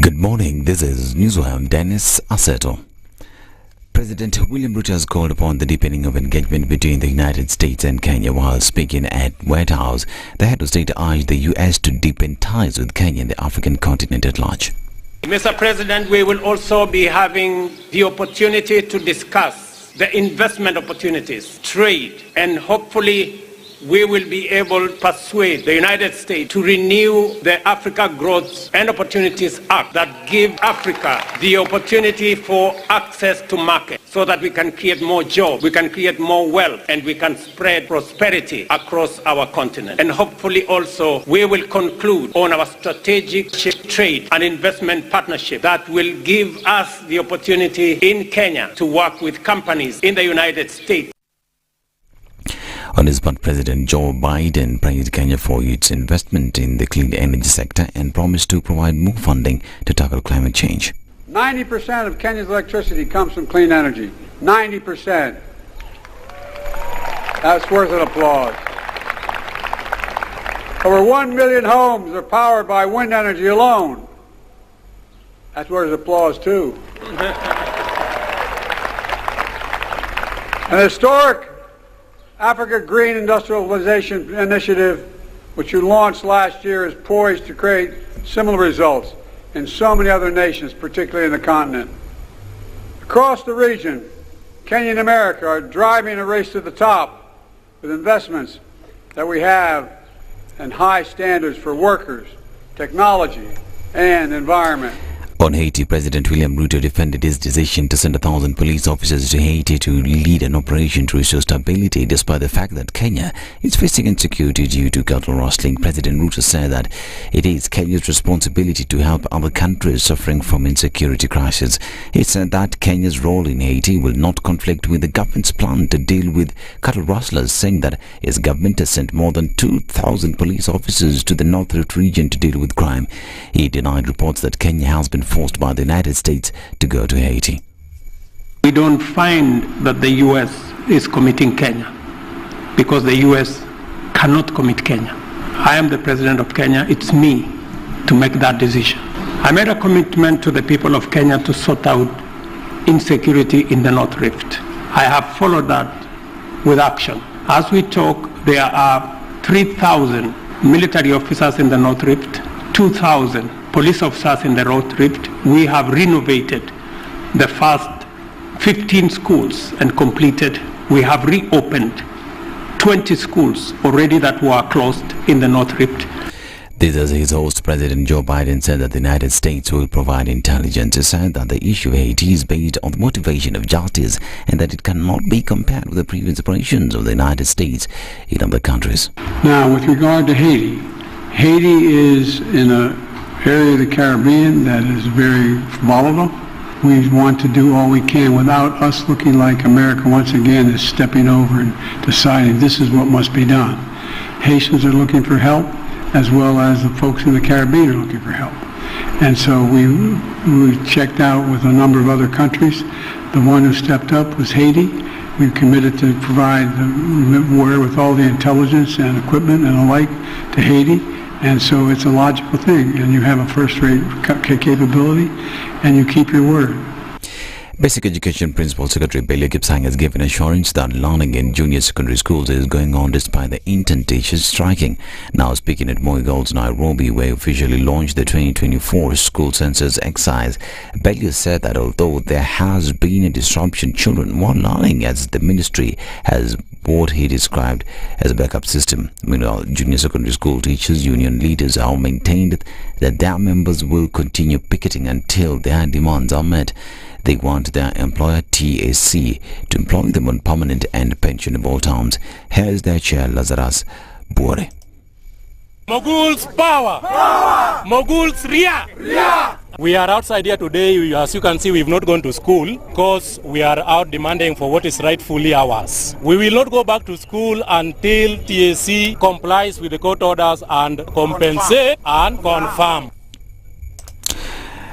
Good morning, this is Newswire. Dennis Aseto. President William Ruto has called upon the deepening of engagement between the United States and Kenya. While speaking at White House, the head of state urged the U.S. to deepen ties with Kenya and the African continent at large. Mr. President, we will also be having the opportunity to discuss the investment opportunities, trade, and hopefully we will be able to persuade the United States to renew the Africa Growth and Opportunities Act that give Africa the opportunity for access to market so that we can create more jobs, we can create more wealth, and we can spread prosperity across our continent. And hopefully also we will conclude on our strategic trade and investment partnership that will give us the opportunity in Kenya to work with companies in the United States. On his part, President Joe Biden praised Kenya for its investment in the clean energy sector and promised to provide more funding to tackle climate change. 90% of Kenya's electricity comes from clean energy. 90%. That's worth an applause. Over 1 million homes are powered by wind energy alone. That's worth applause too. An historic Africa Green Industrialization Initiative, which you launched last year, is poised to create similar results in so many other nations, particularly in the continent. Across the region, Kenya and America are driving a race to the top with investments that we have and high standards for workers, technology, and environment. On Haiti, President William Ruto defended his decision to send 1,000 police officers to Haiti to lead an operation to restore stability, despite the fact that Kenya is facing insecurity due to cattle rustling. President Ruto said that it is Kenya's responsibility to help other countries suffering from insecurity crisis. He said that Kenya's role in Haiti will not conflict with the government's plan to deal with cattle rustlers, saying that his government has sent more than 2,000 police officers to the North Rift region to deal with crime. He denied reports that Kenya has been forced by the United States to go to Haiti. We don't find that the U.S. is committing Kenya because the U.S. cannot commit Kenya. I am the president of Kenya. It's me to make that decision. I made a commitment to the people of Kenya to sort out insecurity in the North Rift. I have followed that with action. As we talk, there are 3,000 military officers in the North Rift, 2,000 police officers in the North Rift. We have renovated the first 15 schools and completed. We have reopened 20 schools already that were closed in the North Rift. This as his host, President Joe Biden, said that the United States will provide intelligence. He said that the issue of Haiti is based on the motivation of justice and that it cannot be compared with the previous operations of the United States in other countries. Now, with regard to Haiti, Haiti is in an area of the Caribbean that is very volatile. We want to do all we can without us looking like America once again is stepping over and deciding this is what must be done. Haitians are looking for help, as well as the folks in the Caribbean are looking for help. And so we checked out with a number of other countries. The one who stepped up was Haiti. We've committed to provide the wherewithal, the intelligence and equipment and the like to Haiti. And so it's a logical thing, and you have a first-rate capability, and you keep your word. Basic Education Principal Secretary Bello Kipsang has given assurance that learning in junior secondary schools is going on despite the intern teachers striking. Now speaking at Miguel's Nairobi, where he officially launched the 2024 school census exercise, Bello said that although there has been a disruption, children were learning as the ministry has what he described as a backup system. Meanwhile, junior secondary school teachers union leaders have maintained that their members will continue picketing until their demands are met. They want their employer TAC to employ them on permanent and pensionable terms. Here is their chair, Lazarus Buore. Mogul's power! Power! Mogul's Ria! Ria! We are outside here today. As you can see, we've not gone to school because we are out demanding for what is rightfully ours. We will not go back to school until TAC complies with the court orders and compensate and confirm.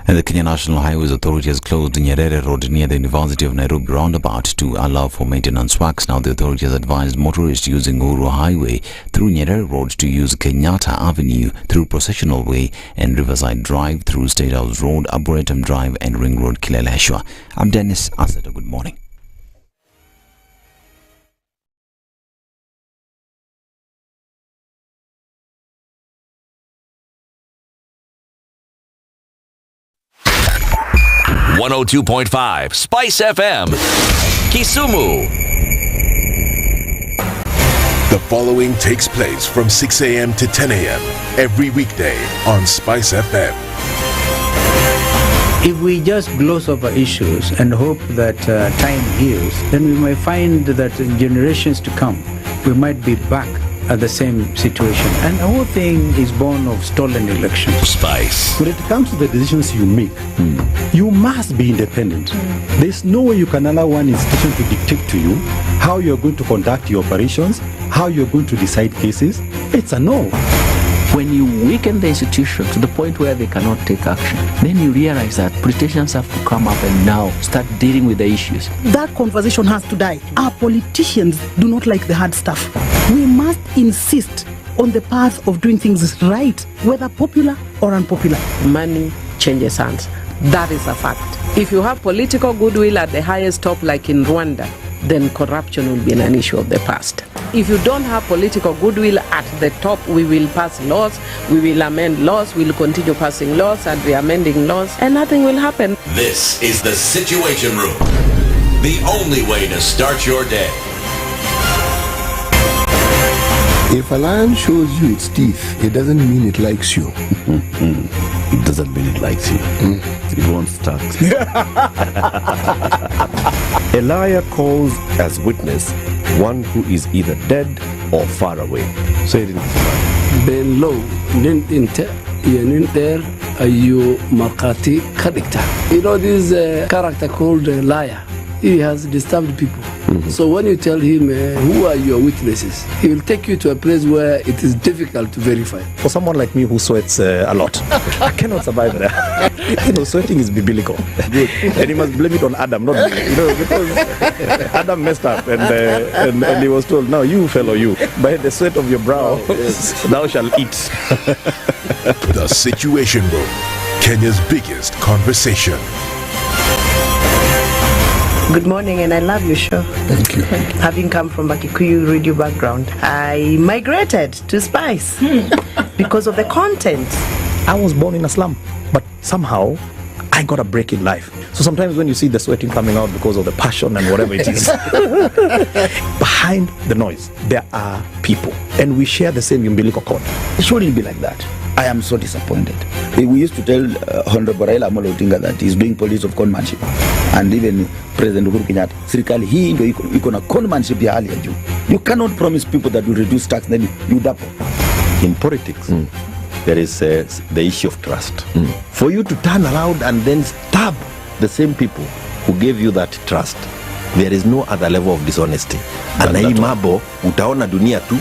And the Kenya National Highways Authority has closed the Nyeri Road near the University of Nairobi roundabout to allow for maintenance works. Now the authority has advised motorists using Okoh Highway through Nyeri Road to use Kenyatta Avenue through Processional Way and Riverside Drive through State House Road, Arboretum Drive and Ring Road, Kileleshwa. I'm Dennis Aseta. Good morning. .5 SpiceFM, Kisumu. The following takes place from 6 a.m. to 10 a.m. every weekday on SpiceFM. If we just gloss over issues and hope that time heals, then we might find that in generations to come, we might be back at the same situation. And the whole thing is born of stolen elections. Spice. When it comes to the decisions you make, you must be independent. There's no way you can allow one institution to dictate to you how you're going to conduct your operations, how you're going to decide cases. It's a no. When you weaken the institution to the point where they cannot take action, then you realize that politicians have to come up and now start dealing with the issues. That conversation has to die. Our politicians do not like the hard stuff. We must insist on the path of doing things right, whether popular or unpopular. Money changes hands. That is a fact. If you have political goodwill at the highest top, like in Rwanda, then corruption will be an issue of the past. If you don't have political goodwill at the top, we will pass laws, we will amend laws, we will continue passing laws and re-amending laws, and nothing will happen. This is the Situation Room, the only way to start your day. If a lion shows you its teeth, it doesn't mean it likes you. It doesn't mean it likes you. It won't start. A liar calls as witness one who is either dead or far away. Say it in Kiswahili. Below, you markati kadikta. You know this character called liar. He has disturbed people. So when you tell him who are your witnesses, he will take you to a place where it is difficult to verify. For someone like me who sweats a lot, I cannot survive there. Sweating is biblical. And you must blame it on Adam, not me. Because Adam messed up and he was told, now you fellow you, by the sweat of your brow, thou shalt eat. The Situation Room, Kenya's biggest conversation. Good morning, and I love your show. Thank you. Having come from a Kikuyu radio background, I migrated to Spice because of the content. I was born in a slum, but somehow I got a break in life. So sometimes when you see the sweating coming out because of the passion and whatever it is, behind the noise, there are people, and we share the same umbilical cord. It shouldn't be like that. I am so disappointed. We used to tell Honorable Raila Amolo Odinga that he's doing politics of conmanship, and even President Uhuru Kenyatta, serikali hii ndio iko na conmanship ya hali ya juu. You cannot promise people that you reduce tax, then you double. In politics, there is the issue of trust. For you to turn around and then stab the same people who gave you that trust, there is no other level of dishonesty. And hii mambo utaona dunia tu.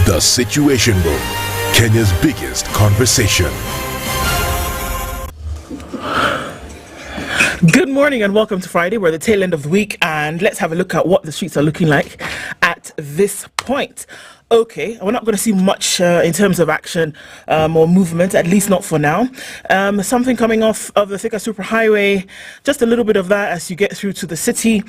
The Situation Room, Kenya's biggest conversation. Good morning and welcome to Friday. We're at the tail end of the week, and let's have a look at what the streets are looking like at this point. Okay, we're not going to see much in terms of action or movement, at least not for now. Something coming off of the Thika Superhighway, just a little bit of that as you get through to the city.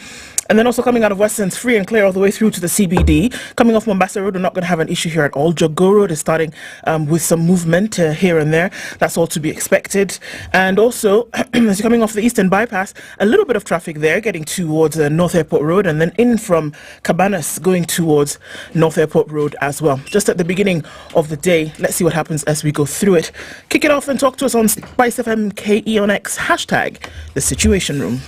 And then also coming out of Westlands, free and clear all the way through to the CBD. Coming off Mombasa Road, we're not going to have an issue here at all. Jogo Road is starting with some movement here and there. That's all to be expected. And also, as you're coming off the Eastern Bypass, a little bit of traffic there, getting towards North Airport Road, and then in from Cabanas, going towards North Airport Road as well. Just at the beginning of the day, let's see what happens as we go through it. Kick it off and talk to us on SpiceFM KE on X, hashtag The Situation Room.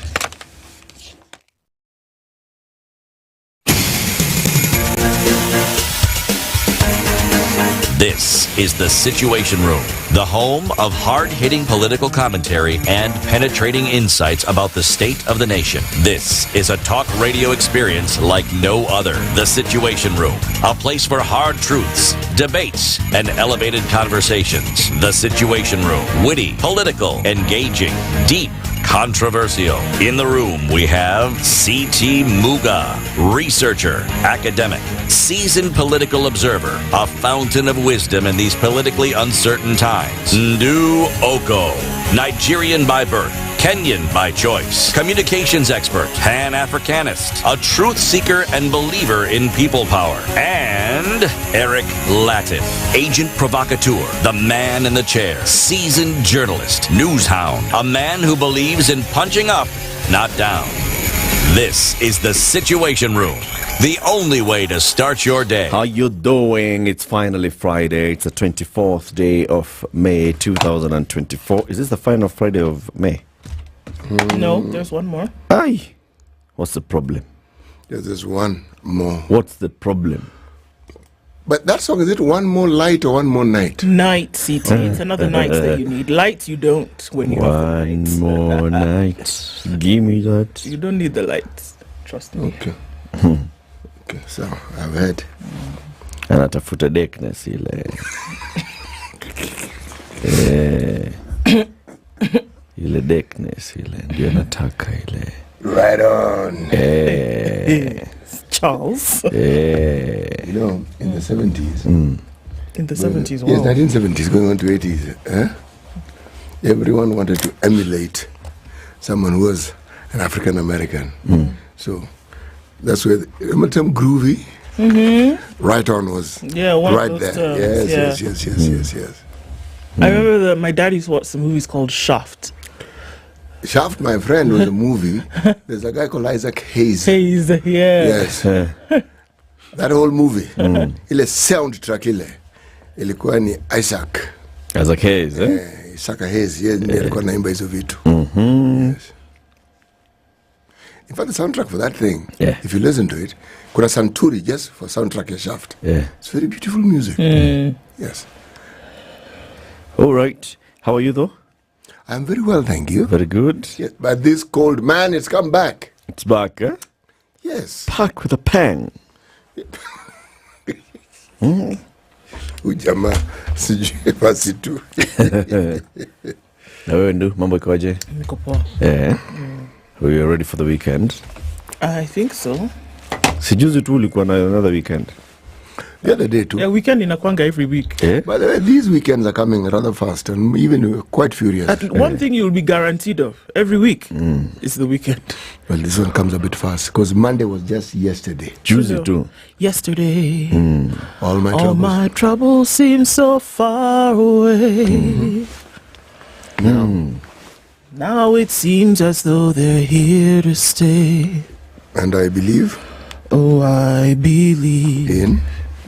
This is the Situation Room, the home of hard-hitting political commentary and penetrating insights about the state of the nation. This is a talk radio experience like no other. The Situation Room, a place for hard truths, debates, and elevated conversations. The Situation Room, witty, political, engaging, deep, controversial. In the room, we have C.T. Muga, researcher, academic, seasoned political observer, a fountain of wisdom in these politically uncertain times. Ndu Okoh, Nigerian by birth, Kenyan by choice, communications expert, Pan-Africanist, a truth seeker and believer in people power, and Eric Latiff, agent provocateur, the man in the chair, seasoned journalist, news hound, a man who believes in punching up, not down. This is the Situation Room, the only way to start your day. How you doing? It's finally Friday. It's the 24th day of May 2024. Is this the final Friday of May? No, there's one more. Aye. What's the problem? Yeah, there's one more. What's the problem? But that song, is it one more light or one more night? Night, CT. It's another night that you need. Light you don't when you have the lights. One more night. Give me that. You don't need the lights. Trust me. Okay. Okay, so I've heard. Anatafuta darkness ile. Ile darkness ile ndio nataka ile. Right on. Charles. You know, in the 70s. In the 70s, wow. Yes, 1970s going on to 80s. Everyone wanted to emulate someone who was an African American. So that's where the term groovy. Right on was right there. Terms, yes. I remember my dad used to watch some movies called Shaft. Shaft, my friend, was a movie. There's a guy called Isaac Hayes. Hayes, yeah. Yes. That whole movie. Ile soundtrack ile ilikuwa ni Isaac Hayes, Isaac Hayes, ndiye alikuwa naimba hizo vitu. Yes. In fact, the soundtrack for that thing, if you listen to it, kuna Santuri just for soundtrack ya Shaft. It's very beautiful music. Yes. All right. How are you though? I'm very well, thank you. Very good. Yes, but this cold, man, it's come back. It's back, eh? Yes. Back with a bang. Ujama, sijui basi tu. Na wewe ndio mambo ikoje? Niko poa. Are you ready for the weekend? I think so. Sijuzi tu ulikuwa na another weekend. The other day too. Yeah, weekend inakwanga every week. By the way, these weekends are coming rather fast and even quite furious. One thing you'll be guaranteed of every week is the weekend. Well, this one comes a bit fast because Monday was just yesterday. Tuesday too. Yesterday. All my troubles seem so far away. Now it seems as though they're here to stay. And I believe? Oh, I believe.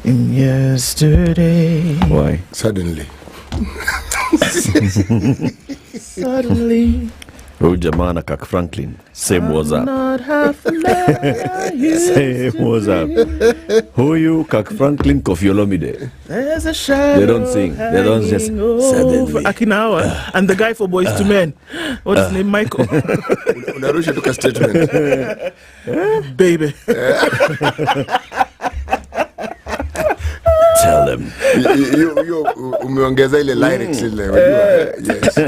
In yesterday. Why? Suddenly. Suddenly. Oh, Jamana Kak Franklin. Same was up. Not half the man you Same was up. Who you, Kak Franklin, Kofi Olomide? There's a shadow. They don't sing. They don't just suddenly. Akinawa. And the guy for Boys to Men. What's his name? Michael. Unarusha tuka statement. Baby. Tell them. You umeongeza ile lyrics ile. Yes.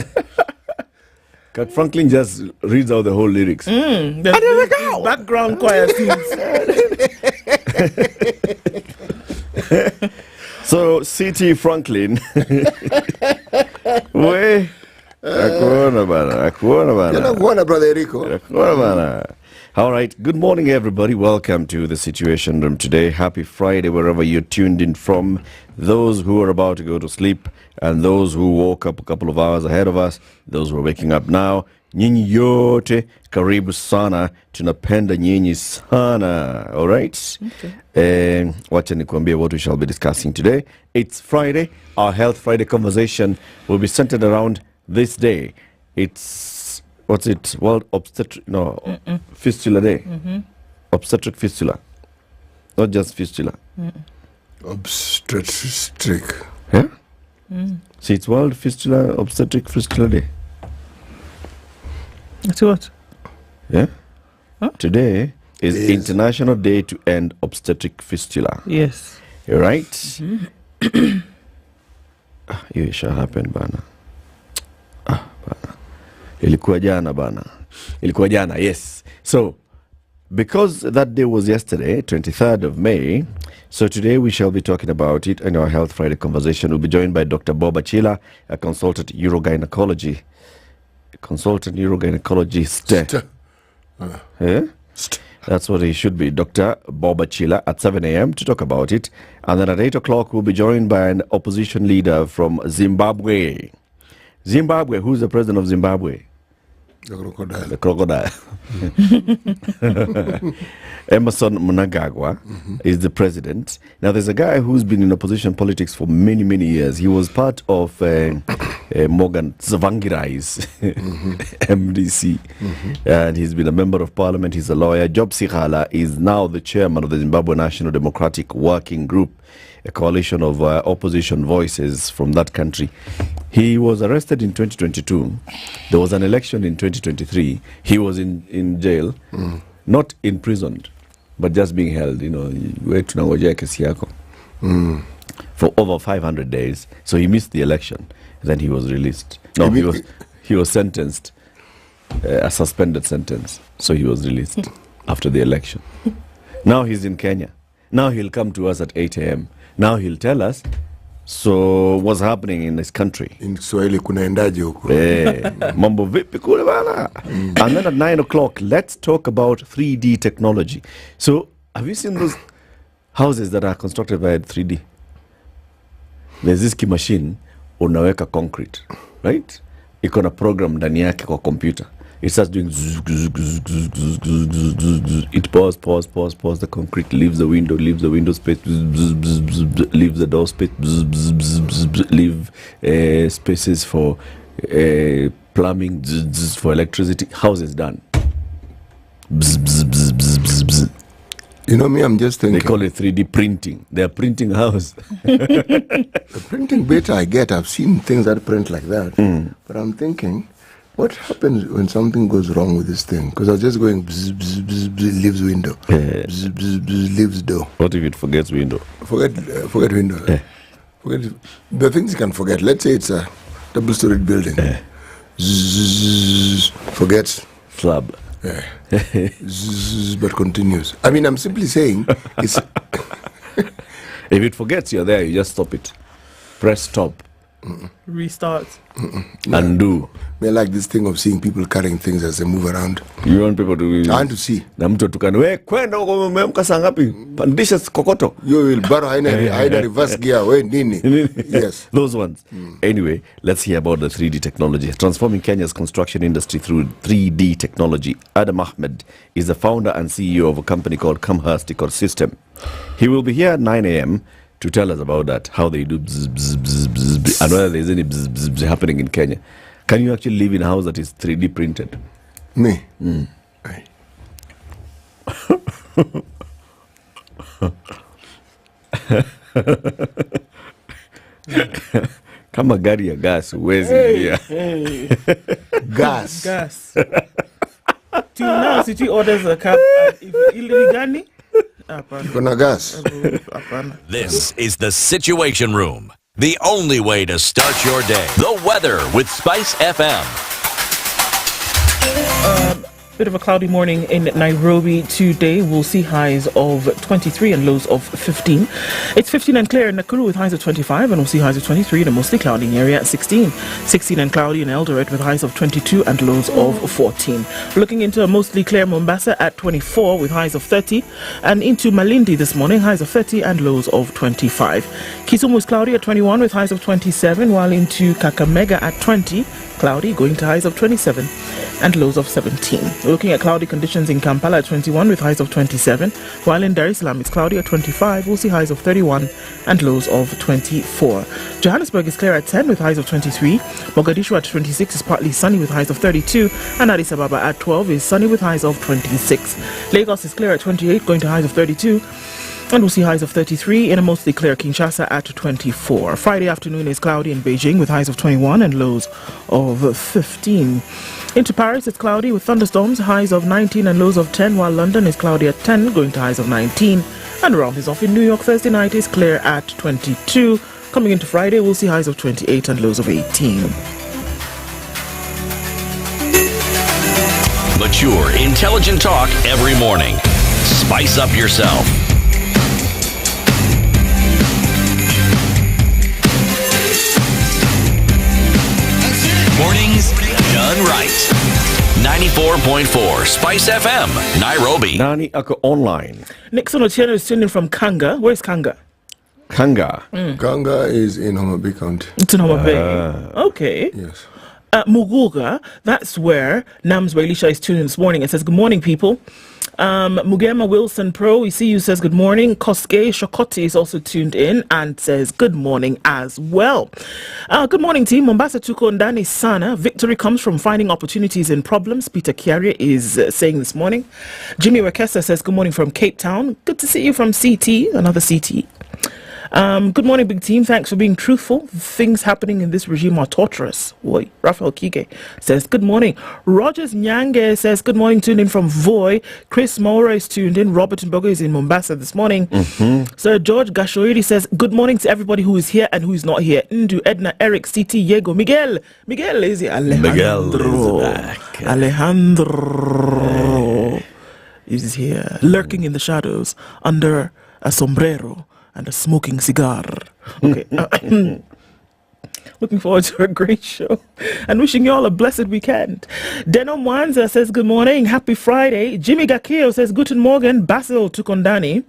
Kak Franklin just reads out the whole lyrics. Background choir sings. So, C.T. Franklin. We. Akuona bana. Brother Erico. All right. Good morning, everybody. Welcome to the Situation Room today. Happy Friday, wherever you're tuned in from. Those who are about to go to sleep and those who woke up a couple of hours ahead of us, those who are waking up now. Nyinyi yote, karibu sana. Tunapenda nyinyi sana. All right? Okay. Wacha nikuambie what we shall be discussing today. It's Friday. Our Health Friday conversation will be centered around this day. It's, what's it? World Obstetric, Fistula Day. Obstetric fistula. Not just fistula. Obstetric. Yeah? See, it's World Obstetric Fistula Day. That's what? Yeah? Huh? Today is International Day to End Obstetric Fistula. Yes. Right? Hiyo shall happen bana. Bana. Ilikuwa jana, yes. So, because that day was yesterday, 23rd of May, so today we shall be talking about it in our Health Friday conversation. We'll be joined by Dr. Bob Achila, a consultant urogynecologist. That's what he should be, Dr. Bob Achila, at 7 a.m. to talk about it. And then at 8 o'clock, we'll be joined by an opposition leader from Zimbabwe. Who's the president of Zimbabwe? The crocodile. Emerson Mnangagwa is the president. Now, there's a guy who's been in opposition politics for many, many years. He was part of Morgan Tsvangirai's MDC, and he's been a member of parliament. He's a lawyer. Job Sikhala is now the chairman of the Zimbabwe National Democratic Working Group, a coalition of opposition voices from that country. He was arrested in 2022. There was an election in 2023. He was in jail, not imprisoned, but just being held, for over 500 days. So he missed the election. Then he was released. No, he was sentenced, a suspended sentence. So he was released after the election. Now he's in Kenya. Now he'll come to us at 8 a.m. Now he'll tell us, so what's happening in this country? In Swahili kunaendaje huko? Mambo vipi kule bana? And then at 9 o'clock, let's talk about 3D technology. So, have you seen those houses that are constructed by 3D? There's this key machine, unaweka concrete, right? Iko na program ndani yake kwa computer. It starts doing it pause the concrete, leaves the window space, leaves the door space, leave spaces for plumbing, for electricity. House is done. You know me, I'm just thinking. They call it 3D printing. They are printing a house. The printing bit I get, I've seen things that print like that. But I'm thinking, what happens when something goes wrong with this thing? Because I was just going leaves window, leaves door. What if it forgets window? Forget window. Forget the things you can forget. Let's say it's a double-storied building. Forgets slab. But continues. I mean, I'm simply saying, it's if it forgets you're there, you just stop it. Press stop. Restart. Undo. I like this thing of seeing people carrying things as they move around. You want people to... I want to see. Na mtu tukana, we kwenda uko memka sangapi? Pandisha kokoto. You will borrow haina reverse gear. We nini? Yes. Those ones. Anyway, let's hear about the 3D technology. Transforming Kenya's construction industry through 3D technology. Adam Ahmed is the founder and CEO of a company called Camhurst Ecosystem. He will be here at 9 a.m. to tell us about that, how they do bzz, bzz, bzz, bzz, bzz, and whether there's any bzz, bzz, bzz happening in Kenya. Can you actually live in a house that is 3D printed? Me? Kama gari ya gas, huwezi ingia. Gas. Till now, City orders a cab. Ili gani? This is the Situation Room, the only way to start your day. The weather with SpiceFM. Bit of a cloudy morning in Nairobi today. We'll see highs of 23 and lows of 15. It's 15 and clear in Nakuru with highs of 25, and we'll see highs of 23 in a mostly cloudy area at 16. 16 and cloudy in Eldoret with highs of 22 and lows of 14. Looking into a mostly clear Mombasa at 24 with highs of 30, and into Malindi this morning, highs of 30 and lows of 25. Kisumu is cloudy at 21 with highs of 27, while into Kakamega at 20, cloudy going to highs of 27 and lows of 17. Looking at cloudy conditions in Kampala at 21 with highs of 27, while in Dar es Salaam it's cloudy at 25, we'll see highs of 31 and lows of 24. Johannesburg is clear at 10 with highs of 23, Mogadishu at 26 is partly sunny with highs of 32, and Addis Ababa at 12 is sunny with highs of 26. Lagos is clear at 28 going to highs of 32, And we'll see highs of 33 in a mostly clear Kinshasa at 24. Friday afternoon is cloudy in Beijing with highs of 21 and lows of 15. Into Paris, it's cloudy with thunderstorms, highs of 19 and lows of 10, while London is cloudy at 10, going to highs of 19. And around is off in New York. Thursday night is clear at 22. Coming into Friday, we'll see highs of 28 and lows of 18. Mature, intelligent talk every morning. Spice up yourself. Mornings done right. 94.4 Spice FM, Nairobi. Nani ako online. Nixon Otieno is tuning in from Kanga. Where's Kanga? Kanga. Kanga is in Homa Bay County. It's in Homa Bay. Okay. Yes. Muguka, that's where Nams Wailisha is tuning in this morning. It says, good morning, people. Mugema Wilson Pro, we see you, says good morning. Koske Shokoti is also tuned in and says good morning as well. Good morning, team. Mombasa tuko ndani sana. Victory comes from finding opportunities in problems. Peter Kiaria is saying this morning. Jimmy Wekesa says good morning from Cape Town. Good to see you from CT, another CT. Good morning, big team. Thanks for being truthful. Things happening in this regime are torturous. Boy, Raphael Kige says good morning. Rogers Nyange says good morning, tuned in from Voi. Chris Mora is tuned in. Robert Mbogo is in Mombasa this morning. Sir George Gashoiri says good morning to everybody who is here and who is not here. Ndu, Edna, Eric, CT, Diego, Miguel. Miguel is here. Alejandro. Alejandro is here, lurking in the shadows under a sombrero and a smoking cigar. Okay. Looking forward to a great show and wishing you all a blessed weekend. Deno Mwanza says good morning, happy Friday. Jimmy Gakio says guten morgen, Basil Tukondani.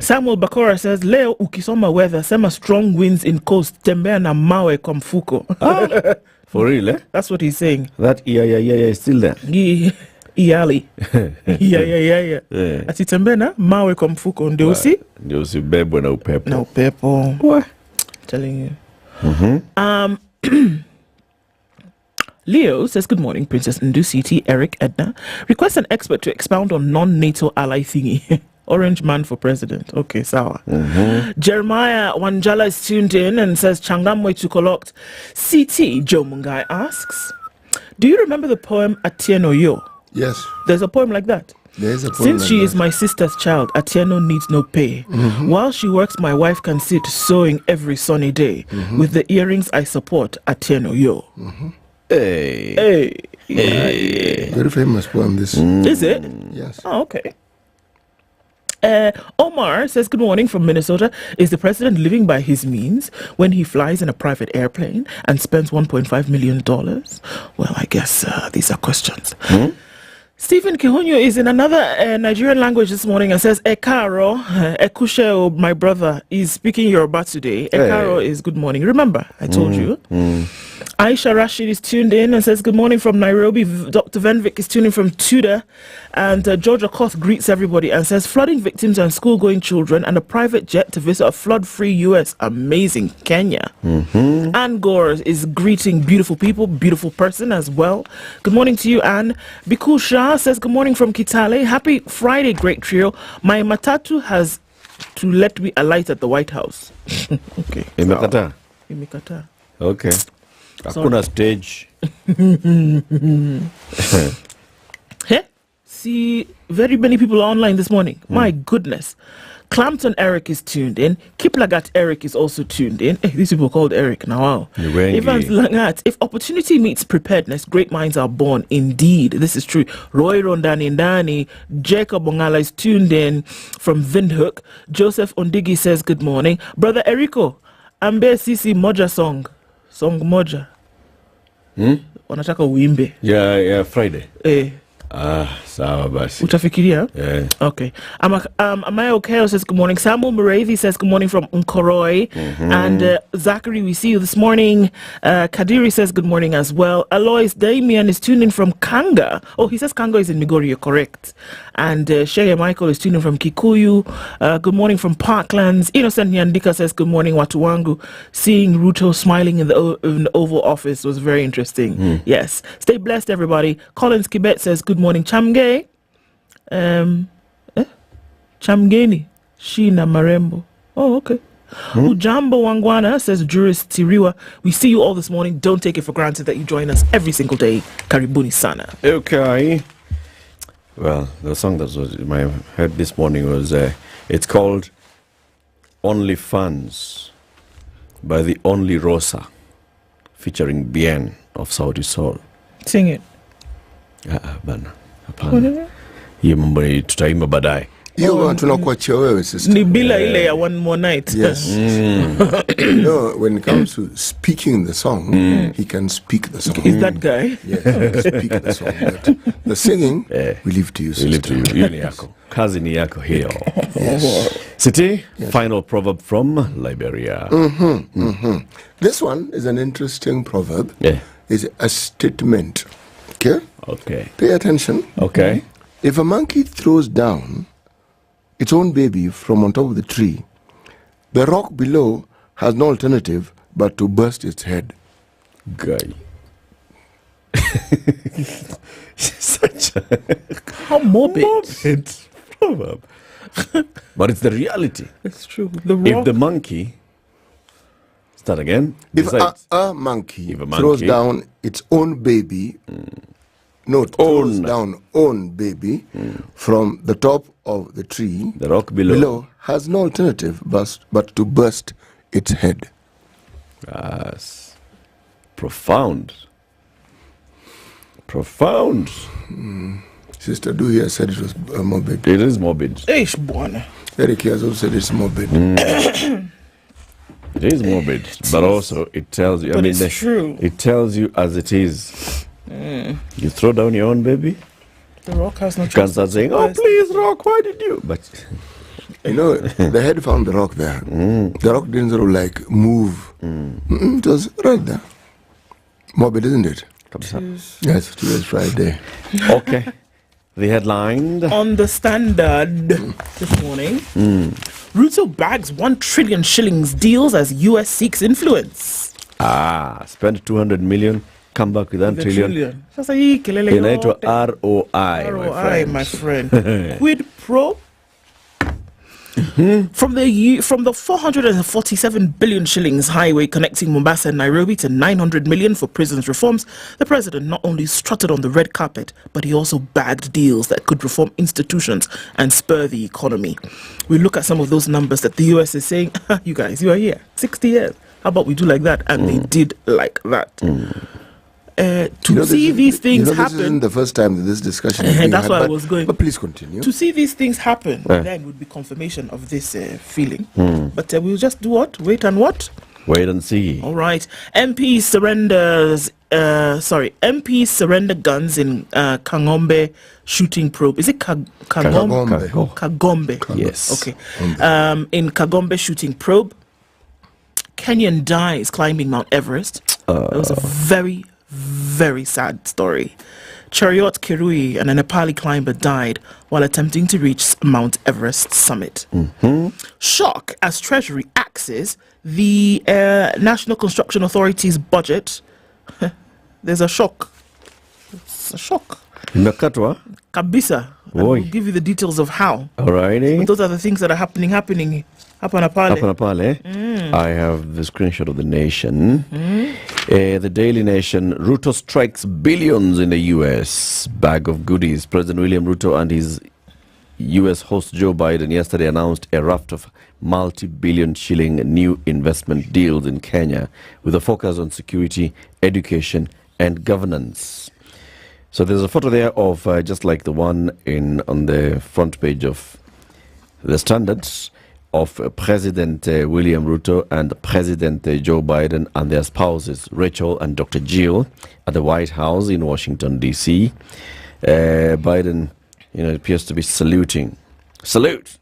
Samuel Bakora says leo ukisoma weather, sema strong winds in coast, tembea na mawe kwa mfuko. For real, eh? That's what he's saying. That is still there. Iali. Yeah. Atitembea na mawe kwa mfuko ndio usibebwe na upepo. Na upepo. What? Telling you. Leo says good morning, Princess Ndu, CT, Eric, Ednah. Request an expert to expound on non-NATO ally thingy. Orange man for president. Okay, sawa. Jeremiah Wanjala is tuned in and says Changamwe to collect. CT, Joe Mungai asks, do you remember the poem Atieno Yo? Yes. There's a poem like that. There's a poem Since like she that. is my sister's child, Atieno needs no pay. While she works, my wife can sit sewing every sunny day. With the earrings I support, Atieno Yo. Hey. Very famous poem, this. Is it? Yes. Oh, okay. Omar says good morning from Minnesota. Is the president living by his means when he flies in a private airplane and spends $1.5 million? Well, I guess these are questions. Stephen Kihunyo is in another Nigerian language this morning and says Ekaro, Ekushe, my brother, is speaking Yoruba today. Ekaro is good morning. Remember, I told you. Aisha Rashid is tuned in and says good morning from Nairobi. Dr. Venvik is tuning from Tudor. And George Okoth greets everybody and says flooding victims and school-going children and a private jet to visit a flood-free US. Amazing. Kenya. Anne Gore is greeting beautiful people, beautiful person as well. Good morning to you, Anne. Biku Shah says good morning from Kitale. Happy Friday, great trio. My matatu has to let me alight at the White House. Okay. Imekata. Okay. Hakuna stage. Hey, see, very many people are online this morning. My goodness. Clampton Eric is tuned in. Kiplagat Eric is also tuned in. These people called Eric now. Wow. Evans Langat. If opportunity meets preparedness, great minds are born. Indeed, this is true. Roy Rondani Ndani. Jacob Ongala is tuned in from Windhoek. Joseph Ondigi says good morning. Brother Eriko, Ambe Sisi Moja song moja. Wanataka uimbe. Yeah, Friday. Sawa basi. Utafikiria? Yeah. Okay. Amaya Okeo says good morning. Samuel Murathi says good morning from Nkoroi. And Zachary, we see you this morning. Kadiri says good morning as well. Alois Damien is tuning from Kanga. Oh, he says Kanga is in Migori, you're correct. And Shege Michael is tuning from Kikuyu. Good morning from Parklands. Innocent Nyandika says good morning, Watu Wangu. Seeing Ruto smiling in the Oval Office was very interesting. Yes. Stay blessed, everybody. Collins Kibet says good morning. Chamge. Chamgeni. Shina Marembo. Oh, okay. Ujambo Wangwana, says jurist Tiriwa. We see you all this morning. Don't take it for granted that you join us every single day. Karibuni sana. Okay. Well, the song that was in my head this morning was, it's called Only Fans by the Only Rosa, featuring Bien of Saudi Soul. Sing it. Bana. Hapana. Hiyo mambo tutaimba baadaye. Hiyo tunakuachia wewe sister. Ni bila ile ya one more night. Yes. You know, when it comes to speaking the song, he can speak the song. Is that guy? Yes, he can speak the song. But the singing, we leave to you, sister. We leave to you. Hiyo ni yako. Kazi ni yako hiyo. Yes. City, final proverb from Liberia. This one is an interesting proverb. Yeah. It's a statement. Okay? Okay. Pay attention. Okay. If a monkey throws down its own baby from on top of the tree, the rock below has no alternative but to burst its head. Guy. Such a... How morbid. Morbid proverb. But it's the reality. It's true. If the monkey... Start again. If a monkey throws down its own baby... throws down own baby from the top of the tree, the rock below has no alternative but to burst its head. Yes. Profound. Profound. Sister Duhia said it was morbid. It is morbid. Eish, bwana. Eric has also said it's morbid. It is morbid, but also it tells you. But it's true. It tells you as it is. You throw down your own baby. The rock has no choice. You can't start saying, "Oh, please, rock, why did you?" But you know, the head found the rock there. The rock didn't sort of like move. It was right there. Morbid, isn't it? Yes, today's Friday. Okay. The headline on the Standard this morning. Ruto bags 1 trillion shillings deals as US seeks influence. Spend 200 million, come back with 1 trillion. Inaitwa ROI, my friend. Quid pro. From the 447 billion shillings highway connecting Mombasa and Nairobi to 900 million for prisons reforms, the president not only strutted on the red carpet, but he also bagged deals that could reform institutions and spur the economy. We look at some of those numbers that the US is saying, you guys, you are here, 60 years. How about we do like that? And they did like that. See these things happen. This isn't the first time that this discussion is being that's had, why I was going. But please continue. To see these things happen, then would be confirmation of this feeling. But we'll just do what? Wait and what? Wait and see. All right. MPs surrender guns in Kagombe shooting probe. Is it Kagombe? Kagombe. Yes. Okay. In Kagombe shooting probe, Kenyan dies climbing Mount Everest. It was a very, very sad story. Chariot Kirui and a Nepali climber died while attempting to reach Mount Everest summit. Shock as Treasury axes the National Construction Authority's budget. There's a shock. It's a shock. Imekatwa? Kabisa. We'll give you the details of how. Alrighty. But those are the things that are happening. Hapa pale. I have the screenshot of the Nation. The Daily Nation. Ruto strikes billions in the US. Bag of goodies. President William Ruto and his US host Joe Biden yesterday announced a raft of multi-billion shilling new investment deals in Kenya with a focus on security, education and governance. So there's a photo there of just like the one on the front page of the Standards of President William Ruto and President Joe Biden and their spouses Rachel and Dr. Jill at the White House in Washington D.C. Biden, appears to be saluting. Salute!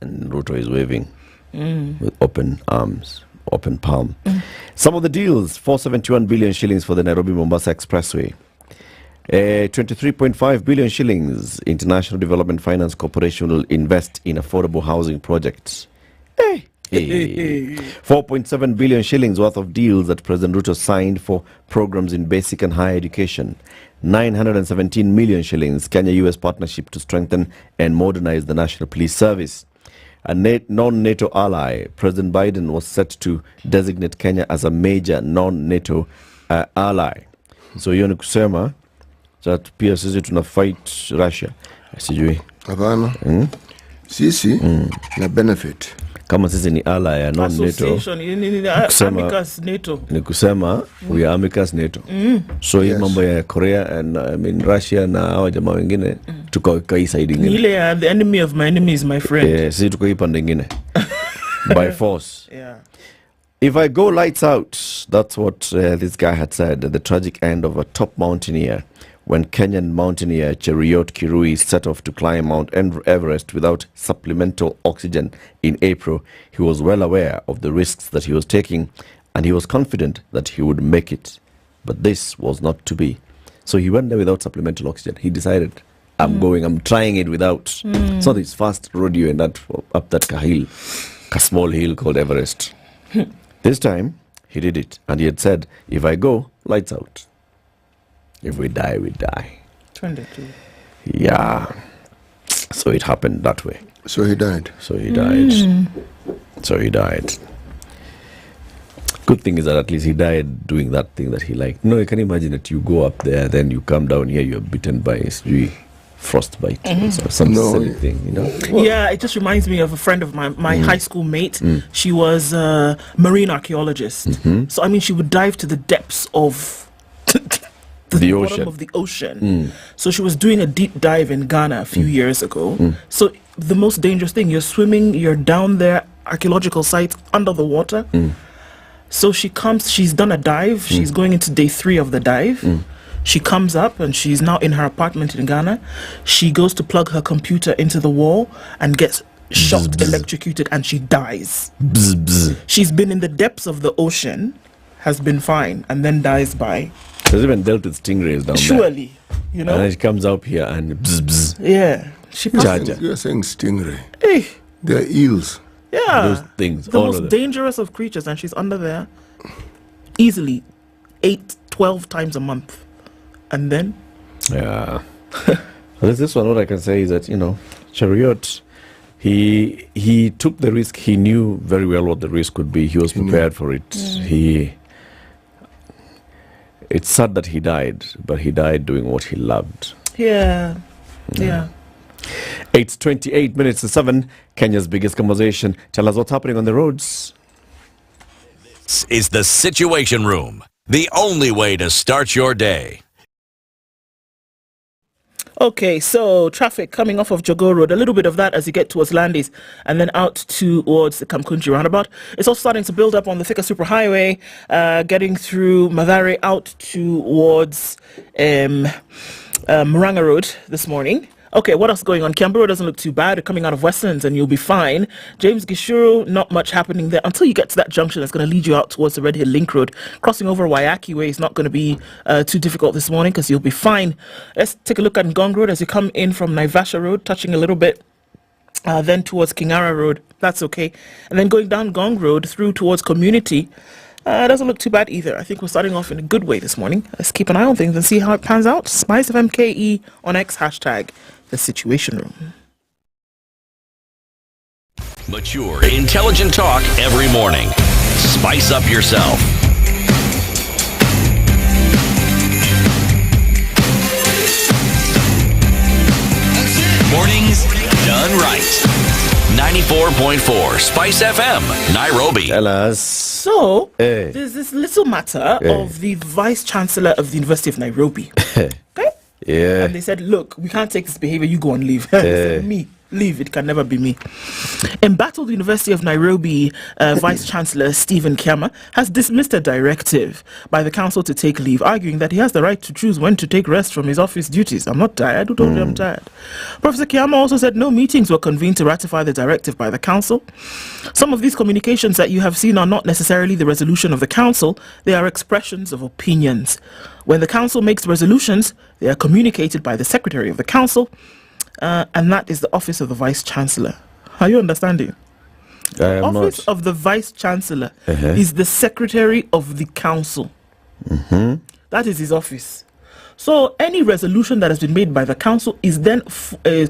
And Ruto is waving with open arms, open palm. Some of the deals: 471 billion shillings for the Nairobi Mombasa Expressway. 23.5 billion shillings International Development Finance Corporation will invest in affordable housing projects. 4.7 billion shillings worth of deals that President Ruto signed for programs in basic and higher education. 917 million shillings Kenya-US partnership to strengthen and modernize the National Police Service. A non-NATO ally, President Biden was set to designate Kenya as a major non-NATO ally. So hiyo ni kusema that pia sisi tuna fight Russia. Sijui. Hapana. Sisi na benefit. Kama sisi ni ally ya non-NATO. Amicus NATO. Ni kusema we are amicus NATO. So hii mambo ya Korea and Russia na hawa jamaa wengine tuko kai side ingine. Ile the enemy of my enemy is my friend. Sisi tuko hii pande ingine. By force. Yeah. If I go lights out, that's what this guy had said at the tragic end of a top mountaineer when Kenyan mountaineer Cheriot Kirui set off to climb Mount Everest without supplemental oxygen in April. He was well aware of the risks that he was taking and he was confident that he would make it. But this was not to be. So he went there without supplemental oxygen. He decided, I'm trying it without. It's not his first rodeo in that, up that small hill called Everest. This time, he did it. And he had said, if I go, lights out. If we die, we die. 22. Yeah. So it happened that way. So he died. So he died. So he died. Good thing is that at least he died doing that thing that he liked. No, you can imagine that you go up there, then you come down here, you're bitten by frostbite or some silly thing, you know? Yeah, it just reminds me of a friend of my high school mate. She was a marine archaeologist. So, I mean, she would dive to the depths of the bottom of the ocean. So she was doing a deep dive in Ghana a few years ago. So the most dangerous thing, you're swimming, you're down there, archaeological sites under the water. So she's done a dive. She's going into day 3 of the dive. She comes up and she's now in her apartment in Ghana. She goes to plug her computer into the wall and gets shocked, electrocuted, and she dies. She's been in the depths of the ocean, has been fine, and then dies by... She's even dealt with stingrays down there. Surely, you know. And then she comes up here and Yeah. You're saying stingray. They're eels. Yeah. Those things. The most dangerous of creatures, and she's under there easily 8-12 times a month. And then? Yeah. This one, what I can say is that, you know, Chariot, he took the risk. He knew very well what the risk could be. He was prepared for it. It's sad that he died, but he died doing what he loved. Yeah. 8:28 minutes to 7. Kenya's biggest conversation. Tell us what's happening on the roads. This is the Situation Room, the only way to start your day. Okay, so traffic coming off of Jogo Road, a little bit of that as you get towards Landis and then out towards the Kamkunji roundabout. It's also starting to build up on the Thika Superhighway, getting through Mathare out towards Muranga Road this morning. Okay, what else going on? Kiamburo doesn't look too bad. Coming out of Westlands and you'll be fine. James Gishuru, not much happening there until you get to that junction that's going to lead you out towards the Red Hill Link Road. Crossing over Waiaki Way is not going to be too difficult this morning because you'll be fine. Let's take a look at Ngong Road as you come in from Naivasha Road, touching a little bit. Then towards Kingara Road. That's okay. And then going down Ngong Road through towards Community. Doesn't look too bad either. I think we're starting off in a good way this morning. Let's keep an eye on things and see how it pans out. SpiceFM KE on X, hashtag the Situation Room. Mature, intelligent talk every morning. Spice up yourself. Mornings done right. 94.4 Spice FM, Nairobi. Tell us. So, there's this little matter of the Vice Chancellor of the University of Nairobi. Okay? Yeah. And they said, look, we can't take this behavior, you go and leave. They said, me, leave, it can never be me. Embattled University of Nairobi Vice Chancellor Stephen Kiama has dismissed a directive by the council to take leave, arguing that he has the right to choose when to take rest from his office duties. I'm not tired, who told me I'm tired? Professor Kiama also said no meetings were convened to ratify the directive by the council. Some of these communications that you have seen are not necessarily the resolution of the council, they are expressions of opinions. When the council makes resolutions, they are communicated by the secretary of the council, and that is the office of the Vice Chancellor. Are you understanding? The office of the Vice Chancellor is the secretary of the council. That is his office. So any resolution that has been made by the council is then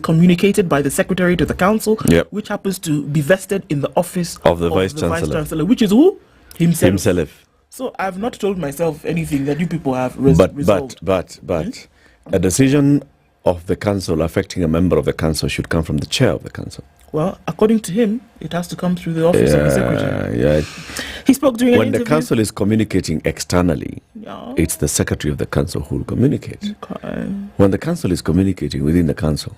communicated by the secretary to the council, which happens to be vested in the office of the vice chancellor, which is who? Himself. So I've not told myself anything that you people have resolved. But a decision of the council affecting a member of the council should come from the chair of the council. Well, according to him, it has to come through the office of the secretary. He spoke during an interview. When the council is communicating externally, it's the secretary of the council who will communicate. When the council is communicating within the council,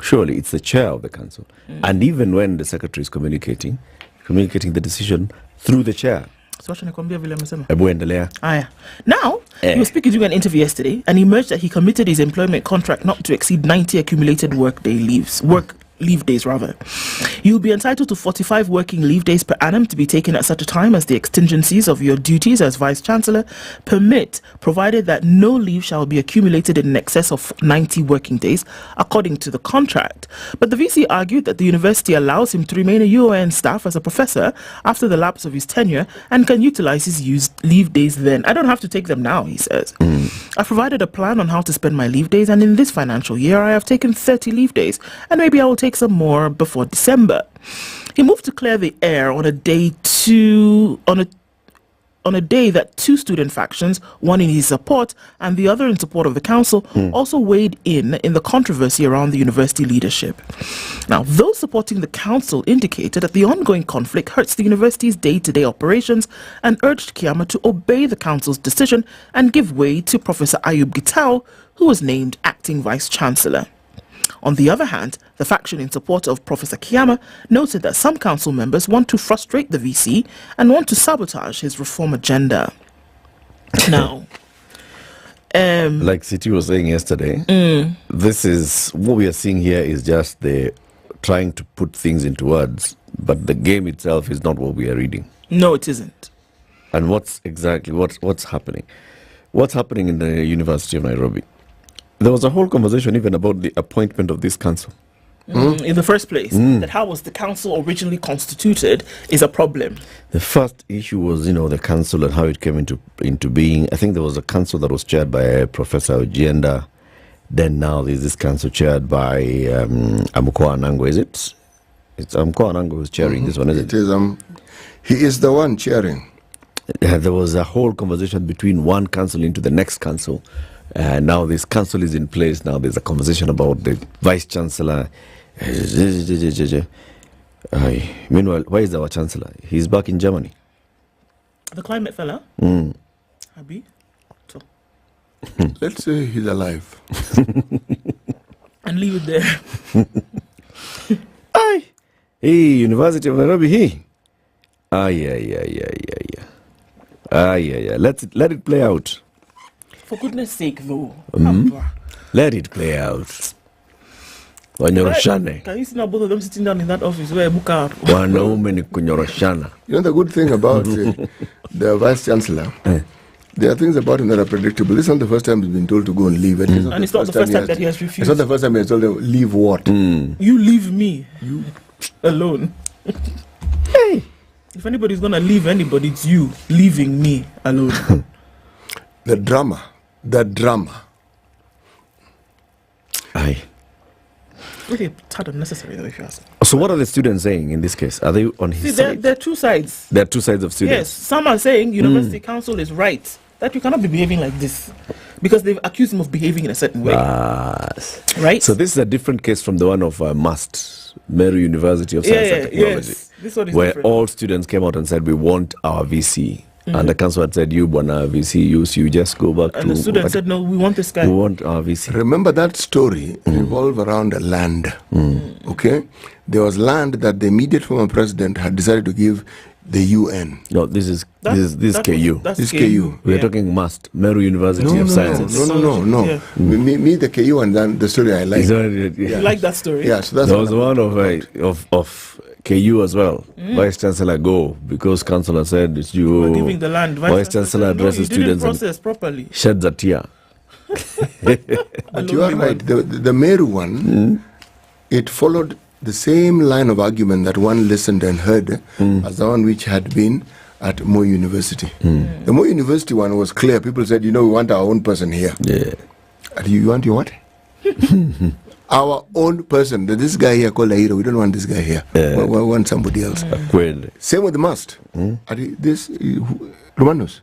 surely it's the chair of the council. And even when the secretary is communicating the decision through the chair. Now, he was speaking during an interview yesterday, and he emerged that he committed his employment contract not to exceed 90 accumulated work leave days rather. You'll be entitled to 45 working leave days per annum to be taken at such a time as the exigencies of your duties as Vice Chancellor permit, provided that no leave shall be accumulated in excess of 90 working days, according to the contract. But the VC argued that the university allows him to remain a UON staff as a professor after the lapse of his tenure and can utilize his used leave days then. I don't have to take them now, he says. I provided a plan on how to spend my leave days, and in this financial year I have taken 30 leave days, and maybe I will take some more before December. He moved to clear the air on a day that two student factions, one in his support and the other in support of the council, also weighed in the controversy around the university leadership. Now, those supporting the council indicated that the ongoing conflict hurts the university's day-to-day operations and urged Keyama to obey the council's decision and give way to Professor Ayub Gitau, who was named acting vice-chancellor. On the other hand, the faction in support of Professor Keyama noted that some council members want to frustrate the VC and want to sabotage his reform agenda. Now, like City was saying yesterday, this is what we are seeing here is just the trying to put things into words, but the game itself is not what we are reading. No, it isn't. And what's happening? What's happening in the University of Nairobi? There was a whole conversation even about the appointment of this council. In the first place, that how was the council originally constituted is a problem. The first issue was, the council and how it came into being. I think there was a council that was chaired by Professor Ojienda. Then now there's this council chaired by Okoh Anango, is it? It's Okoh Anango who's chairing this one, isn't it? It is, he is the one chairing. There was a whole conversation between one council into the next council. Now this council is in place. Now there's a conversation about the vice chancellor. Meanwhile, where is our chancellor? He's back in Germany. The climate fella? Abi? So. Let's say he's alive. And leave it there. Hey, University of Nairobi, hey. Let it play out. For goodness sake, though. Let it play out. Can you see now both of them sitting down in that office where Muga? You know the good thing about the vice chancellor? There are things about him that are predictable. This is not the first time he's been told to go and leave. And it's not the first time that he has refused. It's not the first time he has told them, leave what? You leave me. You alone. Hey. If anybody's going to leave anybody, it's you leaving me alone. The drama. Aye. Really, it's hard unnecessary, though, if you ask. So what are the students saying in this case? Are they on his side? There are two sides. There are two sides of students. Yes, some are saying University Council is right, that you cannot be behaving like this, because they've accused him of behaving in a certain way. Right? So this is a different case from the one of Meru University of Science and Technology, this one is where different. all students came out and said, we want our VC. And the council had said, you want our VC, you just go back to... And the students said, no, we want this guy. We want our VC. Remember that story revolved around land. Okay? There was land that the immediate former president had decided to give the UN. No, this is KU. This is KU. We are talking Meru University of Sciences. No. Yeah. Me, the KU, and then the story I like. You like that story? Yeah, so that's there was one of KU as well. Vice Chancellor go because Councillor said it's you. We're giving the land. Vice Chancellor addresses students process properly. Sheds a tear. But you are right. The Meru one, it followed the same line of argument that one listened and heard as the one which had been at Moi University. The Moi University one was clear. People said, we want our own person here. Yeah. You want your what? Our own person. This guy here called Lahiro, we don't want this guy here. We want somebody else. Same with the must. This Romanus.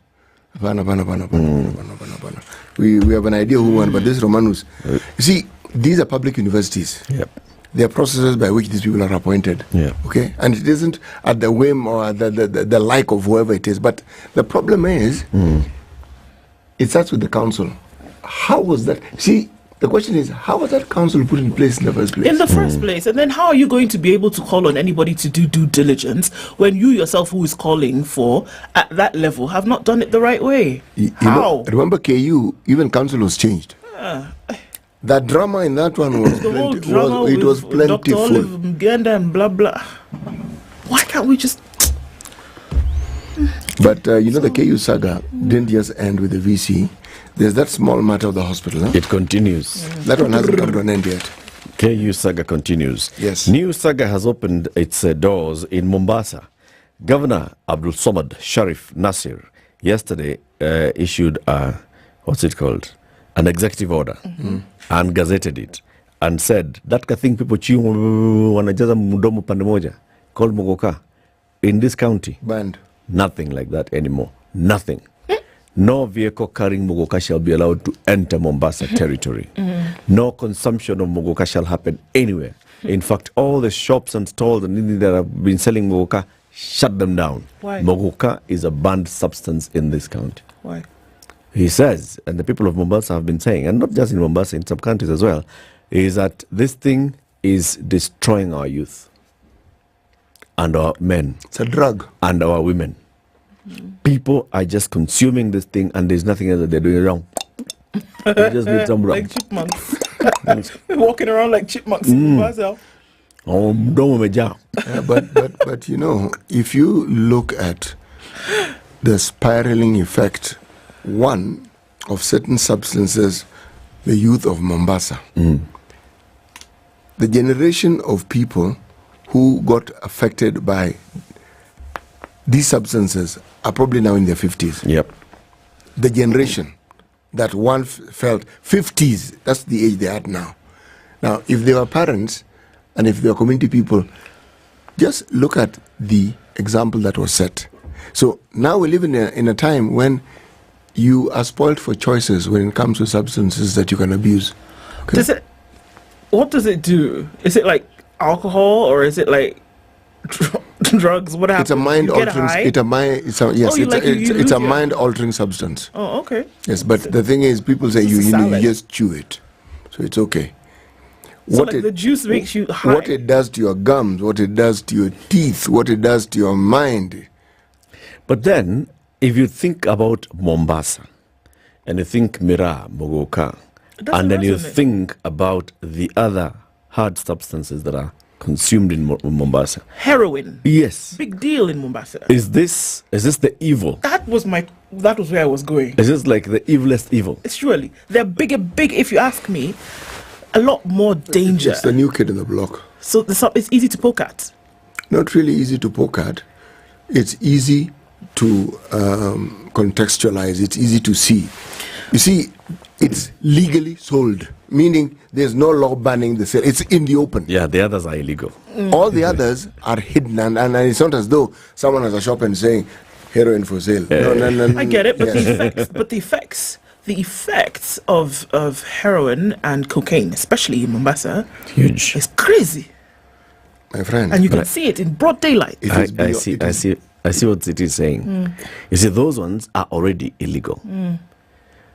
We have an idea who won, but this Romanus. You see, these are public universities. Yep. There are processes by which these people are appointed. Yeah. Okay? And it isn't at the whim or at the like of whoever it is. But the problem is, it starts with the council. How was that? See, the question is, how was that council put in place in the first place? In the first place. And then how are you going to be able to call on anybody to do due diligence when you yourself, who is calling for at that level, have not done it the right way? How? Remember KU, even council was changed. That drama in that one was plentiful. Dr. Olive Mugenda and blah blah. Why can't we just? But the KU saga didn't just end with the VC. There's that small matter of the hospital. Huh? It continues. That one hasn't come to an end yet. KU saga continues. Yes. New saga has opened its doors in Mombasa. Governor Abdul Samad Sharif Nasir yesterday issued an executive order and gazetted it and said that thing people wanajaza mdomo pande moja called muguka in this county banned. Nothing like that anymore. Nothing. No vehicle carrying muguka shall be allowed to enter Mombasa territory. No consumption of muguka shall happen anywhere. In fact, all the shops and stalls and that have been selling muguka, shut them down. Why? Muguka is a banned substance in this county. Why? He says, and the people of Mombasa have been saying, and not just in Mombasa, in some countries as well, is that this thing is destroying our youth and our men. It's a drug. And our women. People are just consuming this thing and there's nothing else that they're doing wrong. They just need some like chipmunks. Walking around like chipmunks in Mombasa. But if you look at the spiraling effect, one, of certain substances, the youth of Mombasa, the generation of people who got affected by these substances are probably now in their 50s. Yep. The generation that one felt 50s, that's the age they're at now. Now, if they were parents and if they were community people, just look at the example that was set. So now we live in a time when you are spoiled for choices when it comes to substances that you can abuse. Okay? What does it do? Is it like alcohol or is it like drugs? What happens? It's a mind altering. It's a mind altering substance. Oh, okay. Yes, but the thing is, people say you just chew it, so it's okay. So what the juice makes you high. What it does to your gums, what it does to your teeth, what it does to your mind. But then, if you think about Mombasa, and you think miraa, muguka, and then you think about the other hard substances that are consumed in Mombasa. Heroin. Yes. Big deal in Mombasa. Is this the evil? That was where I was going. Is this like the evilest evil? Surely. They're big, if you ask me, a lot more danger. It's the new kid in the block. So it's easy to poke at. Not really easy to poke at. It's easy to contextualize. It's easy to see. You see, it's legally sold, meaning there's no law banning the sale. It's in the open. Yeah, the others are illegal. All the others are hidden, and it's not as though someone has a shop and saying heroin for sale. No. I get it, but the effects of heroin and cocaine, especially in Mombasa, huge. It's crazy, my friend. And you can see it in broad daylight. I see what it is saying. You see, those ones are already illegal.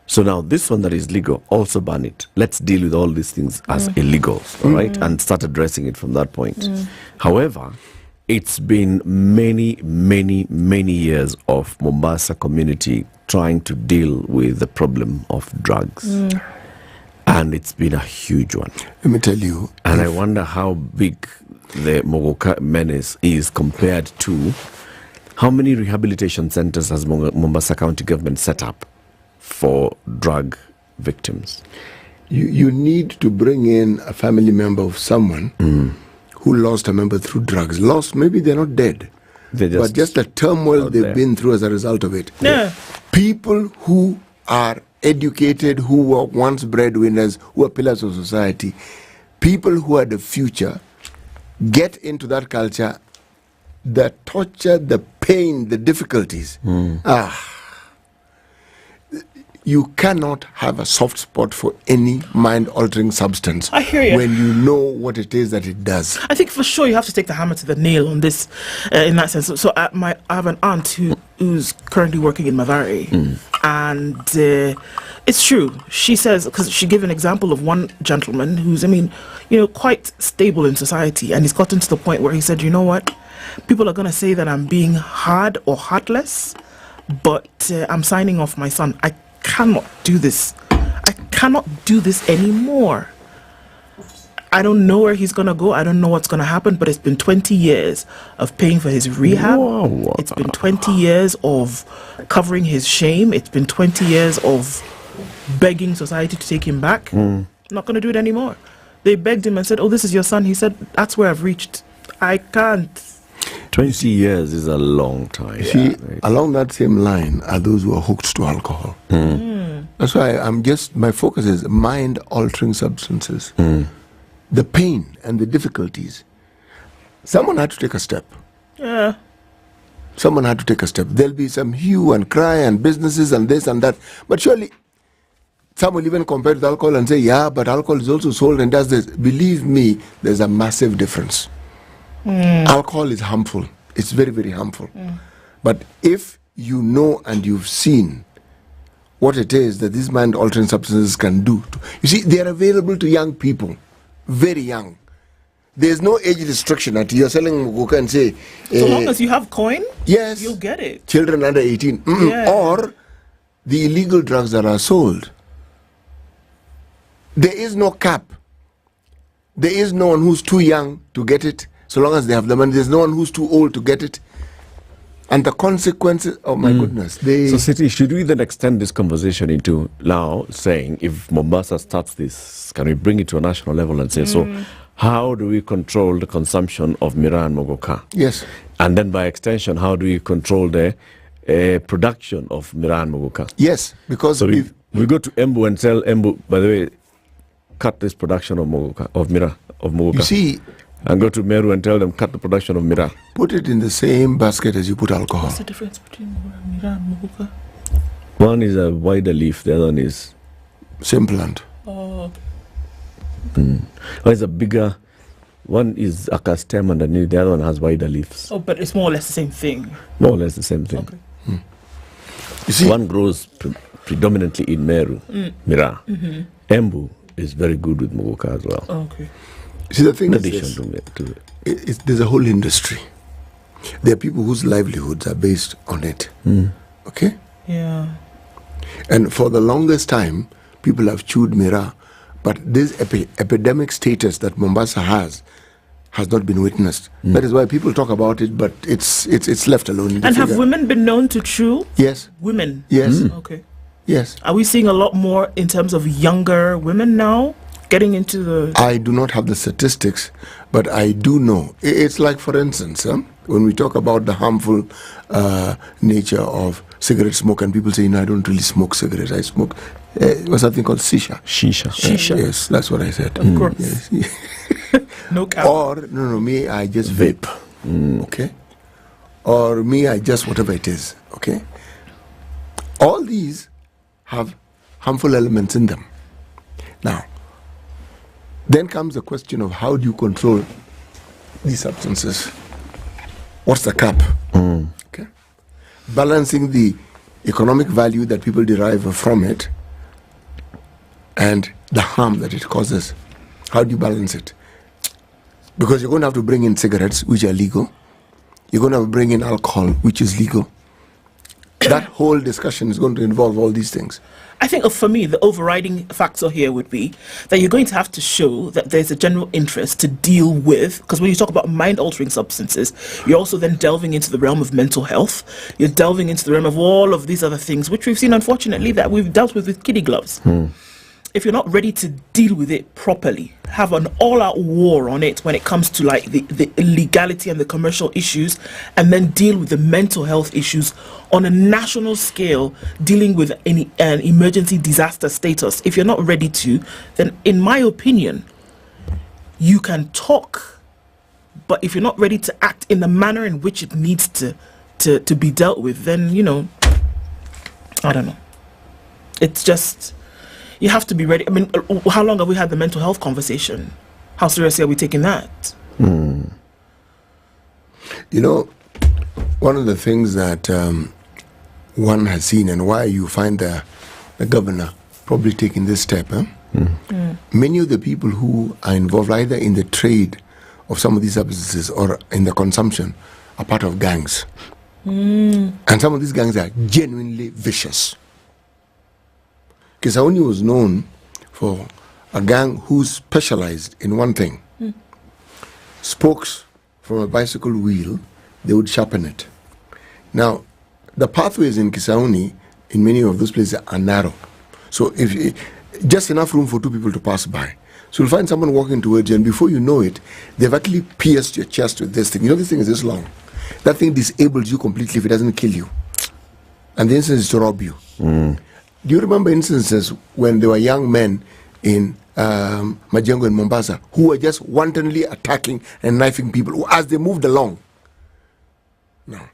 So now this one that is legal, also ban it. Let's deal with all these things as illegals, all right? And start addressing it from that point. However, it's been many, many, many years of Mombasa community trying to deal with the problem of drugs. And it's been a huge one. Let me tell you. And I wonder how big the muguka menace is compared to how many rehabilitation centers has Mombasa County government set up for drug victims. You need to bring in a family member of someone who lost a member through drugs. Maybe they're not dead, but just the turmoil they've been through as a result of it. Yeah. People who are educated, who were once breadwinners, who are pillars of society, people who are the future, get into that culture, the torture, the pain, the difficulties. You cannot have a soft spot for any mind-altering substance. I hear you. When you know what it is that it does. I think for sure you have to take the hammer to the nail on this, in that sense. So I have an aunt who's currently working in Mavari, and it's true. She says, because she gave an example of one gentleman who's, quite stable in society, and he's gotten to the point where he said, you know what, people are going to say that I'm being hard or heartless, but I'm signing off my son. I cannot do this. I cannot do this anymore. I don't know where he's gonna go. I don't know what's gonna happen, but it's been 20 years of paying for his rehab. Whoa. It's been 20 years of covering his shame. It's been 20 years of begging society to take him back. Not gonna do it anymore. They begged him and said, oh, this is your son. He said, that's where I've reached. I can't. 20 years is a long time. See, along that same line are those who are hooked to alcohol. That's why my focus is mind-altering substances. The pain and the difficulties. Someone had to take a step. Yeah. Someone had to take a step. There'll be some hue and cry and businesses and this and that. But surely, some will even compare it to alcohol and say, yeah, but alcohol is also sold and does this. Believe me, there's a massive difference. Alcohol is harmful. It's very, very harmful. But if you know and you've seen what it is that these mind-altering substances can do, you see, they are available to young people, very young. There's no age restriction. That you're selling muguka and say, so long as you have coin, yes, you'll get it. Children under 18, or the illegal drugs that are sold. There is no cap. There is no one who's too young to get it. So long as they have the money, there's no one who's too old to get it. And the consequences, oh my goodness. So, City, should we then extend this conversation into now saying, if Mombasa starts this, can we bring it to a national level and say, so how do we control the consumption of miraa and muguka? Yes. And then by extension, how do we control the production of miraa and muguka? Yes, because so we go to Embu and tell Embu, by the way, cut this production of muguka, of miraa, of muguka. You see, and go to Meru and tell them cut the production of miraa. Put it in the same basket as you put alcohol. What's the difference between miraa and muguka? One is a wider leaf, the other one is same plant. Oh. One is a bigger, one is a stem underneath, the other one has wider leaves. Oh, but it's more or less the same thing. More or less the same thing. Okay. You see, one grows predominantly in Meru, miraa. Embu is very good with muguka as well. Oh, okay. See, the thing is there's a whole industry. There are people whose livelihoods are based on it. Okay? Yeah. And for the longest time, people have chewed miraa. But this epidemic status that Mombasa has not been witnessed. That is why people talk about it, but it's left alone. And have women been known to chew? Yes. Women? Yes. Okay. Yes. Are we seeing a lot more in terms of younger women now getting into the... I do not have the statistics, but I do know. It's like, for instance, when we talk about the harmful nature of cigarette smoke, and people say, I don't really smoke cigarettes. I smoke, what's that thing called? Shisha. Shisha. Yes, that's what I said. Of course. Yes. No cap. Or, me, I just vape. Okay? Or me, I just whatever it is. Okay? All these have harmful elements in them. Now, then comes the question of how do you control these substances? What's the cap? Okay. Balancing the economic value that people derive from it and the harm that it causes. How do you balance it? Because you're going to have to bring in cigarettes, which are legal. You're going to have to bring in alcohol, which is legal. That whole discussion is going to involve all these things. I think for me, the overriding factor here would be that you're going to have to show that there's a general interest to deal with, because when you talk about mind-altering substances, you're also then delving into the realm of mental health. You're delving into the realm of all of these other things, which we've seen, unfortunately, that we've dealt with kiddie gloves. if you're not ready to deal with it properly, have an all-out war on it when it comes to like the legality and the commercial issues, and then deal with the mental health issues on a national scale, dealing with an emergency disaster status, if you're not ready to, then in my opinion, you can talk, but if you're not ready to act in the manner in which it needs to be dealt with, then, you know, I don't know. It's just, you have to be ready. I mean, how long have we had the mental health conversation? How seriously are we taking that? You know, one of the things that one has seen, and why you find the governor probably taking this step, many of the people who are involved either in the trade of some of these substances or in the consumption are part of gangs. And some of these gangs are genuinely vicious. Kisauni was known for a gang who specialized in one thing. Spokes from a bicycle wheel, they would sharpen it. Now, the pathways in Kisauni, in many of those places, are narrow. So if just enough room for two people to pass by. So you'll find someone walking towards you, and before you know it, they've actually pierced your chest with this thing. You know, this thing is this long. That thing disables you completely if it doesn't kill you. And the instance is to rob you. Do you remember instances when there were young men in Majengo in Mombasa who were just wantonly attacking and knifing people as they moved along? Now,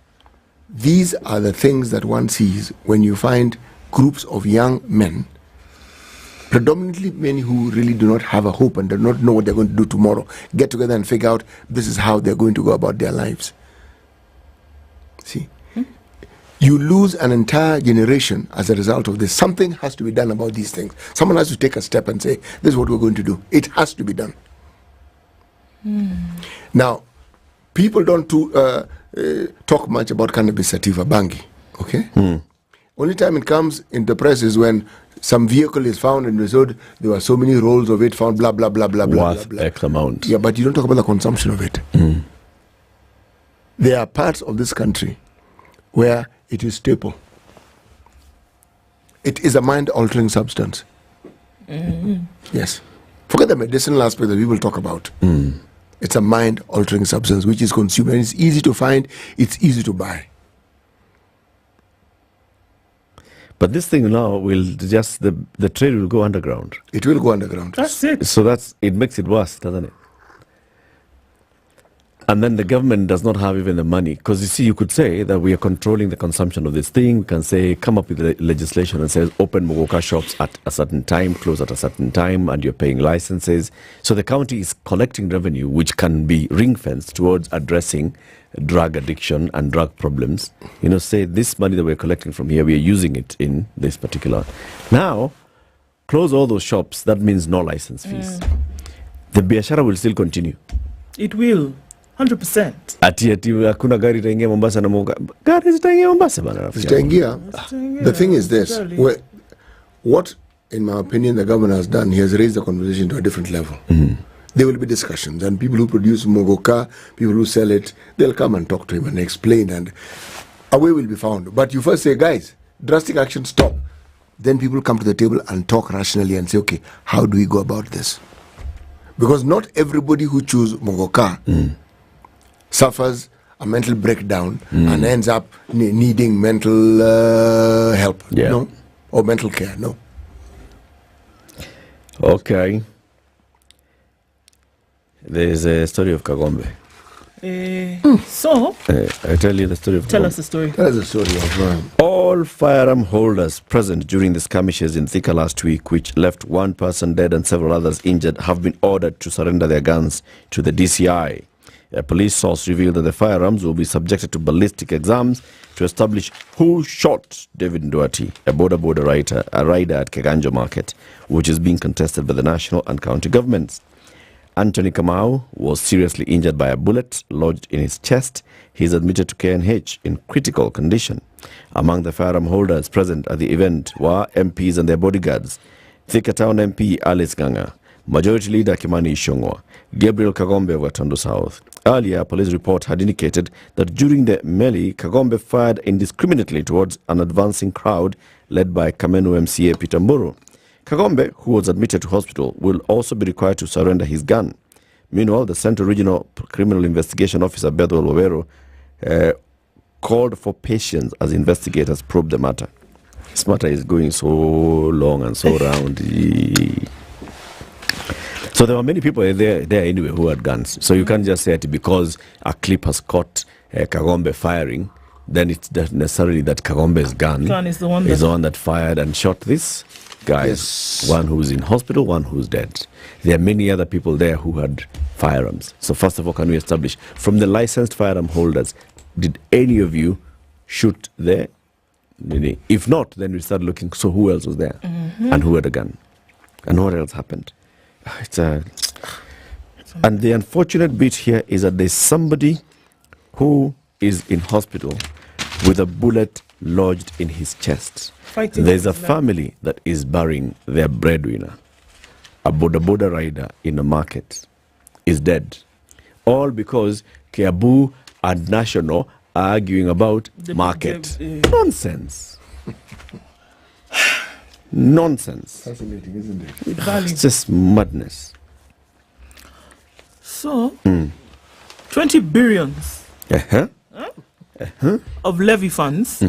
these are the things that one sees when you find groups of young men, predominantly men who really do not have a hope and do not know what they're going to do tomorrow, get together and figure out this is how they're going to go about their lives. See? You lose an entire generation as a result of this. Something has to be done about these things. Someone has to take a step and say, this is what we're going to do. It has to be done. Now, people don't talk much about cannabis sativa, bangi. Okay? Only time it comes in the press is when some vehicle is found in the road, there were so many rolls of it found, blah, blah, blah, blah, blah, blah, blah. X amount. Yeah, but you don't talk about the consumption of it. There are parts of this country where it is staple. It is a mind-altering substance. Yes. Forget the medicinal aspect that people talk about. It's a mind-altering substance which is consumed, and it's easy to find, it's easy to buy. But this thing now will just, the trade will go underground. It will go underground. That's it. So it makes it worse, doesn't it? And then the government does not have even the money. Because you see, you could say that we are controlling the consumption of this thing. We can say, come up with legislation and says, open muguka shops at a certain time, close at a certain time, and you're paying licenses. So the county is collecting revenue, which can be ring-fenced towards addressing drug addiction and drug problems. You know, say, this money that we're collecting from here, we are using it in this particular. Now, close all those shops. That means no license fees. The biashara will still continue. It will. 100%. Ati hakuna gari itaingia Mombasa na Muga. Gari zitaingia Mombasa bana. Zitaingia. The thing is this, what in my opinion the governor has done, he has raised the conversation to a different level. There will be discussions, and people who produce muguka, people who sell it, they'll come and talk to him and explain, and a way will be found. But you first say, guys, drastic action, stop. Then people come to the table and talk rationally and say, okay, how do we go about this? Because not everybody who choose muguka suffers a mental breakdown and ends up needing mental help, no, or mental care, no. Okay. There's a story of Kagombe. So, I tell you the story of tell us the story. Tell us the story of all firearm holders present during the skirmishes in Thika last week, which left one person dead and several others injured, have been ordered to surrender their guns to the DCI. A police source revealed that the firearms will be subjected to ballistic exams to establish who shot David Nduati, a border rider at Keganjo Market, which is being contested by the national and county governments. Anthony Kamau was seriously injured by a bullet lodged in his chest. He is admitted to KNH in critical condition. Among the firearm holders present at the event were MPs and their bodyguards. Thika Town MP Alice Ganga, Majority Leader Kimani Ichung'wah, Gabriel Kagombe of Gatundu South. Earlier, a police report had indicated that during the melee, Kagombe fired indiscriminately towards an advancing crowd led by Kamenu MCA Peter Mburu. Kagombe, who was admitted to hospital, will also be required to surrender his gun. Meanwhile, the Central Regional Criminal Investigation Officer, Beto Wawero, called for patience as investigators probe the matter. This matter is going so long and so round. So there were many people there anyway who had guns. So you can't just say it because a clip has caught Kagombe firing, then it's not necessarily that Kagombe's gun is the one that fired and shot this guy. Yes. One who's in hospital, one who's dead. There are many other people there who had firearms. So first of all, can we establish, from the licensed firearm holders, did any of you shoot there? If not, then we start looking, so who else was there? Mm-hmm. And who had a gun? And what else happened? And the unfortunate bit here is that there's somebody who is in hospital with a bullet lodged in his chest. There's a family that is burying their breadwinner. A boda rider in a market is dead. All because Kiabu and National are arguing about market. Nonsense. Nonsense. Fascinating, isn't it? It's just madness. So, 20 billions of levy funds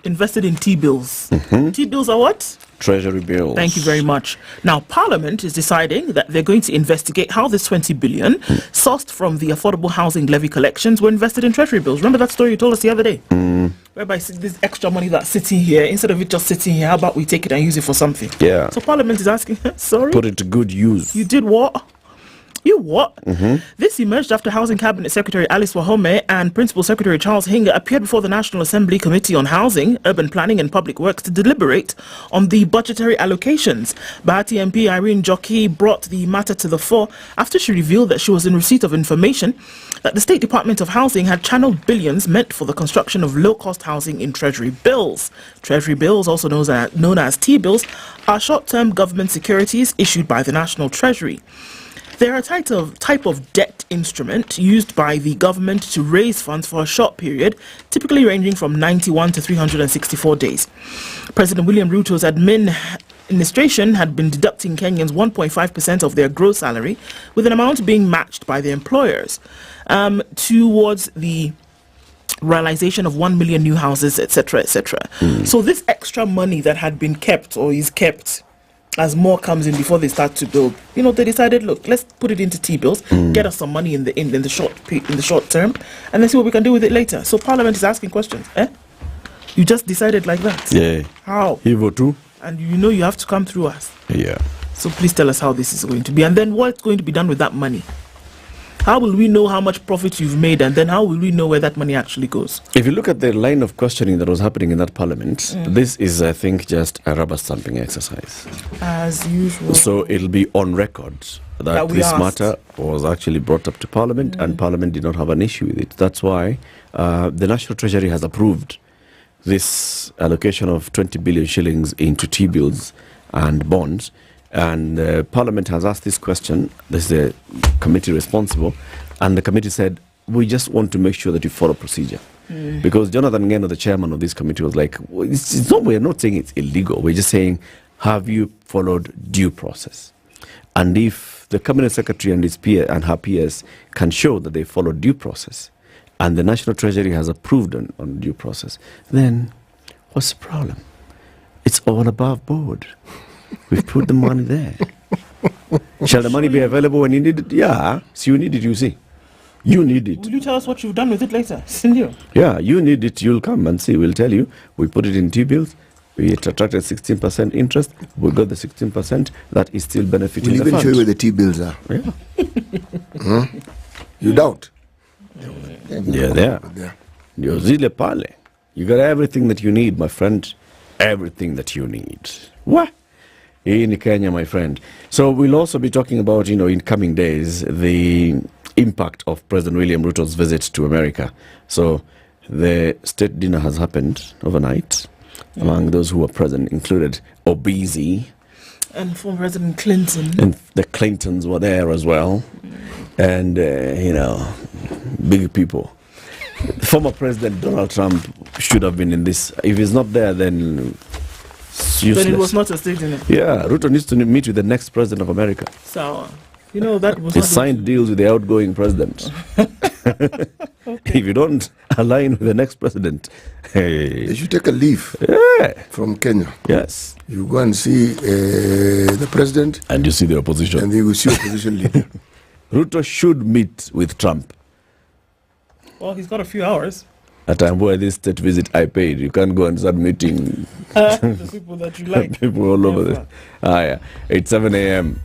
invested in T-bills. T-bills are what? Treasury bills. Thank you very much. Now, Parliament is deciding that they're going to investigate how this 20 billion sourced from the affordable housing levy collections were invested in treasury bills. Remember that story you told us the other day? Whereby this extra money that's sitting here, instead of it just sitting here, how about we take it and use it for something? Yeah. So Parliament is asking, sorry? Put it to good use. You did what? You what? This emerged after Housing Cabinet Secretary Alice Wahome and Principal Secretary Charles Hinga appeared before the National Assembly Committee on Housing, Urban Planning and Public Works to deliberate on the budgetary allocations. Bahati MP Irene Jockey brought the matter to the fore after she revealed that she was in receipt of information that the State Department of Housing had channeled billions meant for the construction of low-cost housing in Treasury bills. Treasury bills, also known as T-bills, are short-term government securities issued by the National Treasury. They're a type of debt instrument used by the government to raise funds for a short period, typically ranging from 91 to 364 days. President William Ruto's administration had been deducting Kenyans 1.5% of their gross salary, with an amount being matched by their employers, towards the realization of 1 million new houses, etc., etc. So this extra money that had been kept or is kept, as more comes in before they start to build, they decided, look, let's put it into T-bills, get us some money in the short term, and then see what we can do with it later. So Parliament is asking questions. You just decided like that? Yeah. How? Evo too. And you have to come through us. Yeah. So please tell us how this is going to be, and then what's going to be done with that money. How will we know how much profit you've made, and then how will we know where that money actually goes? If you look at the line of questioning that was happening in that parliament, this is, I think, just a rubber stamping exercise. As usual. So it'll be on record that this matter was actually brought up to parliament, and parliament did not have an issue with it. That's why the National Treasury has approved this allocation of 20 billion shillings into T-bills and bonds. And Parliament has asked this question. This is the committee responsible, and the committee said, we just want to make sure that you follow procedure. Because Jonathan Ngeno, the chairman of this committee, was like, we're not saying it's illegal, we're just saying, have you followed due process? And if the cabinet secretary and his peer and her peers can show that they followed due process, and the National Treasury has approved on due process, then what's the problem? It's all above board. We've put the money there. Shall the money be available when you need it? Yeah. So you need it, you see. You need it. Will you tell us what you've done with it later? Sindio? Yeah, you need it. You'll come and see. We'll tell you. We put it in T-bills. We attracted 16% interest. We got the 16%. That is still benefiting the fund. We'll even show you where the T-bills are. Yeah. You doubt? Yeah, there. You're zile pale. You got everything that you need, my friend. Everything that you need. What? In Kenya, my friend. So we'll also be talking about, in coming days, the impact of President William Ruto's visit to America. So the state dinner has happened overnight. Among those who were present included Obese. And former President Clinton. And the Clintons were there as well. And, big people. Former President Donald Trump should have been in this. If he's not there, then Useless. Then it was not a state in it. Yeah, Ruto needs to meet with the next president of America. So, that was. He signed deals with the outgoing president. If you don't align with the next president, hey. They should take a leave from Kenya. Yes. You go and see the president. And you see the opposition. And you will see opposition leader. Ruto should meet with Trump. Well, he's got a few hours. At a time where this state visit I paid, you can't go and start meeting the people that you like. People all over there. Yeah. It's 7 a.m.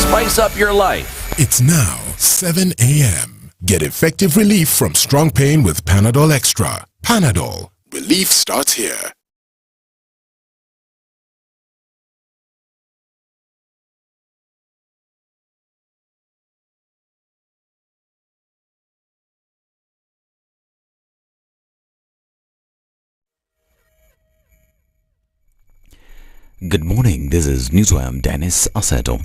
Spice up your life. It's now 7 a.m. Get effective relief from strong pain with Panadol Extra. Panadol. Relief starts here. Good morning, this is Newswire. I'm Dennis Aseto.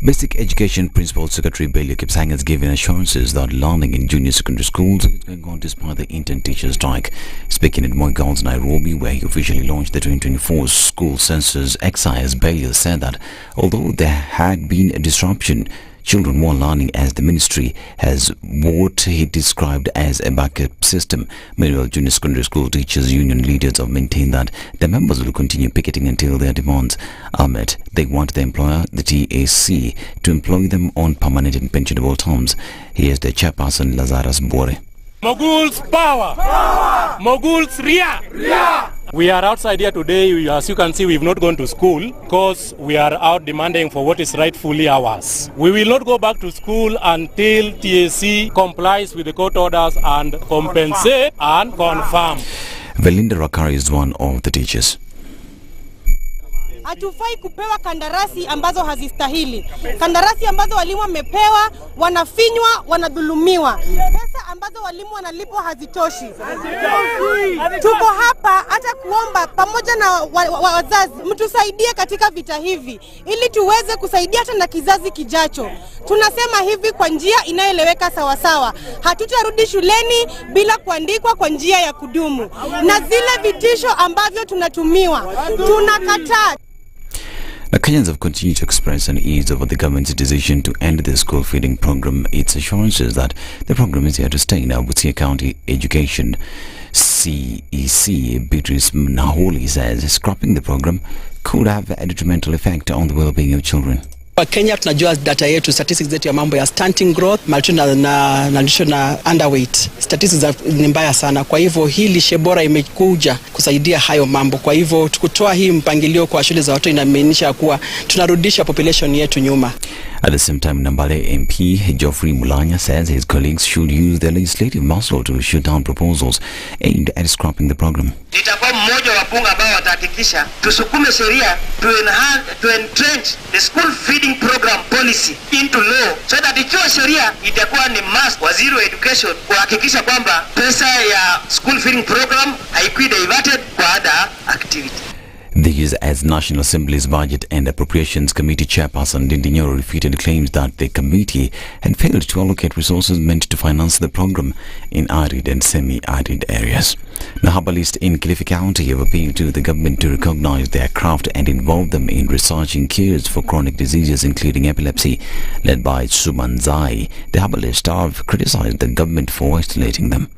Basic Education Principal Secretary Bello Kipsang has given assurances that learning in junior secondary schools is going on despite the intern teacher strike. Speaking at Miguel's Nairobi, where he officially launched the 2024 school census exercise, Bello said that although there had been a disruption, children were learning as the ministry has what he described as a backup system. Meanwhile, junior secondary school teachers union leaders have maintained that their members will continue picketing until their demands are met. They want the employer, the TAC, to employ them on permanent and pensionable terms. Here's the chairperson, Lazarus Bore. Moguls power! Power! Moguls ria! Ria! We are outside here today. As you can see, we've not gone to school because we are out demanding for what is rightfully ours. We will not go back to school until TAC complies with the court orders and compensate and confirm. Velinda Rakari is one of the teachers. Hatufai kupewa kandarasi ambazo hazistahili. Kandarasi ambazo walimu wamepewa, wanafinywa, wanadhulumiwa. Pesa ambazo walimu wanalipwa hazitoshi. Tuko hapa hata kuomba pamoja na wazazi mtusaidie katika vita hivi ili tuweze kusaidia hata na kizazi kijacho. Tunasema hivi kwa njia inayoeleweka sawa sawa. Hatutarudi shuleni bila kuandikwa kwa njia ya kudumu. Na zile vitisho ambavyo tunatumiwa, tunakataa. The Kenyans have continued to express unease over the government's decision to end the school feeding program. Its assurances that the program is here to stay. Now, Busia County Education CEC Beatrice Naholi says scrapping the program could have a detrimental effect on the well-being of children. Kenya tunajua data yetu, statistics zetu ya mambo ya stunting growth, malnutrition na underweight. Statistics ni mbaya sana. Kwa hivyo hii lishe bora imekuja kusaidia hayo mambo. Kwa hivyo tukutoa hii mpangilio kwa shule za watoto inamaanisha kuwa tunarudisha population yetu nyuma. At the same time, Nambale MP Geoffrey Mulanya says his colleagues should use their legislative muscle to shoot down proposals aimed at scrapping the program. Nitakuwa mmoja wa bunge ambao watahakikisha tusukume sheria to entrench the school feeding program policy into law, so that ikiwa sheria itakuwa ni must waziri wa education kuhakikisha kwamba pesa ya school feeding program haikui diverted kwa other activity. These as National Assembly's Budget and Appropriations Committee Chairperson Ndindi Nyoro refuted claims that the committee had failed to allocate resources meant to finance the program in arid and semi-arid areas. The herbalists in Kilifi County have appealed to the government to recognize their craft and involve them in researching cures for chronic diseases including epilepsy. Led by Sumanzai, the herbalists have criticized the government for isolating them.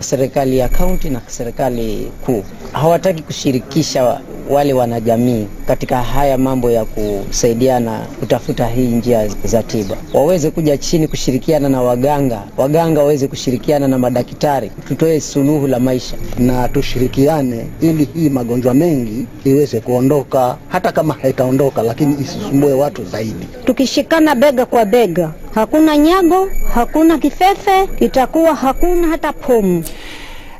Serikali ya kaunti na serikali kuu hawataki kushirikisha wale wanajamii katika haya mambo ya kusaidiana kutafuta hii njia za tiba. Waweze kuja chini kushirikiana na waganga waweze kushirikiana na madaktari, tutoe suluhu la maisha na tushirikiane ili hii magonjwa mengi iweze kuondoka, hata kama haitaondoka lakini isisumbue watu zaidi. Tukishikana bega kwa bega, hakuna nyago, hakuna kifefe, itakuwa hakuna hata pomu.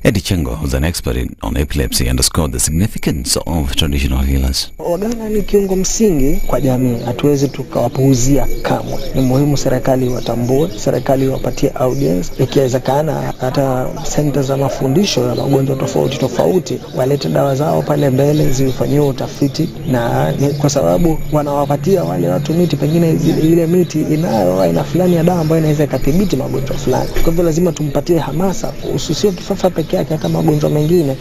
Eddie Chengo, who's an expert on epilepsy, underscored the significance of traditional healers. Waganga ni kiungo msingi kwa jamii, hatuwezi tukawapuuzia kamwe. Ni muhimu serikali watambue, serikali wapatie audience, ikiwezekana hata center za mafundisho ya magonjwa tofauti tofauti walete dawa zao pale mbele zifanyiwe utafiti, na kwa sababu wanawapatia wale watu miti, pengine ile miti inayo aina fulani ya dawa ambayo inaweza ikadhibiti magonjwa fulani. Kwa hivyo lazima tumpatie hamasa, usisio kifafa pekee yake, hata magonjwa mengine.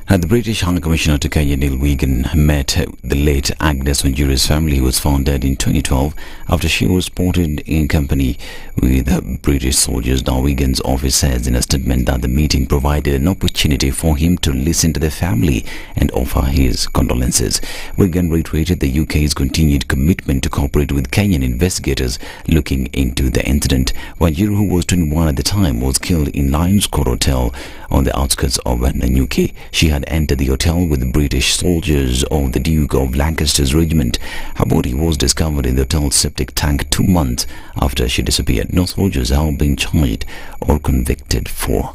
The British High Commissioner to Kenya, Neil Wigan, met the late Agnes Wanjiri's family, who was found dead in 2012 after she was spotted in company with British soldiers. Now, Wigan's office says in a statement that the meeting provided an opportunity for him to listen to the family and offer his condolences. Wigan reiterated the UK's continued commitment to cooperate with Kenyan investigators looking into the incident. Wanjiru, who was 21 at the time, was killed in Lions Court Hotel on the outskirts of Nanyuki. She had entered the hotel with British soldiers of the Duke of Lancaster's regiment. Her body was discovered in the hotel's septic tank 2 months after she disappeared. No soldiers have been charged or convicted for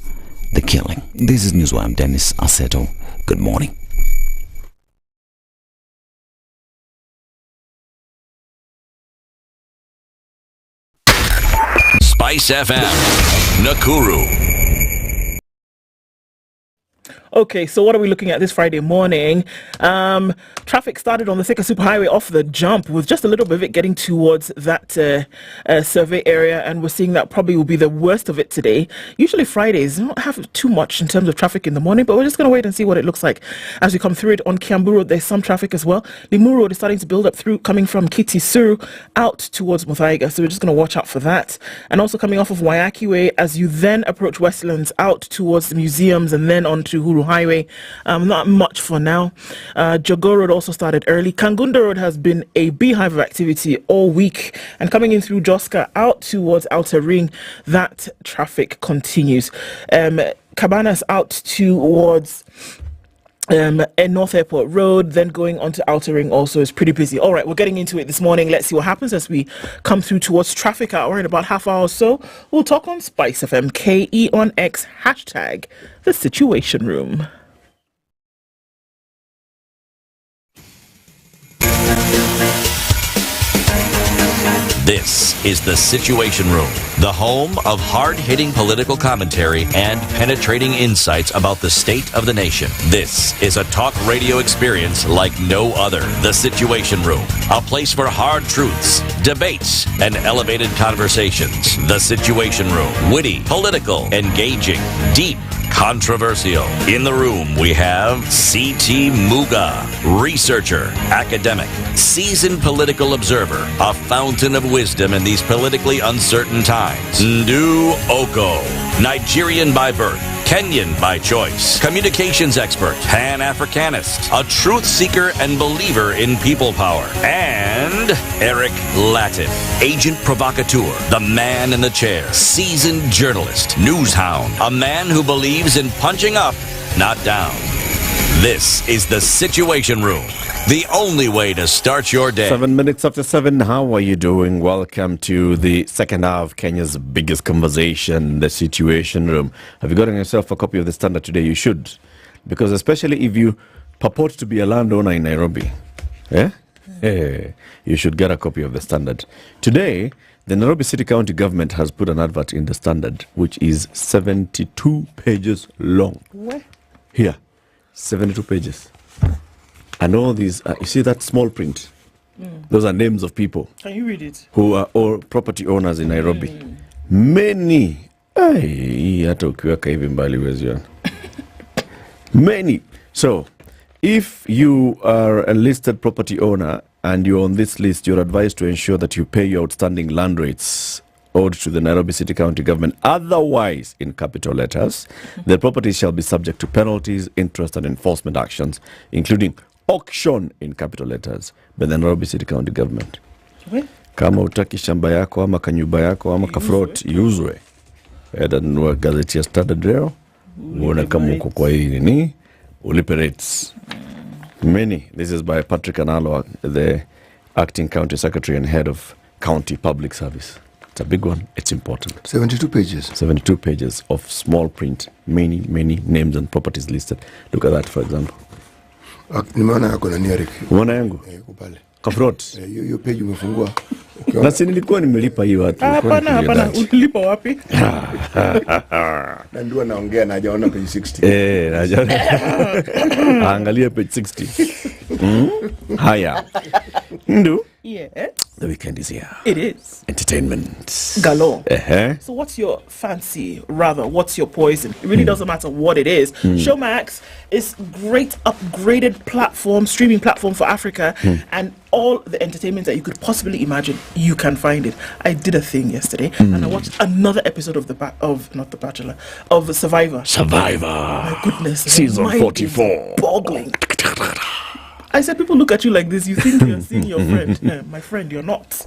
the killing. This is Newswire. I'm Dennis Aseto. Good morning. SpiceFM, Nakuru. Okay, so what are we looking at this Friday morning? Traffic started on the Thika Superhighway off the jump, with just a little bit of it getting towards that survey area, and we're seeing that probably will be the worst of it today. Usually Fridays don't have too much in terms of traffic in the morning, but we're just going to wait and see what it looks like as we come through it. On Kiambu Road, there's some traffic as well. Limu Road is starting to build up through, coming from Kitisuru out towards Muthaiga, so we're just going to watch out for that. And also coming off of Wayaki Way as you then approach Westlands out towards the museums and then onto Huru Highway. Not much for now. Jogo Road also started early. Kangunda Road has been a beehive of activity all week, and coming in through Joska out towards Outer Ring, that traffic continues. Cabanas out towards North Airport Road, then going on to Outer Ring also is pretty busy. All right, we're getting into it this morning. Let's see what happens as we come through towards traffic hour in about half hour or so. We'll talk on SpiceFM, KE on X, hashtag the Situation Room. This is the Situation Room, the home of hard-hitting political commentary and penetrating insights about the state of the nation. This is a talk radio experience like no other. The Situation Room, a place for hard truths, debates, and elevated conversations. The Situation Room, witty, political, engaging, deep, controversial. In the room, we have C.T. Muga, researcher, academic, seasoned political observer, a fountain of wisdom in these politically uncertain times. Ndu Okoh, Nigerian by birth, Kenyan by choice, communications expert, Pan-Africanist, a truth seeker and believer in people power, and Eric Latiff, agent provocateur, the man in the chair, seasoned journalist, news hound, a man who believes in punching up, not down. This is the Situation Room, the only way to start your day. 7 minutes after 7, how are you doing? Welcome to the second hour of Kenya's biggest conversation, the Situation Room. Have you gotten yourself a copy of the Standard today? You should, because especially if you purport to be a landowner in Nairobi, you should get a copy of the Standard. Today, the Nairobi City County Government has put an advert in the Standard, which is 72 pages long. What? Here, 72 pages. And all these, you see that small print? Those are names of people. Can you read it? Who are all property owners in Nairobi. Many. Many. So, if you are a listed property owner and you're on this list, you're advised to ensure that you pay your outstanding land rates owed to the Nairobi City County Government. Otherwise, in capital letters, the property shall be subject to penalties, interest, and enforcement actions, including auction in capital letters by the Nairobi City County Government. Kama utaki shamba yako ama kanyumba yako ama kafrot iuzwe, eda nunua gazeti ya Standard leo, uone kama uko kwa hii nini, ulipe rates. Many. This is by Patrick Analo, the acting county secretary and head of county public service. It's a big one. It's important. 72 pages. 72 pages of small print. Many names and properties listed. Look at that, for example. Nimeona yako na Nyeri. Umeona yangu? Kupale. Kafrot. Hiyo page umefungua. Na si nilikuwa nimelipa hiyo watu. Hapana, ulilipa wapi? Na ndio naongea na hajaona page 60. Hajaona. Angalia page 60. Haya. Ndu. Yeah. The weekend is here. It is. Entertainment. Galore. Uh-huh. So what's your fancy, rather, what's your poison? It really doesn't matter what it is. Showmax is great upgraded platform, streaming platform for Africa, and all the entertainment that you could possibly imagine, you can find it. I did a thing yesterday, and I watched another episode of of Survivor. My goodness. Season 44. Boggling. I said, people look at you like this, you think you're seeing your friend. No, my friend, you're not.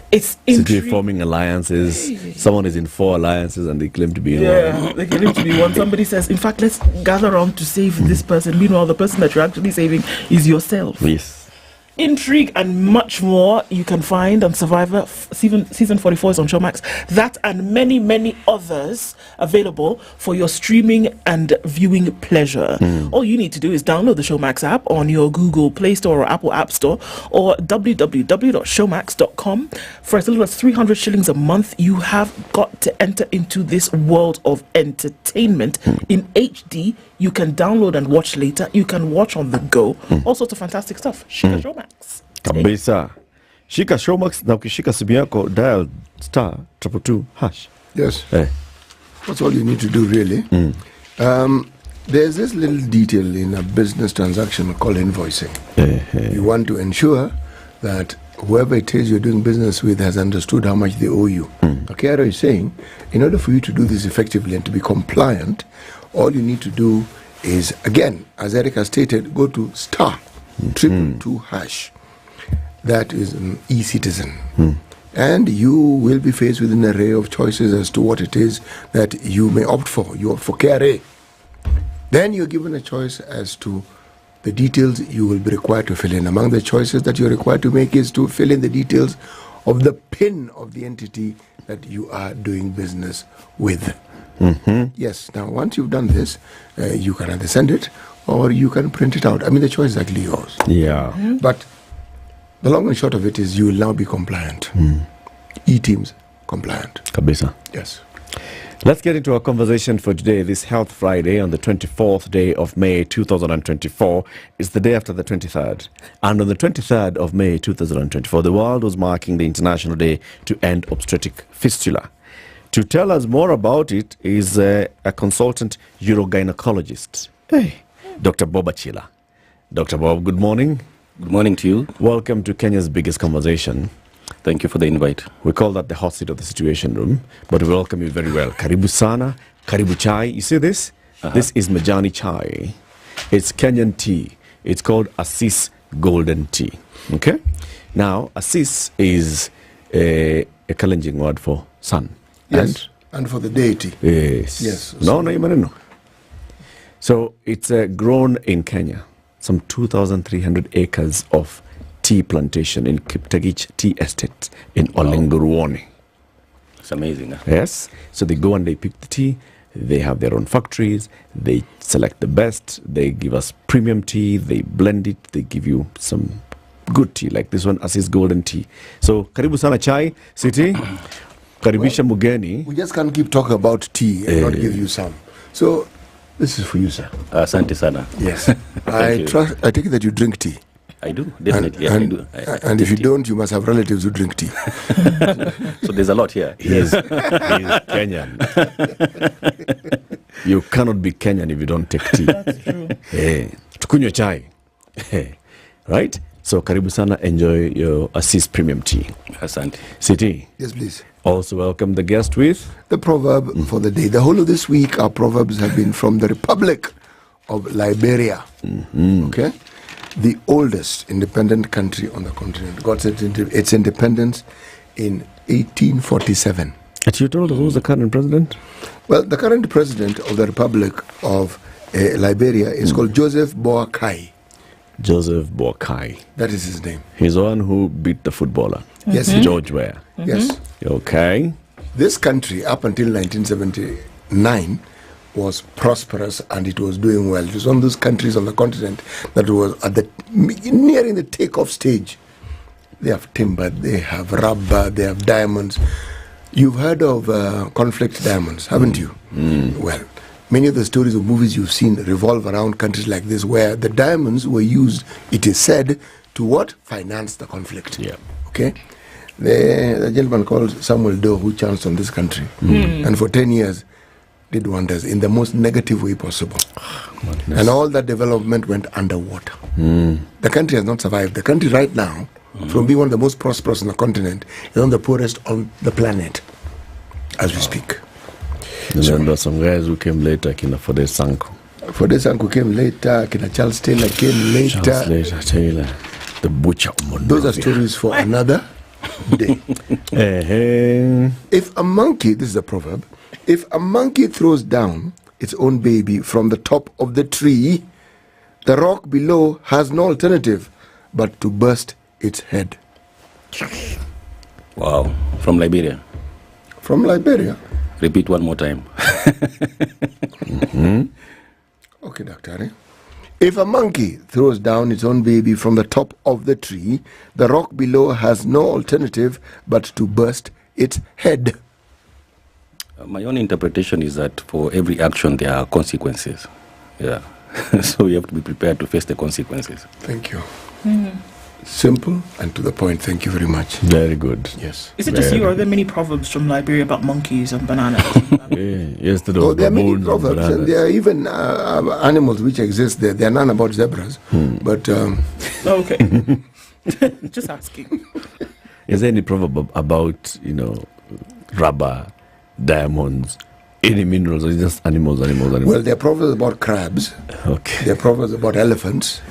It's intriguing. Forming alliances. Someone is in 4 alliances and they claim to be in one. They claim to be one. Somebody says, in fact, let's gather around to save this person. Meanwhile, the person that you're actually saving is yourself. Yes. Intrigue and much more you can find on Survivor. Season 44 is on Showmax. That and many others available for your streaming and viewing pleasure. All you need to do is download the Showmax app on your Google Play Store or Apple App Store, or www.showmax.com. For as little as 300 shillings a month, you have got to enter into this world of entertainment in HD. You can download and watch later. You can watch on the go. All sorts of fantastic stuff. Shika Showmax. Kabisa. Shika Showmax na ukishika simu yako dial *222#. Yes. That's all you need to do, really. There's this little detail in a business transaction called invoicing. You want to ensure that whoever it is you're doing business with has understood how much they owe you. Akiara is saying, in order for you to do this effectively and to be compliant, all you need to do is, again, as Eric has stated, go to *222#. That is an e-citizen. And you will be faced with an array of choices as to what it is that you may opt for. You opt for KRA. Then you're given a choice as to the details you will be required to fill in. Among the choices that you're required to make is to fill in the details of the PIN of the entity that you are doing business with. Yes. Now, once you've done this, you can either send it or you can print it out. I mean, the choice is actually yours. Yeah. But the long and short of it is you will now be compliant. E-teams compliant. Kabisa. Yes. Let's get into our conversation for today. This Health Friday on the 24th day of May 2024 is the day after the 23rd. And on the 23rd of May 2024, the world was marking the International Day to End Obstetric Fistula. To tell us more about it is a consultant urogynecologist, Dr. Bob Achila. Dr. Bob, good morning. Good morning to you. Welcome to Kenya's biggest conversation. Thank you for the invite. We call that the hot seat of the Situation Room, but we welcome you very well. Karibu sana, karibu chai. You see this? This is Majani chai. It's Kenyan tea. It's called Assis Golden Tea. Okay? Now, Assis is a Kalenjin word for sun. Yes, and for the deity. Yes. Yes. No. So it's grown in Kenya. Some 2,300 acres of tea plantation in Kiptagich Tea Estate in Olenguruoni. It's amazing. Huh? Yes. So they go and they pick the tea. They have their own factories. They select the best. They give us premium tea. They blend it. They give you some good tea like this one, Assis Golden Tea. So karibu sana chai, City. Karibisha mugeni. We just can't keep talking about tea and not give you some. So this is for you, sir. Asante sana. Yes. I take it that you drink tea. I do, definitely. And, I do. And if you don't, you must have relatives who drink tea. So there's a lot here. He's Kenyan. You cannot be Kenyan if you don't take tea. That's true. Tukunywe chai. Right? So karibu sana, enjoy your Assis premium tea. Asante. City. Yes, please. Also welcome the guest with the proverb for the day. The whole of this week, our proverbs have been from the Republic of Liberia. Okay? The oldest independent country on the continent. Got its independence in 1847. And you told who's the current president? Well, the current president of the Republic of Liberia is called Joseph Boakai. Joseph Boakai. That is his name. He's the one who beat the footballer. Yes. George Weah. Yes. Okay. This country, up until 1979, was prosperous and it was doing well. It was one of those countries on the continent that was at the nearing the takeoff stage. They have timber, they have rubber, they have diamonds. You've heard of conflict diamonds, haven't you? Well, many of the stories of movies you've seen revolve around countries like this, where the diamonds were used, it is said, to what? Finance the conflict. Yeah. Okay? The gentleman called Samuel Doe, who chanced on this country, and for 10 years did wonders in the most negative way possible. And all that development went underwater. The country has not survived. The country right now, from being one of the most prosperous on the continent, is one of the poorest on the planet as we speak. And then there are some guys who came later, Kina Fode Sanko. Fode Sanko came later, Kina Charles Taylor came later. Charles Taylor, the butcher. Those are stories for another day. If a monkey, this is a proverb, if a monkey throws down its own baby from the top of the tree, the rock below has no alternative but to burst its head. Wow. From Liberia. From Liberia? Repeat one more time. Okay, Doctor. If a monkey throws down its own baby from the top of the tree, the rock below has no alternative but to burst its head. My own interpretation is that for every action there are consequences. Yeah. So you have to be prepared to face the consequences. Thank you. Simple and to the point. Thank you very much. Very good. Yes. Is it just you, or are there many proverbs from Liberia about monkeys and bananas? Yes, there are many proverbs, and there are even animals which exist there. There are none about zebras, but okay. Just asking. Is there any proverb about rubber, diamonds, any minerals, or just animals? Well, there are proverbs about crabs. Okay. There are proverbs about elephants.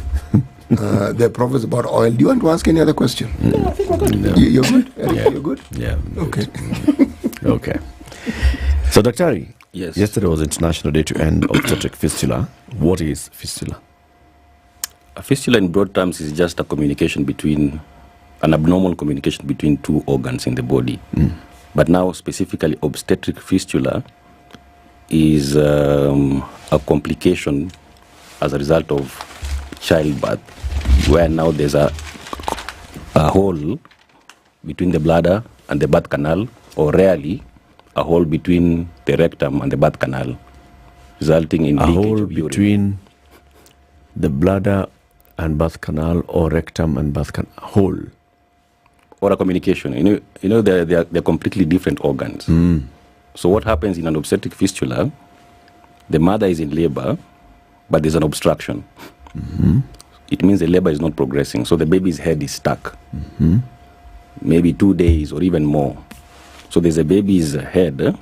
There are proverbs about oil. Do you want to ask any other question? No, I think we're good. No. You're good? Yeah. You're good? Yeah. Okay. Okay. So, Dr. Yes. Yesterday was International Day to End Obstetric Fistula. What is fistula? A fistula in broad terms is just a communication between, an abnormal communication between two organs in the body. But now specifically obstetric fistula is a complication as a result of childbirth, where now there's a hole between the bladder and the birth canal, or rarely a hole between the rectum and the birth canal, resulting in a leakage hole of urine. Between the bladder and birth canal, or rectum and birth canal hole, or a communication. They're completely different organs. So what happens in an obstetric fistula? The mother is in labor, but there's an obstruction. It means the labor is not progressing, so the baby's head is stuck. Maybe 2 days or even more. So there's a baby's head,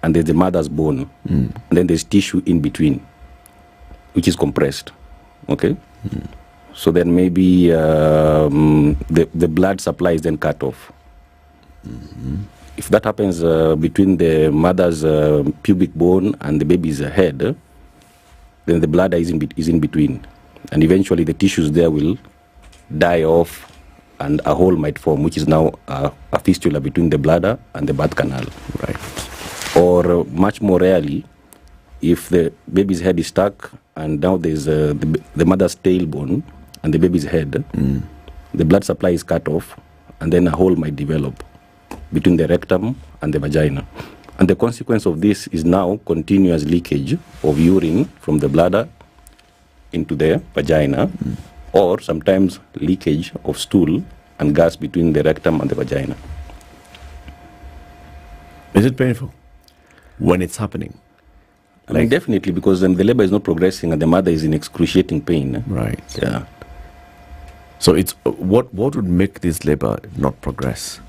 and there's the mother's bone, and then there's tissue in between, which is compressed. Okay. So then maybe the blood supply is then cut off. If that happens between the mother's pubic bone and the baby's head, then the bladder is in between. And eventually the tissues there will die off and a hole might form, which is now a fistula between the bladder and the birth canal. Right. Or much more rarely, if the baby's head is stuck and now there's the mother's tailbone and the baby's head, the blood supply is cut off and then a hole might develop between the rectum and the vagina. And the consequence of this is now continuous leakage of urine from the bladder into the vagina, or sometimes leakage of stool and gas between the rectum and the vagina. Is it painful when it's happening? I mean, definitely, because then the labor is not progressing and the mother is in excruciating pain. Right. Yeah. So it's what would make this labor not progress?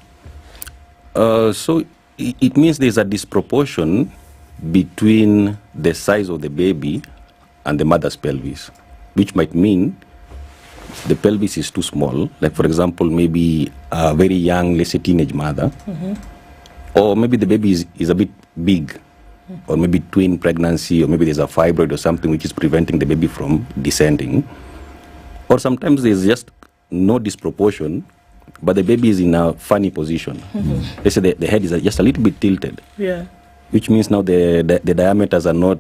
So it means there's a disproportion between the size of the baby and the mother's pelvis, which might mean the pelvis is too small. Like, for example, maybe a very young, let's say teenage mother, or maybe the baby is a bit big, or maybe twin pregnancy, or maybe there's a fibroid or something which is preventing the baby from descending. Or sometimes there's just no disproportion, but the baby is in a funny position. Let's say the head is just a little bit tilted. Yeah. Which means now the diameters are not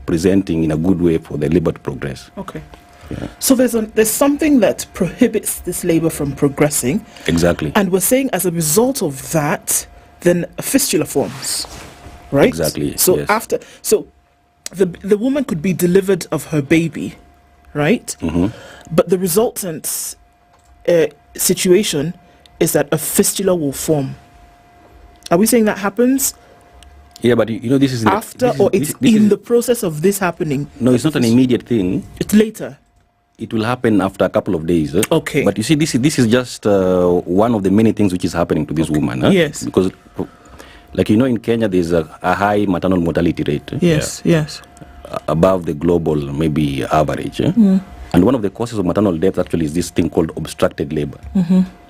presenting in a good way for the labor to progress. Okay. Yeah. So there's something that prohibits this labor from progressing. Exactly. And we're saying as a result of that, then a fistula forms, right? Exactly. So yes. the woman could be delivered of her baby, right? But the resultant situation is that a fistula will form. Are we saying that happens? Yeah, but you know, this is after, or it's in the process of this happening? No, it's not an immediate thing. It's later. It will happen after a couple of days. Okay. But you see, this is just one of the many things which is happening to this woman. Yes. Because, like you know, in Kenya, there's a high maternal mortality rate. Yes, yes. Above the global, maybe average. And one of the causes of maternal death actually is this thing called obstructed labor.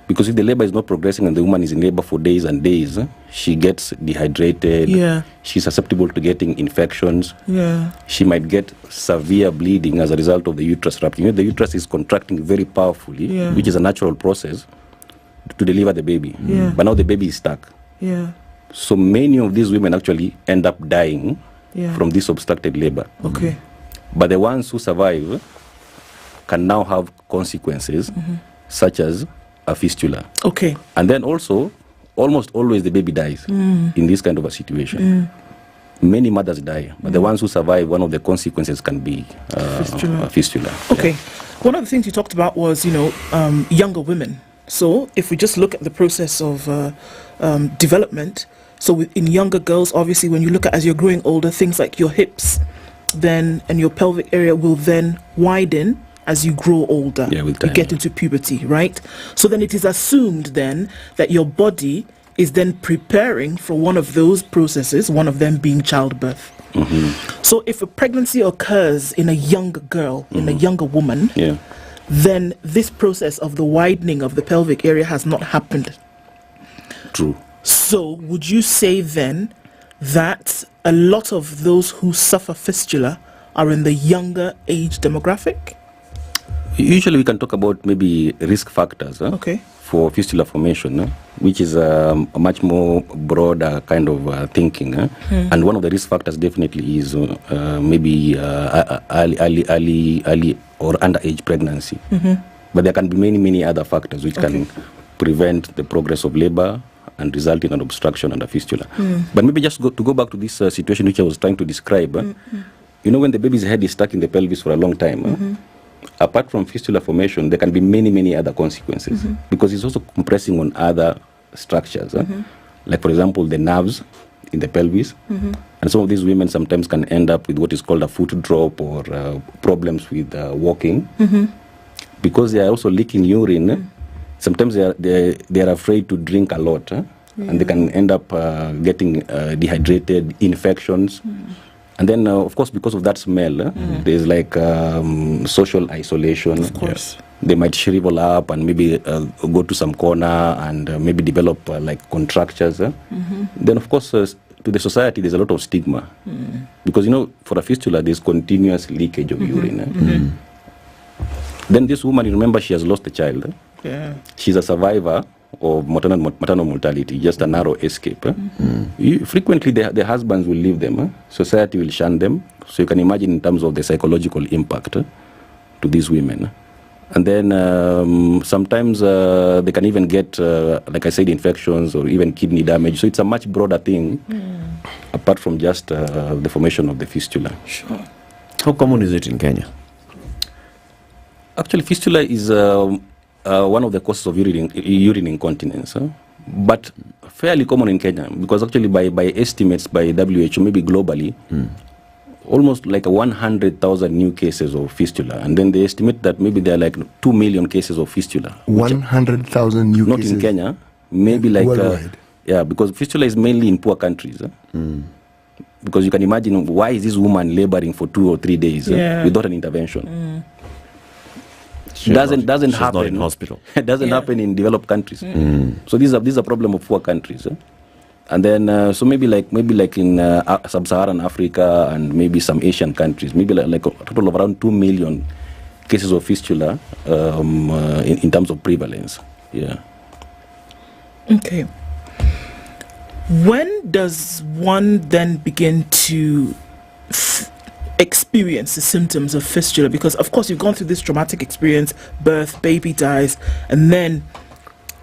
Because if the labor is not progressing and the woman is in labor for days and days, she gets dehydrated. Yeah. She's susceptible to getting infections. Yeah. She might get severe bleeding as a result of the uterus rupture. You know, the uterus is contracting very powerfully, which is a natural process to deliver the baby. Yeah. But now the baby is stuck. Yeah. So many of these women actually end up dying from this obstructed labor. Okay. But the ones who survive can now have consequences such as a fistula. Okay. And then also, almost always the baby dies in this kind of a situation. Many mothers die, but the ones who survive, one of the consequences can be a fistula. Okay. Yeah. One of the things you talked about was, younger women. So if we just look at the process of development, so in younger girls, obviously, when you look at as you're growing older, things like your hips then and your pelvic area will then widen as you grow older. Yeah, with time. You get into puberty, right? So then it is assumed then that your body is then preparing for one of those processes, one of them being childbirth. So if a pregnancy occurs in a younger girl, in a younger woman, then this process of the widening of the pelvic area has not happened. True. So would you say then that a lot of those who suffer fistula are in the younger age demographic? Usually we can talk about maybe risk factors for fistula formation, which is a much more broader kind of thinking. And one of the risk factors definitely is maybe early or underage pregnancy. But there can be many other factors which can prevent the progress of labor and result in an obstruction and a fistula. But maybe just to go back to this situation which I was trying to describe, you know, when the baby's head is stuck in the pelvis for a long time, apart from fistula formation, there can be many other consequences because it's also compressing on other structures. Like, for example, the nerves in the pelvis. And some of these women sometimes can end up with what is called a foot drop or problems with walking. Because they are also leaking urine. Sometimes they are afraid to drink a lot. And they can end up getting dehydrated, infections. And then, of course, because of that smell, there's like social isolation. Of course. They might shrivel up and maybe go to some corner and maybe develop like contractures. Then, of course, to the society, there's a lot of stigma. Because, you know, for a fistula, there's continuous leakage of urine. Then this woman, you remember, she has lost a child. She's a survivor of maternal mortality, just a narrow escape. Frequently, the husbands will leave them. Society will shun them. So you can imagine in terms of the psychological impact to these women. And then sometimes they can even get, like I said, infections or even kidney damage. So it's a much broader thing, apart from just the formation of the fistula. Sure. How common is it in Kenya? Actually, fistula is one of the causes of urine incontinence, but fairly common in Kenya because actually by estimates by WHO, maybe globally, almost like 100,000 new cases of fistula. And then they estimate that maybe there are like 2 million cases of fistula. 100,000 new not cases? Not in Kenya, maybe like... worldwide? Because fistula is mainly in poor countries. Because you can imagine, why is this woman laboring for 2 or 3 days without an intervention? Doesn't happen. She's not in hospital. It doesn't happen in developed countries. So this is a problem of poor countries. And then so maybe like in sub-Saharan Africa and maybe some Asian countries, maybe like a total of around 2 million cases of fistula in terms of prevalence. Yeah. Okay. When does one then begin to experience the symptoms of fistula? Because of course you've gone through this traumatic experience, birth, baby dies, and then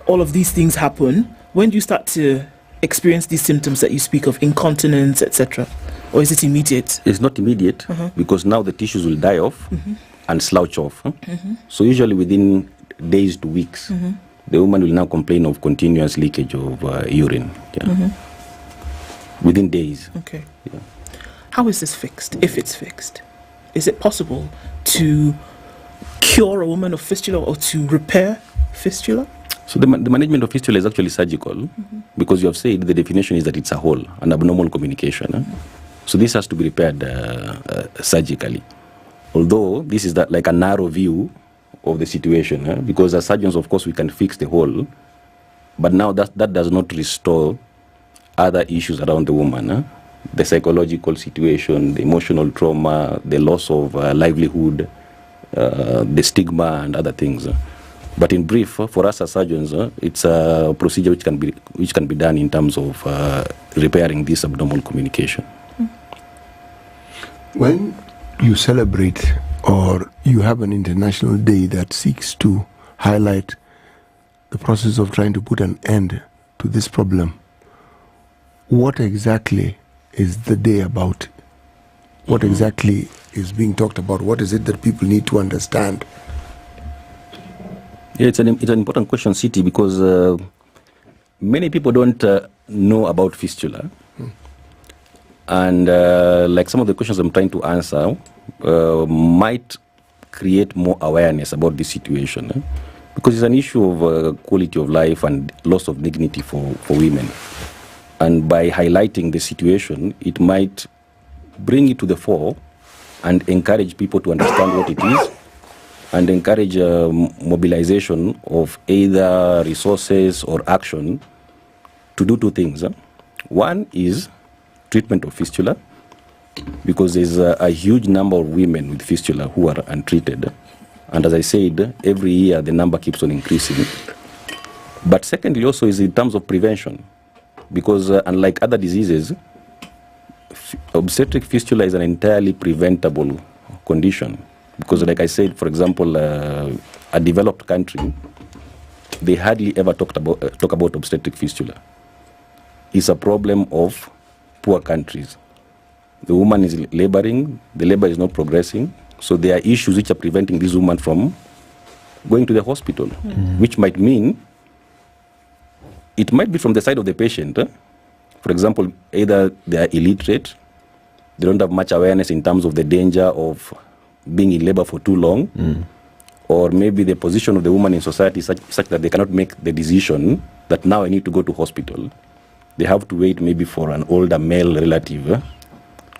all of these things happen. When do you start to experience these symptoms that you speak of, incontinence, etc.? Or is it immediate? It's not immediate because now the tissues will die off and slouch off. So usually within days to weeks, the woman will now complain of continuous leakage of urine. Yeah. Within days. Okay. Yeah. How is this fixed, if it's fixed? Is it possible to cure a woman of fistula or to repair fistula? So the management of fistula is actually surgical because you have said the definition is that it's a hole, an abnormal communication. So this has to be repaired surgically. Although this is like a narrow view of the situation, because as surgeons, of course, we can fix the hole, but now that does not restore other issues around the woman. The psychological situation, the emotional trauma, the loss of livelihood, the stigma and other things. But in brief, for us as surgeons, it's a procedure which can be done in terms of repairing this abnormal communication. When you celebrate or you have an international day that seeks to highlight the process of trying to put an end to this problem, what exactly is the day about? What exactly is being talked about? What is it that people need to understand? Yeah, it's an important question, City, because many people don't know about fistula. And like some of the questions I'm trying to answer might create more awareness about this situation. Because it's an issue of quality of life and loss of dignity for women. And by highlighting the situation, it might bring it to the fore and encourage people to understand what it is and encourage mobilization of either resources or action to do two things. One is treatment of fistula, because there's a huge number of women with fistula who are untreated. And as I said, every year the number keeps on increasing. But secondly also is in terms of prevention, because unlike other diseases, obstetric fistula is an entirely preventable condition. Because like I said, for example, a developed country, they hardly ever talk about obstetric fistula. It's a problem of poor countries. The woman is laboring, the labor is not progressing, so there are issues which are preventing this woman from going to the hospital, which might mean, it might be from the side of the patient. For example, either they are illiterate, they don't have much awareness in terms of the danger of being in labor for too long, or maybe the position of the woman in society is such that they cannot make the decision that now I need to go to hospital. They have to wait maybe for an older male relative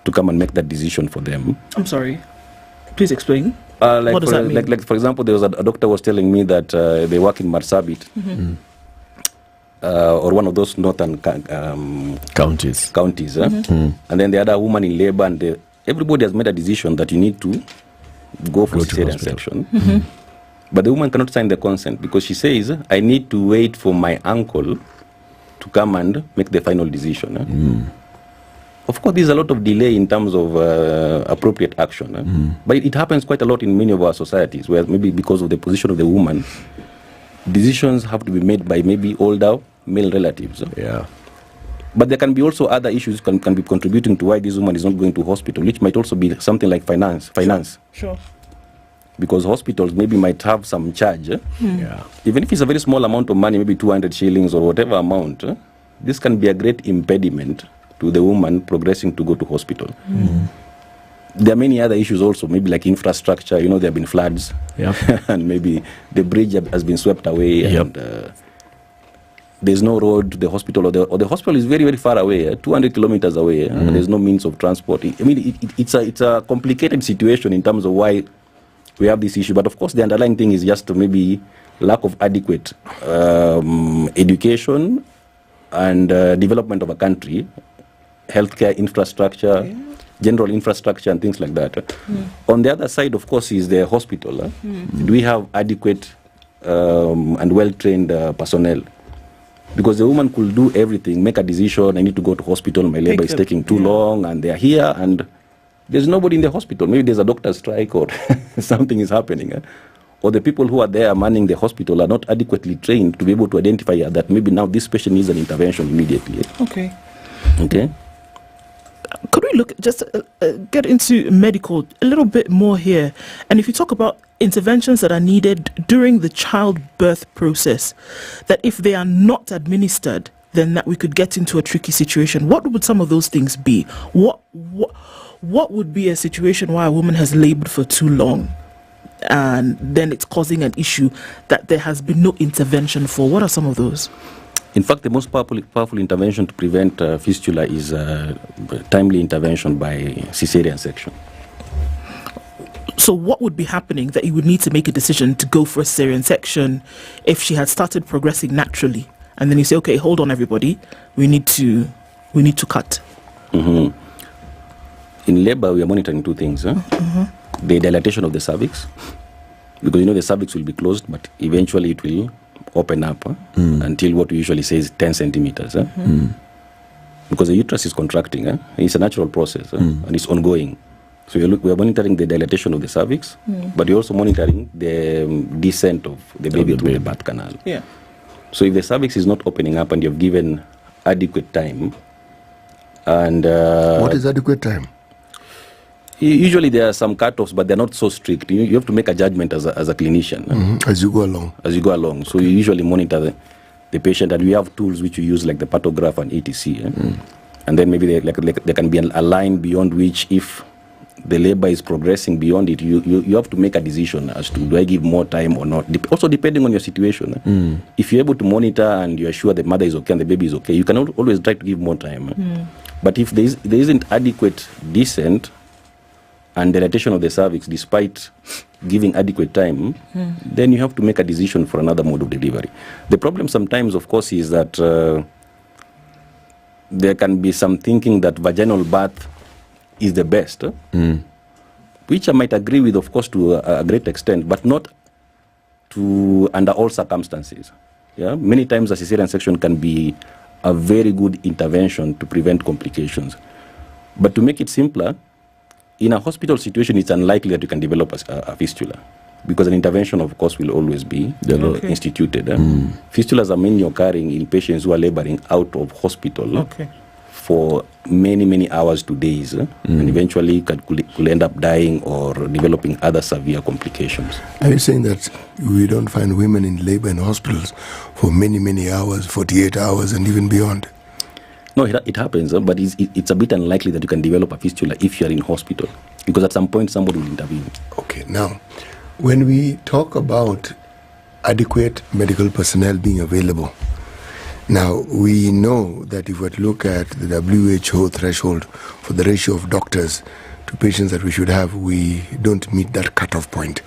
to come and make that decision for them. I'm sorry. Please explain. What does that mean? Like for example, there was a doctor was telling me that they work in Marsabit, or one of those northern counties. And then the other woman in labor, and everybody has made a decision that you need to go for cesarean section. But the woman cannot sign the consent because she says, I need to wait for my uncle to come and make the final decision. Of course, there's a lot of delay in terms of appropriate action. But it happens quite a lot in many of our societies, where maybe because of the position of the woman, decisions have to be made by maybe older male relatives. But there can be also other issues can be contributing to why this woman is not going to hospital, which might also be something like finance. Sure. Because hospitals maybe might have some charge. Even if it's a very small amount of money, maybe 200 shillings or whatever amount, this can be a great impediment to the woman progressing to go to hospital. There are many other issues also, maybe like infrastructure. There have been floods, and maybe the bridge has been swept away, and there's no road to the hospital, or the hospital is very, very far away, 200 kilometers away, and there's no means of transport. I mean, it's a complicated situation in terms of why we have this issue. But of course, the underlying thing is just maybe lack of adequate education and development of a country, healthcare infrastructure, general infrastructure and things like that. On the other side, of course, is the hospital. Do we have adequate and well-trained personnel? Because the woman could do everything, make a decision, I need to go to hospital, my labor is taking too long, and they're here, and there's nobody in the hospital. Maybe there's a doctor's strike or something is happening. Or the people who are there manning the hospital are not adequately trained to be able to identify that maybe now this patient needs an intervention immediately. Okay. Okay. Could we look, just get into medical a little bit more here? And if you talk about interventions that are needed during the childbirth process, that if they are not administered, then that we could get into a tricky situation. What would some of those things be? What would be a situation where a woman has labored for too long and then it's causing an issue that there has been no intervention for? What are some of those? In fact, the most powerful intervention to prevent fistula is timely intervention by cesarean section. So what would be happening that you would need to make a decision to go for a cesarean section if she had started progressing naturally? And then you say, okay, hold on, everybody, we need to cut. In labor, we are monitoring two things. The dilatation of the cervix, because the cervix will be closed, but eventually it will open up until what we usually say is 10 centimeters. Because the uterus is contracting. It's a natural process and it's ongoing. So we are monitoring the dilatation of the cervix, but we're also monitoring the descent of the baby through the birth canal. Yeah. So if the cervix is not opening up and you've given adequate time, and what is adequate time? Usually there are some cutoffs, but they're not so strict. You have to make a judgment as a clinician. As you go along. As you go along. So you usually monitor the patient, and we have tools which you use like the pathograph and ETC. And then maybe there can be a line beyond which, if the labor is progressing beyond it, you have to make a decision as to, do I give more time or not? Also depending on your situation. If you're able to monitor and you're sure the mother is okay and the baby is okay, you can always try to give more time. But if there isn't adequate descent and dilatation of the cervix despite giving adequate time, then you have to make a decision for another mode of delivery. The problem sometimes, of course, is that there can be some thinking that vaginal birth is the best, which I might agree with, of course, to a great extent, but not under all circumstances. Many times a cesarean section can be a very good intervention to prevent complications. But to make it simpler, in a hospital situation, it's unlikely that you can develop a fistula, because an intervention, of course, will always be instituted. Fistulas are mainly occurring in patients who are laboring out of hospital for many, many hours to days, and eventually could end up dying or developing other severe complications. Are you saying that we don't find women in labor in hospitals for many, many hours, 48 hours and even beyond? No, it happens, but it's a bit unlikely that you can develop a fistula if you are in hospital, because at some point somebody will intervene. Okay, now, when we talk about adequate medical personnel being available, now we know that if we look at the WHO threshold for the ratio of doctors to patients that we should have, we don't meet that cutoff point.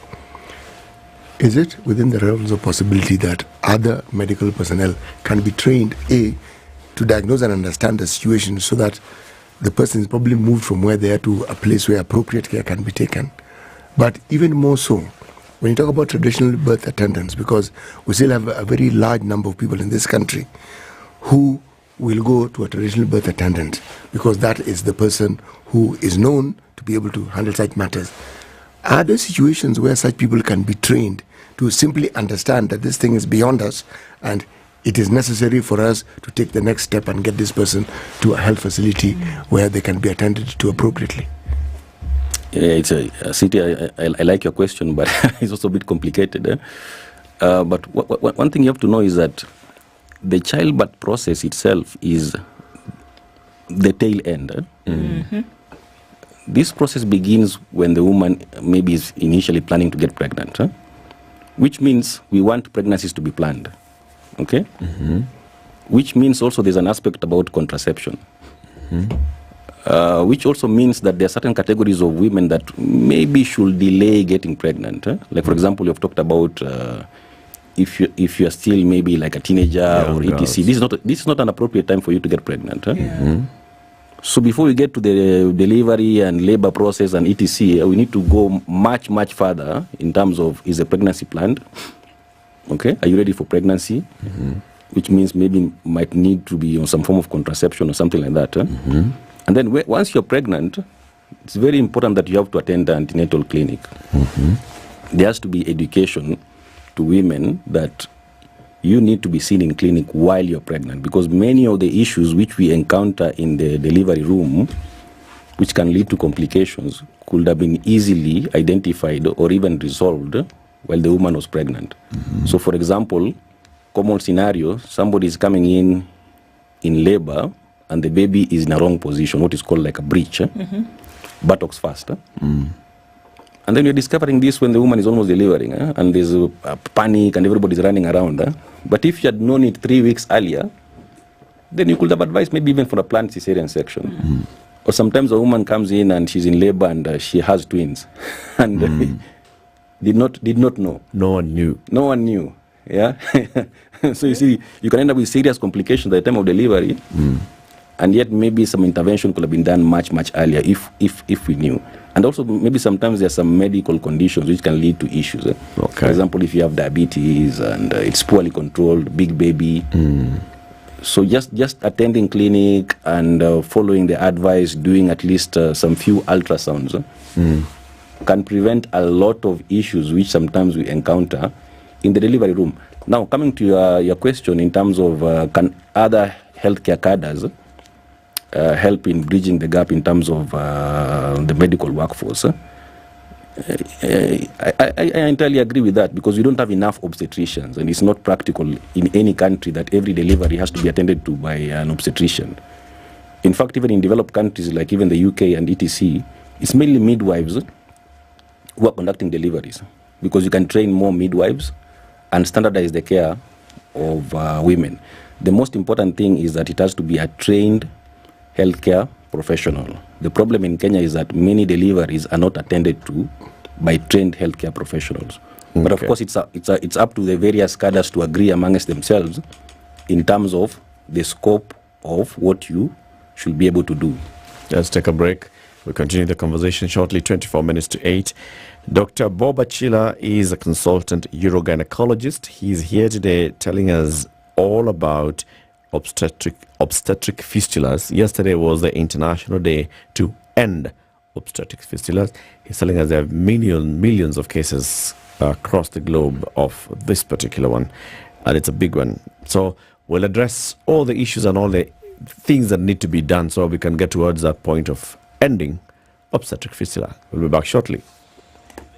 Is it within the realms of possibility that other medical personnel can be trained, to diagnose and understand the situation, so that the person is probably moved from where they are to a place where appropriate care can be taken? But even more so, when you talk about traditional birth attendants, because we still have a very large number of people in this country who will go to a traditional birth attendant because that is the person who is known to be able to handle such matters. Are there situations where such people can be trained to simply understand that this thing is beyond us and it is necessary for us to take the next step and get this person to a health facility where they can be attended to appropriately? It's City, I like your question, but it's also a bit complicated. But one thing you have to know is that the childbirth process itself is the tail end. This process begins when the woman maybe is initially planning to get pregnant, which means we want pregnancies to be planned. Okay? Which means also there's an aspect about contraception. Which also means that there are certain categories of women that maybe should delay getting pregnant. Like, for example, you've talked about if you are still maybe like a teenager or etc. This is not an appropriate time for you to get pregnant. So before we get to the delivery and labor process and etc., we need to go much, much further in terms of, is the pregnancy planned? Okay, are you ready for pregnancy? Which means maybe might need to be on some form of contraception or something like that. And then once you're pregnant, it's very important that you have to attend the antenatal clinic. There has to be education to women that you need to be seen in clinic while you're pregnant, because many of the issues which we encounter in the delivery room, which can lead to complications, could have been easily identified or even resolved while the woman was pregnant. So for example, common scenario, somebody is coming in labor and the baby is in a wrong position, what is called like a breech, buttocks first. And then you're discovering this when the woman is almost delivering, and there's a panic and everybody's running around. But if you had known it 3 weeks earlier, then you could have advised maybe even for a planned cesarean section. Or sometimes a woman comes in and she's in labor and she has twins and did not know. No one knew. No one knew. Yeah. So you see, you can end up with serious complications at the time of delivery, and yet maybe some intervention could have been done much, much earlier if we knew. And also maybe sometimes there are some medical conditions which can lead to issues. For example, if you have diabetes and it's poorly controlled, big baby. So just attending clinic and following the advice, doing at least some few ultrasounds can prevent a lot of issues which sometimes we encounter in the delivery room. Now, coming to your question in terms of can other healthcare cadres help in bridging the gap in terms of the medical workforce, I entirely agree with that, because we don't have enough obstetricians, and it's not practical in any country that every delivery has to be attended to by an obstetrician. In fact, even in developed countries like even the UK and etc., it's mainly midwives who are conducting deliveries, because you can train more midwives and standardize the care of women. The most important thing is that it has to be a trained healthcare professional. The problem in Kenya is that many deliveries are not attended to by trained healthcare professionals. But of course, it's up to the various cadres to agree amongst themselves in terms of the scope of what you should be able to do. Let's take a break. We'll continue the conversation shortly, 24 minutes to 8. Dr. Bob Achila is a consultant urogynecologist. He's here today telling us all about obstetric fistulas. Yesterday was the International Day to End Obstetric Fistulas. He's telling us there are millions of cases across the globe of this particular one, and it's a big one. So we'll address all the issues and all the things that need to be done so we can get towards that point of ending obstetric fistula. We'll be back shortly.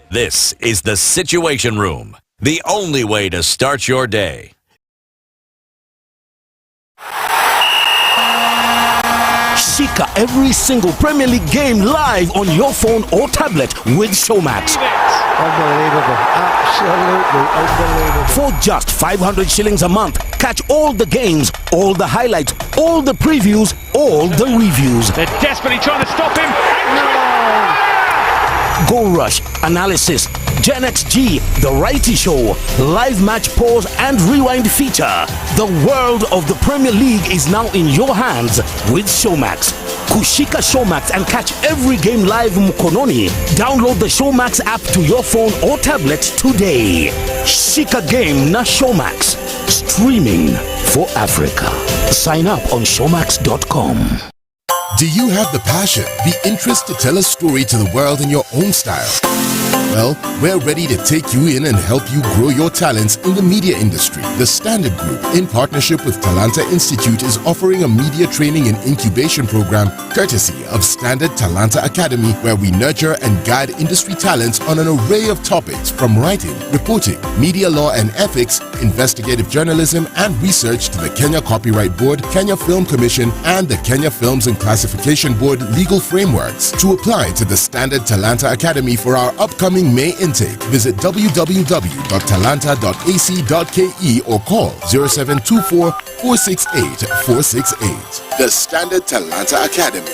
This is the Situation Room, the only way to start your day. Shika every single Premier League game live on your phone or tablet with Showmax. Unbelievable. Absolutely unbelievable. For just 500 shillings a month, catch all the games, all the highlights, all the previews, all the reviews. They're desperately trying to stop him. Goal Rush, Analysis, Gen XG, The Righty Show, Live Match Pause and Rewind feature. The world of the Premier League is now in your hands with Showmax. Kushika Showmax and catch every game live mkononi. Download the Showmax app to your phone or tablet today. Shika Game na Showmax. Streaming for Africa. Sign up on showmax.com. Do you have the passion, the interest to tell a story to the world in your own style? Well, we're ready to take you in and help you grow your talents in the media industry. The Standard Group, in partnership with Talanta Institute, is offering a media training and incubation program courtesy of Standard Talanta Academy, where we nurture and guide industry talents on an array of topics from writing, reporting, media law and ethics, investigative journalism and research to the Kenya Copyright Board, Kenya Film Commission and the Kenya Films and Classification Board legal frameworks. To apply to the Standard Talanta Academy for our upcoming May intake, visit www.talanta.ac.ke or call 0724 468 468. The Standard Talanta Academy.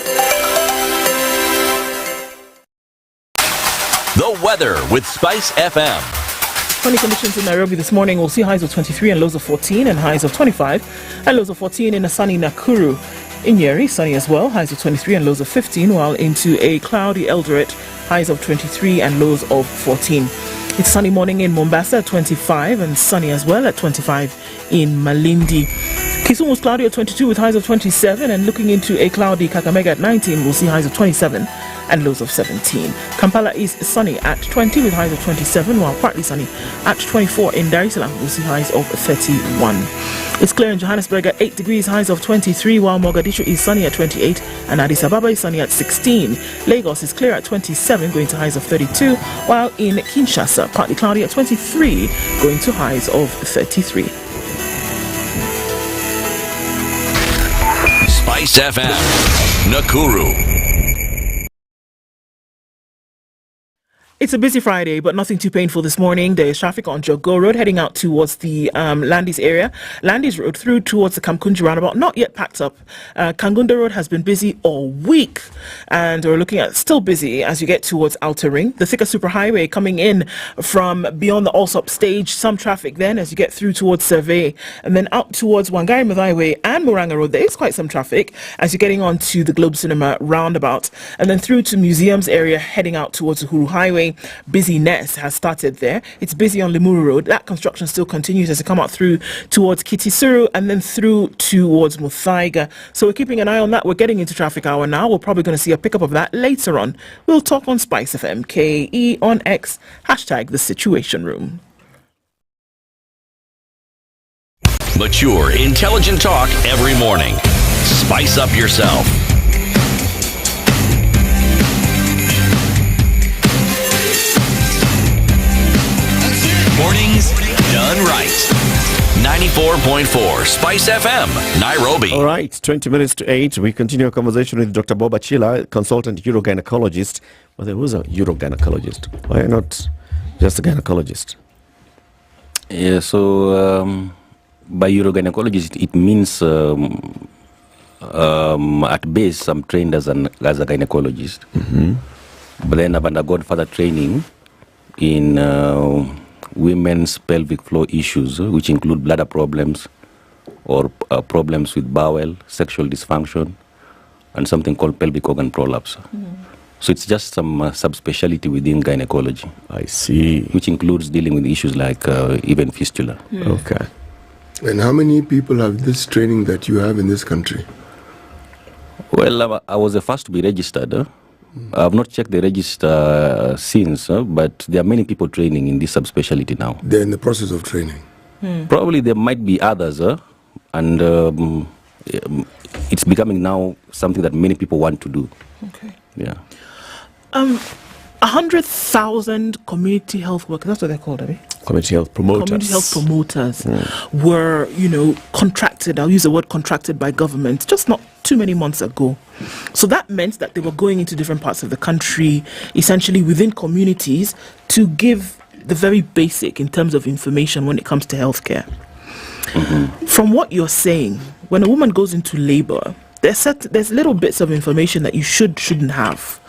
The weather with SpiceFM. Sunny conditions in Nairobi this morning. We'll see highs of 23 and lows of 14, and highs of 25 and lows of 14 in a sunny Nakuru. In Nyeri, sunny as well, highs of 23 and lows of 15, while into a cloudy Eldoret, highs of 23 and lows of 14. It's sunny morning in Mombasa at 25 and sunny as well at 25 in Malindi. Kisumu was cloudy at 22 with highs of 27, and looking into a cloudy Kakamega at 19, we'll see highs of 27 and lows of 17. Kampala is sunny at 20 with highs of 27, while partly sunny at 24 in Dar es Salaam. We'll see highs of 31. It's clear in Johannesburg at 8 degrees, highs of 23, while Mogadishu is sunny at 28 and Addis Ababa is sunny at 16. Lagos is clear at 27, going to highs of 32, while in Kinshasa, partly cloudy at 23, going to highs of 33. SpiceFM, Nakuru. It's a busy Friday, but nothing too painful this morning. There is traffic on Jogo Road heading out towards the Landis area. Landis Road through towards the Kamkunji roundabout, not yet packed up. Kangunda Road has been busy all week, and we're looking at still busy as you get towards Outer Ring. The Thika Superhighway coming in from beyond the Allsop stage, some traffic then as you get through towards Survey, and then out towards Wangari Maathai Way and Muranga Road. There is quite some traffic as you're getting on to the Globe Cinema roundabout, and then through to Museums area heading out towards Uhuru Highway. Busyness has started there. It's busy on Limuru Road. That construction still continues as you come out through towards Kitisuru and then through towards Muthaiga. So we're keeping an eye on that. We're getting into traffic hour now. We're probably going to see a pickup of that later on. We'll talk on SpiceFM, KE on X, hashtag the Situation Room. Mature, intelligent talk every morning. Spice up yourself. Mornings done right. 94.4 Spice FM, Nairobi. All right, 20 minutes to 8. We continue our conversation with Dr. Bob Achila, consultant urogynecologist. Well, there was a urogynecologist. Why not just a gynecologist? Yeah, so by urogynecologist, it means at base I'm trained as a gynecologist. Mm-hmm. But then I've undergone further training in women's pelvic floor issues, which include bladder problems or problems with bowel, sexual dysfunction, and something called pelvic organ prolapse. So it's just some subspecialty within gynecology. I see. Which includes dealing with issues like even fistula. Okay. And how many people have this training that you have in this country? Well, I was the first to be registered. I have not checked the register since, but there are many people training in this subspecialty now. They're in the process of training. Probably there might be others, and it's becoming now something that many people want to do. Okay. Yeah. 100,000 community health workers, that's what they're called, Abby? Community health promoters. Community health promoters were, contracted, I'll use the word contracted by government, just not too many months ago. So that meant that they were going into different parts of the country, essentially within communities, to give the very basic in terms of information when it comes to healthcare. Mm-hmm. From what you're saying, when a woman goes into labor, there's little bits of information that you should have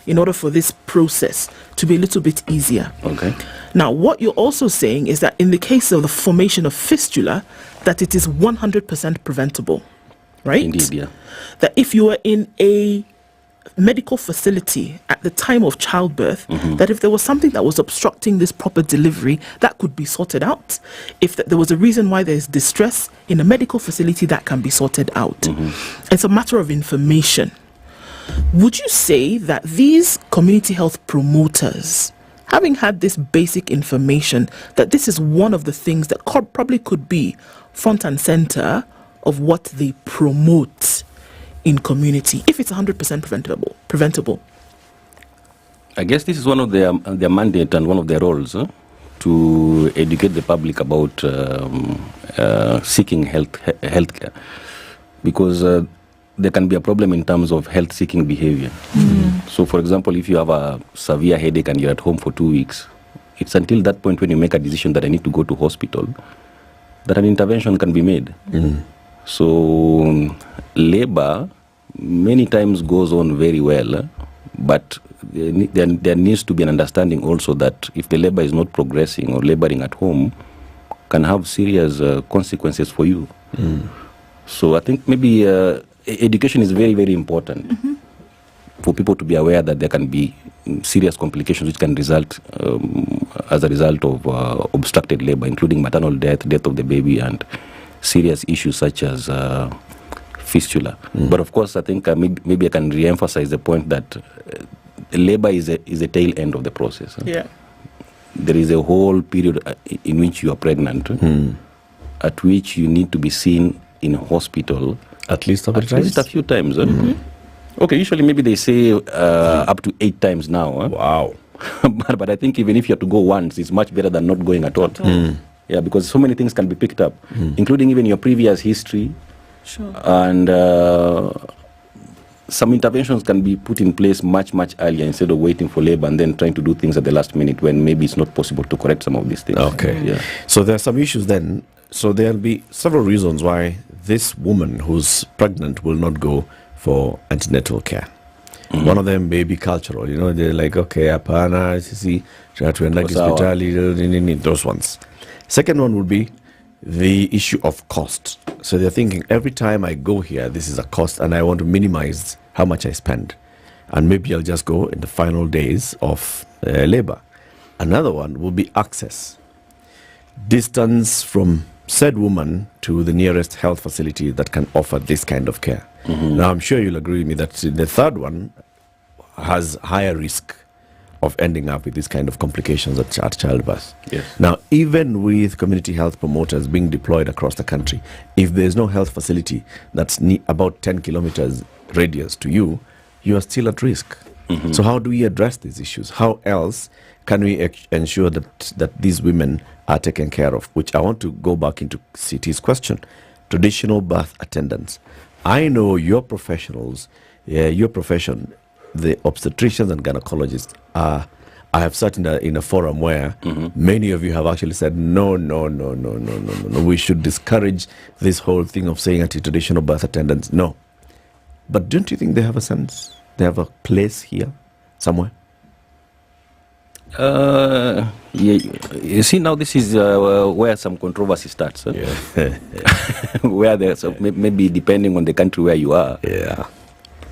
in order for this process to be a little bit easier. Okay. Now, what you're also saying is that in the case of the formation of fistula, that it is 100% preventable, right? Indeed, yeah. That if you are in a medical facility at the time of childbirth, that if there was something that was obstructing this proper delivery, that could be sorted out. If there was a reason why there's distress in a medical facility, that can be sorted out. It's a matter of information. Would you say that these community health promoters, having had this basic information, that this is one of the things that probably could be front and center of what they promote in community, if it's 100% preventable? I guess this is one of their mandate and one of their roles, to educate the public about seeking healthcare, because there can be a problem in terms of health-seeking behavior. So, for example, if you have a severe headache and you're at home for 2 weeks, it's until that point when you make a decision that I need to go to hospital that an intervention can be made. So, labor many times goes on very well, but there needs to be an understanding also that if the labor is not progressing or laboring at home, can have serious consequences for you. So I think maybe education is very, very important for people to be aware that there can be serious complications which can result as a result of obstructed labor, including maternal death of the baby, and serious issues such as fistula. But of course, I think maybe I can re-emphasize the point that labor is a tail end of the process. Yeah. There is a whole period in which you are pregnant, at which you need to be seen in hospital at least a few times. Okay, usually maybe they say up to 8 times now. Wow. but I think even if you have to go once, it's much better than not going at all. Yeah, because so many things can be picked up, including even your previous history. Sure. And some interventions can be put in place much, much earlier instead of waiting for labor and then trying to do things at the last minute when maybe it's not possible to correct some of these things. Okay. Yeah. So there are some issues then. So there'll be several reasons why this woman who's pregnant will not go for antenatal care. One of them may be cultural. They're like, okay, apana, sisi, tuenda hospitali, those ones. Second one would be the issue of cost. So they're thinking, every time I go here, this is a cost, and I want to minimize how much I spend. And maybe I'll just go in the final days of labor. Another one will be access. Distance from said woman to the nearest health facility that can offer this kind of care. Now, I'm sure you'll agree with me that the third one has higher risk of ending up with this kind of complications at childbirth. Yes. Now, even with community health promoters being deployed across the country, if there's no health facility that's about 10 kilometers radius to you, you are still at risk. So how do we address these issues? How else can we ensure that these women are taken care of? Which I want to go back into CT's question. Traditional birth attendants. I know your professionals, your profession, the obstetricians and gynecologists I have sat in a forum where many of you have actually said, no, we should discourage this whole thing of saying anti-traditional birth attendants. No. But don't you think they have a sense? They have a place here somewhere? Yeah, you see, now this is where some controversy starts. Where there's maybe depending on the country where you are. Yeah.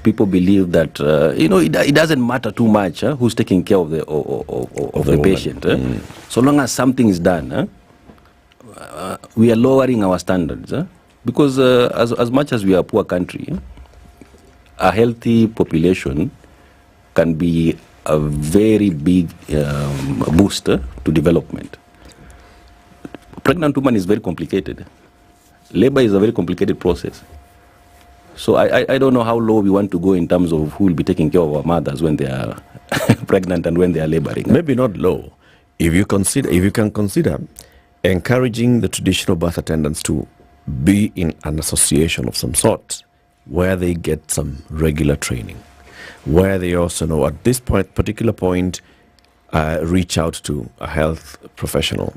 People believe that it doesn't matter too much who's taking care of the patient. So long as something is done, we are lowering our standards. Because as much as we are a poor country, a healthy population can be a very big booster to development. Pregnant woman is very complicated. Labor is a very complicated process. So I don't know how low we want to go in terms of who will be taking care of our mothers when they are pregnant and when they are laboring. Maybe not low. If you can consider encouraging the traditional birth attendants to be in an association of some sort where they get some regular training, where they also know at this particular point, reach out to a health professional.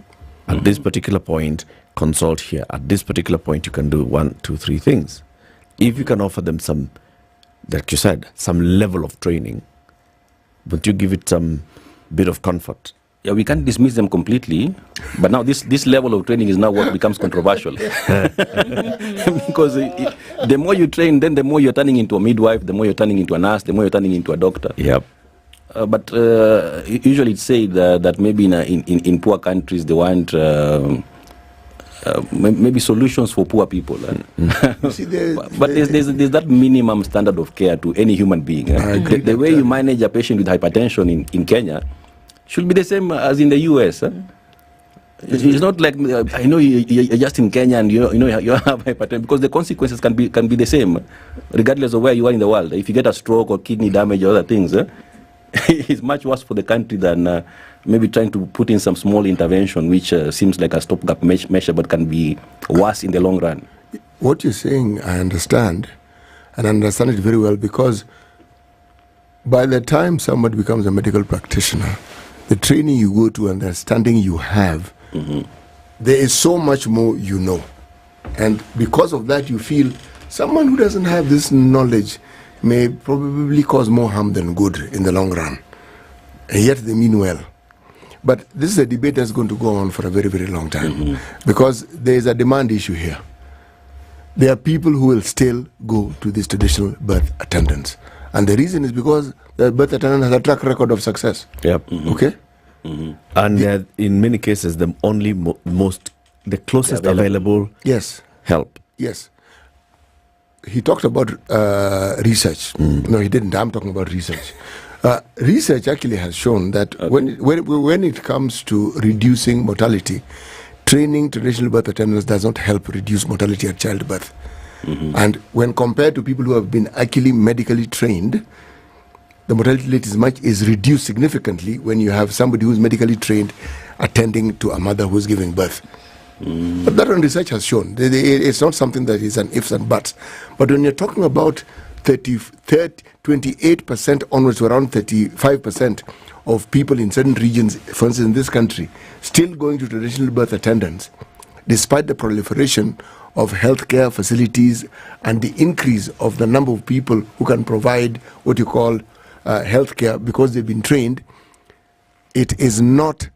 At this particular point, consult here. At this particular point, you can do 1, 2, 3 things. If you can offer them some, like you said, some level of training, but you give it some bit of comfort. Yeah, we can't dismiss them completely, but now this level of training is now what becomes controversial. Because the more you train, then the more you're turning into a midwife, the more you're turning into a nurse, the more you're turning into a doctor. Yep. But usually it's said that maybe in poor countries they want maybe solutions for poor people. See, but there's that minimum standard of care to any human being. The way you manage a patient with hypertension in Kenya should be the same as in the US. It's not like I know you're just in Kenya and you have hypertension, because the consequences can be the same regardless of where you are in the world. If you get a stroke or kidney damage or other things, it's much worse for the country than maybe trying to put in some small intervention which seems like a stopgap measure but can be worse in the long run. What you're saying, I understand, and I understand it very well, because by the time somebody becomes a medical practitioner, the training you go to and the understanding you have, there is so much more you know. And because of that, you feel someone who doesn't have this knowledge may probably cause more harm than good in the long run. And yet they mean well. But this is a debate that's going to go on for a very, very long time, because there is a demand issue here. there are people who will still go to these traditional birth attendants. And the reason is because the birth attendant has a track record of success. Yep. Okay? And in many cases, the only the closest available yes help. Yes. He talked about research. No, he didn't. I'm talking about research. Research actually has shown that when it comes to reducing mortality, training traditional birth attendants does not help reduce mortality at childbirth. And when compared to people who have been actually medically trained, the mortality rate is reduced significantly when you have somebody who is medically trained attending to a mother who is giving birth. But that one research has shown. It's not something that is an ifs and buts. But when you're talking about 28% onwards to around 35% of people in certain regions, for instance in this country, still going to traditional birth attendants, despite the proliferation of healthcare facilities and the increase of the number of people who can provide what you call healthcare because they've been trained, it is not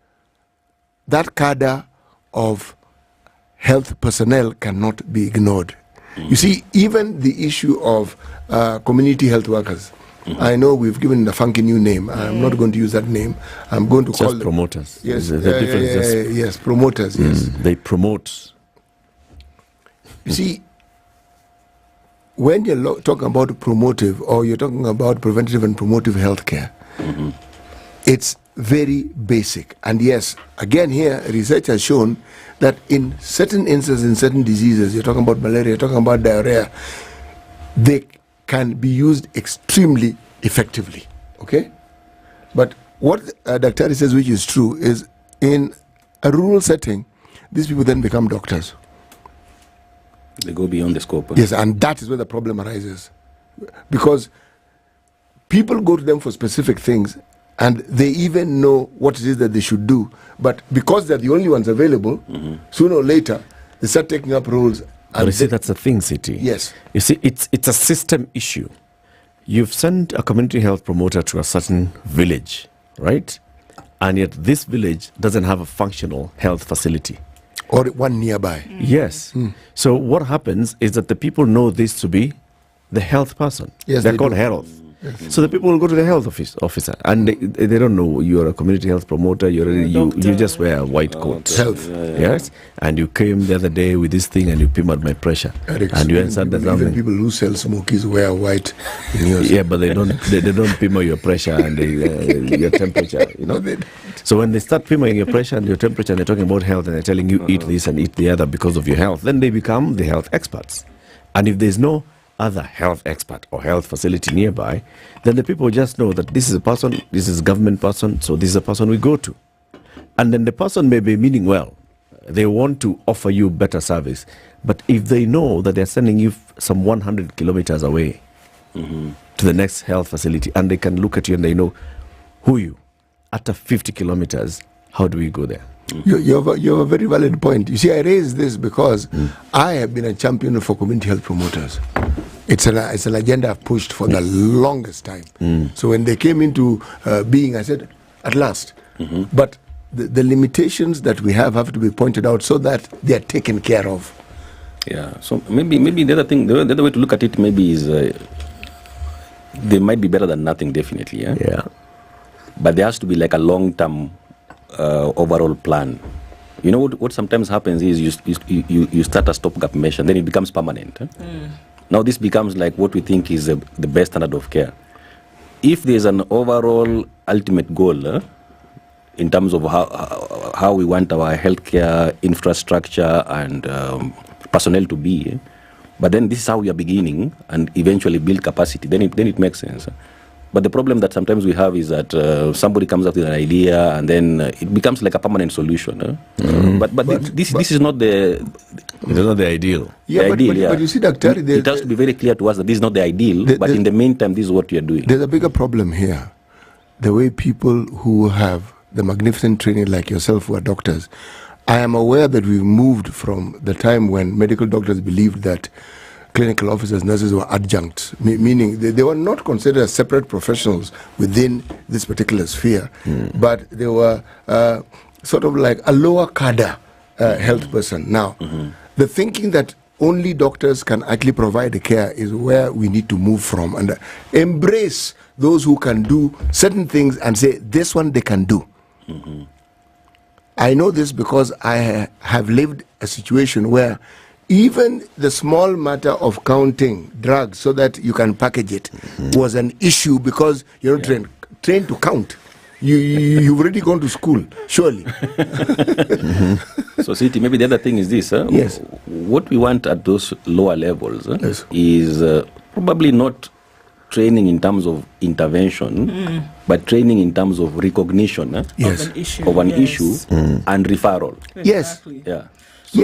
that cadre of health personnel cannot be ignored. You see, even the issue of community health workers, I know we've given a funky new name. I'm not going to use that name. I'm going to call them promoters. Yes, yes, promoters. Yes, they promote. You see, when you're talking about promotive or you're talking about preventative and promotive healthcare, it's very basic. And yes, again here, research has shown that in certain instances, in certain diseases, you're talking about malaria, you're talking about diarrhea, they can be used extremely effectively. Okay? But what Dr. says, which is true, is in a rural setting, these people then become doctors. They go beyond the scope. Yes, and that is where the problem arises. Because people go to them for specific things, and they even know what it is that they should do. But because they're the only ones available, sooner or later, they start taking up roles. But you see, that's the thing, City. Yes. You see, it's a system issue. You've sent a community health promoter to a certain village, right? And yet this village doesn't have a functional health facility. Or one nearby. Yes. So what happens is that the people know this to be the health person. Yes, They're they called do. health. So the people will go to the health officer, and they don't know you're a community health promoter. You just wear a white coat. Health. Yes, and you came the other day with this thing and you pimmered my pressure, and you answered that Even people who sell smokies wear white. Yeah, but they don't pimmer your pressure and your temperature. You know. So when they start pimmering your pressure and your temperature, and they're talking about health, and they're telling you eat this and eat the other because of your health, then they become the health experts. And if there's no other health expert or health facility nearby, then the people just know that this is a person, this is a government person, so this is a person we go to. And then the person may be meaning well. They want to offer you better service. But if they know that they're sending you some 100 kilometers away to the next health facility, and they can look at you and they know who you, after 50 kilometers, how do we go there? You have a very valid point. You see, I raise this because I have been a champion for community health promoters. It's an agenda I've pushed for the longest time. So when they came into being, I said, at last. But the limitations that we have to be pointed out so that they are taken care of. Yeah. So maybe the other thing, the other way to look at it maybe is they might be better than nothing, definitely. Yeah. But there has to be like a long-term overall plan. You know what sometimes happens is you start a stopgap measure, then it becomes permanent. Now this becomes like what we think is the best standard of care. If there's an overall ultimate goal in terms of how we want our healthcare infrastructure and personnel to be, but then this is how we are beginning and eventually build capacity, then it makes sense. But the problem that sometimes we have is that somebody comes up with an idea and then it becomes like a permanent solution. But this is not the... It's not the ideal. Yeah, but you see, Dr. It has to be very clear to us that this is not the ideal, but in the meantime, this is what we are doing. There's a bigger problem here. The way people who have the magnificent training like yourself who are doctors, I am aware that we've moved from the time when medical doctors believed that clinical officers, nurses were adjuncts, meaning they were not considered as separate professionals within this particular sphere, but they were sort of like a lower cadre health person. Now, the thinking that only doctors can actually provide the care is where we need to move from, and embrace those who can do certain things and say, this one they can do. Mm-hmm. I know this because I have lived a situation where even the small matter of counting drugs so that you can package it was an issue because you're not trained to count. You've already gone to school, surely. So, City, maybe the other thing is this. Yes. What we want at those lower levels is probably not training in terms of intervention, but training in terms of recognition of an issue and referral. Exactly. Yeah.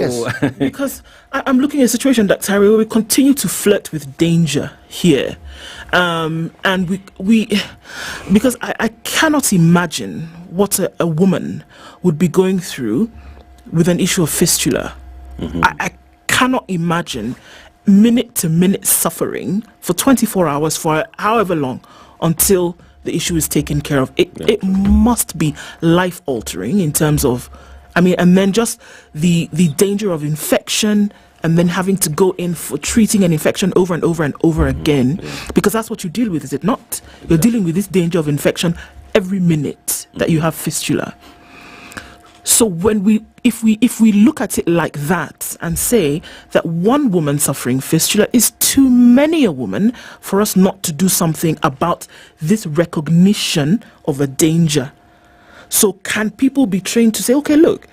So, because I'm looking at a situation that where we continue to flirt with danger here, and we because I cannot imagine what a woman would be going through with an issue of fistula. I cannot imagine minute to minute suffering for 24 hours for however long until the issue is taken care of. It must be life altering in terms of, and then just the danger of infection, and then having to go in for treating an infection over and over and over again, because that's what you deal with, is it not? You're dealing with this danger of infection every minute that you have fistula. So if we look at it like that and say that one woman suffering fistula is too many a woman for us not to do something about this recognition of a danger. So can people be trained to say, okay, look,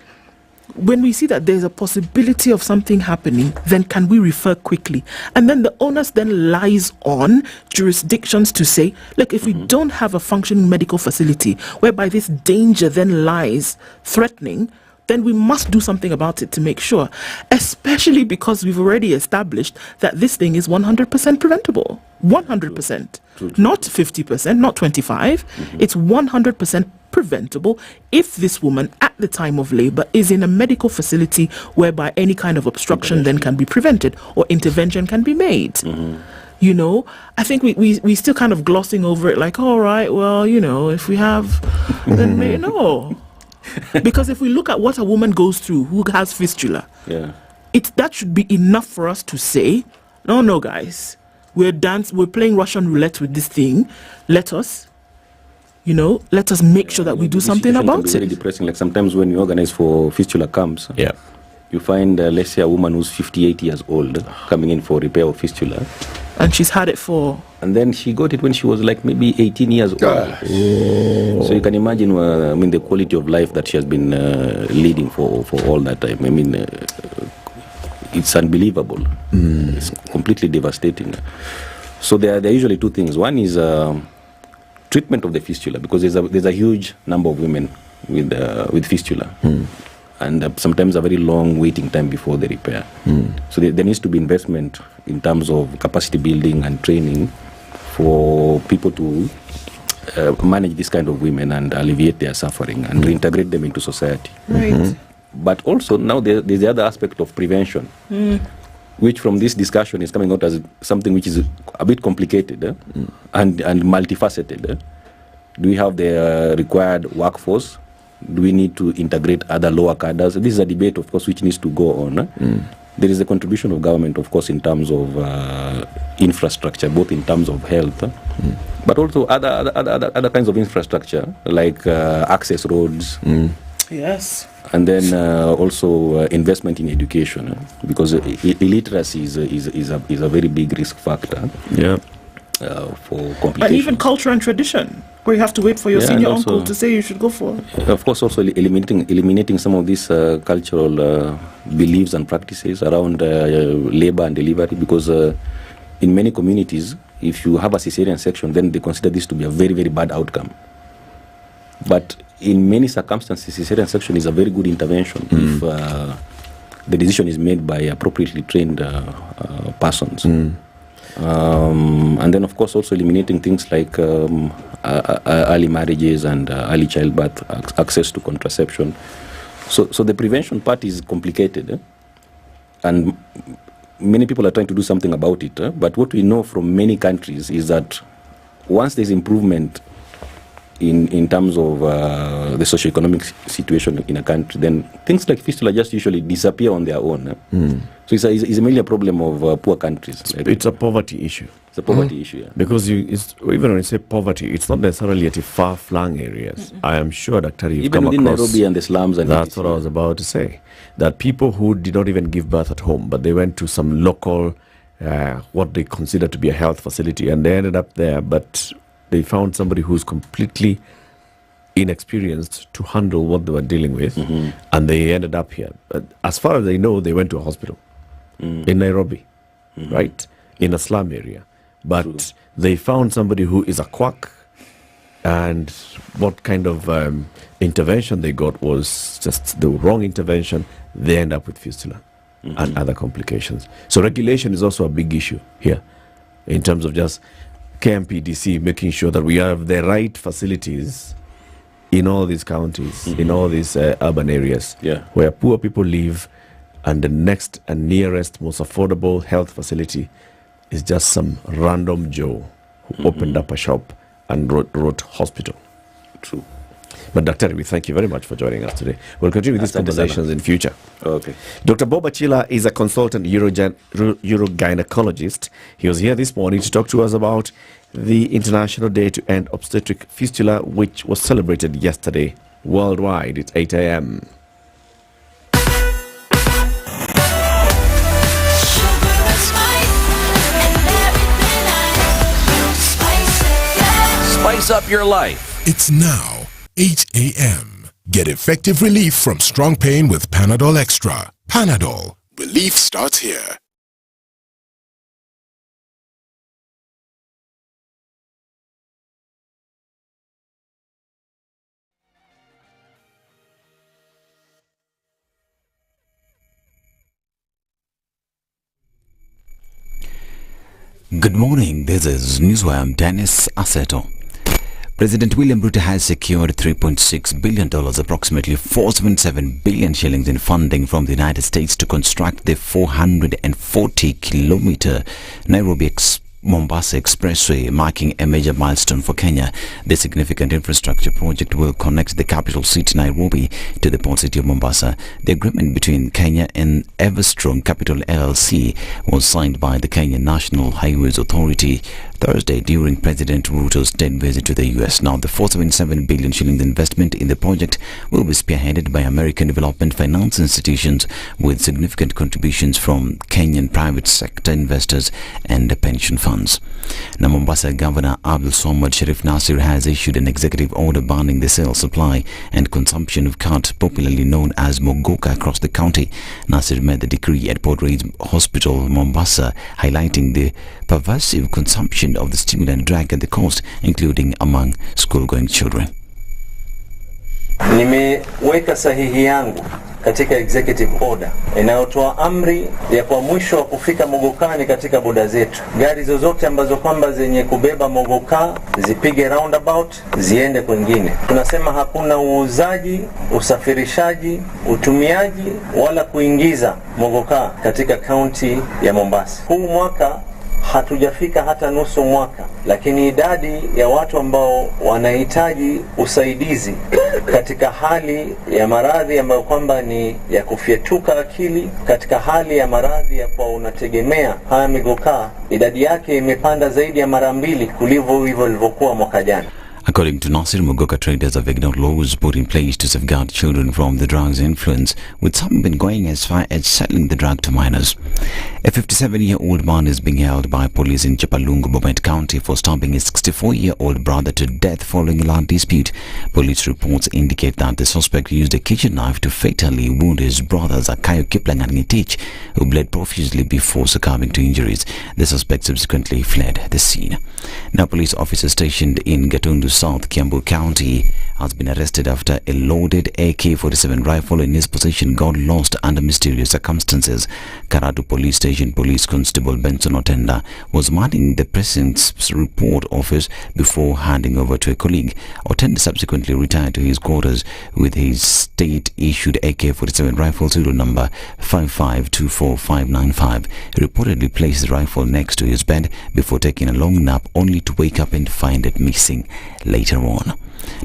when we see that there's a possibility of something happening, then can we refer quickly? And then the onus then lies on jurisdictions to say, look, if we don't have a functioning medical facility whereby this danger then lies threatening, then we must do something about it to make sure, especially because we've already established that this thing is 100% preventable. 100%. Not 50%, not 25%. It's 100% preventable if this woman at the time of labor is in a medical facility whereby any kind of obstruction then can be prevented or intervention can be made. You know, I think we still kind of glossing over it like, all right, well, you know, if we have, then no. Because if we look at what a woman goes through who has fistula, that should be enough for us to say, no, guys, we're playing Russian roulette with this thing. Let us make sure that we do something about it. It's very depressing. Like sometimes when you organize for fistula camps, you find, let's say, a woman who's 58 years old coming in for repair of fistula. And she's had it for... And then she got it when she was like maybe 18 years old. So you can imagine, the quality of life that she has been leading for all that time. It's unbelievable. It's completely devastating. So there are usually two things. One is treatment of the fistula, because there's a huge number of women with fistula. And sometimes a very long waiting time before the repair. So there needs to be investment in terms of capacity building and training for people to manage this kind of women and alleviate their suffering and reintegrate them into society. Right. But also now there's the other aspect of prevention, which from this discussion is coming out as something which is a bit complicated and multifaceted. Do we have the required workforce? Do we need to integrate other lower cadres? This is a debate, of course, which needs to go on. There is a contribution of government, of course, in terms of infrastructure, both in terms of health, but also other kinds of infrastructure, like access roads. Yes. And then also investment in education, because illiteracy is a very big risk factor. For complications. And even culture and tradition, where you have to wait for your senior uncle to say you should go for. Of course, also eliminating some of these cultural beliefs and practices around labor and delivery, because in many communities, if you have a cesarean section, then they consider this to be a very, very bad outcome. But in many circumstances, cesarean section is a very good intervention if the decision is made by appropriately trained persons. And then, of course, also eliminating things like early marriages and early childbirth, access to contraception. So the prevention part is complicated, and many people are trying to do something about it. But what we know from many countries is that once there's improvement in terms of the socioeconomic situation in a country, then things like fistula just usually disappear on their own. So it's mainly a problem of poor countries. It's a poverty issue. It's a poverty issue, yeah. Because even when you say poverty, it's not necessarily at far-flung areas. I am sure, Dr. you've even come within across Nairobi and the slums. And that's what I was about to say. That people who did not even give birth at home, but they went to some local, what they consider to be a health facility, and they ended up there, but they found somebody who's completely inexperienced to handle what they were dealing with, and they ended up here. But as far as they know, they went to a hospital in Nairobi, right, in a slum area. But they found somebody who is a quack, and what kind of intervention they got was just the wrong intervention. They end up with fistula and other complications. So regulation is also a big issue here in terms of just KMPDC making sure that we have the right facilities in all these counties, in all these urban areas where poor people live, and the next and nearest most affordable health facility is just some random Joe who opened up a shop and wrote hospital. True. But Dr. we thank you very much for joining us today. We'll continue these conversations in future. Okay. Dr. Bob Achila is a consultant urogynecologist. He was here this morning to talk to us about the International Day to End Obstetric Fistula, which was celebrated yesterday worldwide. It's 8 a.m. Spice up your life. It's now 8 a.m. Get effective relief from strong pain with Panadol Extra. Panadol. Relief starts here. Good morning, this is Newswire. I'm Dennis Aseto. President William Ruto has secured $3.6 billion, approximately 4.7 billion shillings in funding from the United States to construct the 440-kilometer Nairobi Mombasa Expressway, marking a major milestone for Kenya. The significant infrastructure project will connect the capital city Nairobi to the port city of Mombasa. The agreement between Kenya and Everstrong Capital LLC was signed by the Kenya National Highways Authority Thursday during President Ruto's state visit to the US. Now, the 4.7 billion shillings investment in the project will be spearheaded by American development finance institutions with significant contributions from Kenyan private sector investors and pension funds. Now, Mombasa Governor Abdul Somad Sharif Nasir has issued an executive order banning the sale, supply and consumption of khat, popularly known as muguka, across the county. Nasir made the decree at Port Reid's Hospital, Mombasa, highlighting the pervasive consumption of the stimulant drug at the coast, including among school-going children. Nimeweka sahihi yangu katika executive order inayotoa amri ya kwa mwisho wa kufika mogokani katika boda zetu, gari zozote ambazo kwamba zenye kubeba mogoka zipige roundabout ziende kwingine. Tunasema hakuna uuzaji, usafirishaji, utumiaji wala kuingiza mogoka katika kaunti ya Mombasa. Huu mwaka hatujafika hata nusu mwaka, lakini idadi ya watu ambao wanahitaji usaidizi katika hali ya maradhi ambayo kwamba ni ya kufyetuka akili, katika hali ya maradhi ya kwa unategemea haya migoka, idadi yake imepanda zaidi ya mara 2 kuliko hivyo ilivyokuwa mwaka jana. According to Nasir, Muguka traders have ignored laws put in place to safeguard children from the drug's influence, with some been going as far as selling the drug to minors. A 57-year-old man is being held by police in Chepalungu, Bomet County for stabbing his 64-year-old brother to death following a land dispute. Police reports indicate that the suspect used a kitchen knife to fatally wound his brothers Akayo Kiplang and Ngetich, who bled profusely before succumbing to injuries. The suspect subsequently fled the scene. Now, police officers stationed in Gatundu South, Kiambu County, has been arrested after a loaded AK-47 rifle in his possession got lost under mysterious circumstances. Karatu Police Station Police Constable Benson Otenda was manning the precinct's report office before handing over to a colleague. Otenda subsequently retired to his quarters with his state-issued AK-47 rifle serial number 5524595. He reportedly placed the rifle next to his bed before taking a long nap, only to wake up and find it missing later on.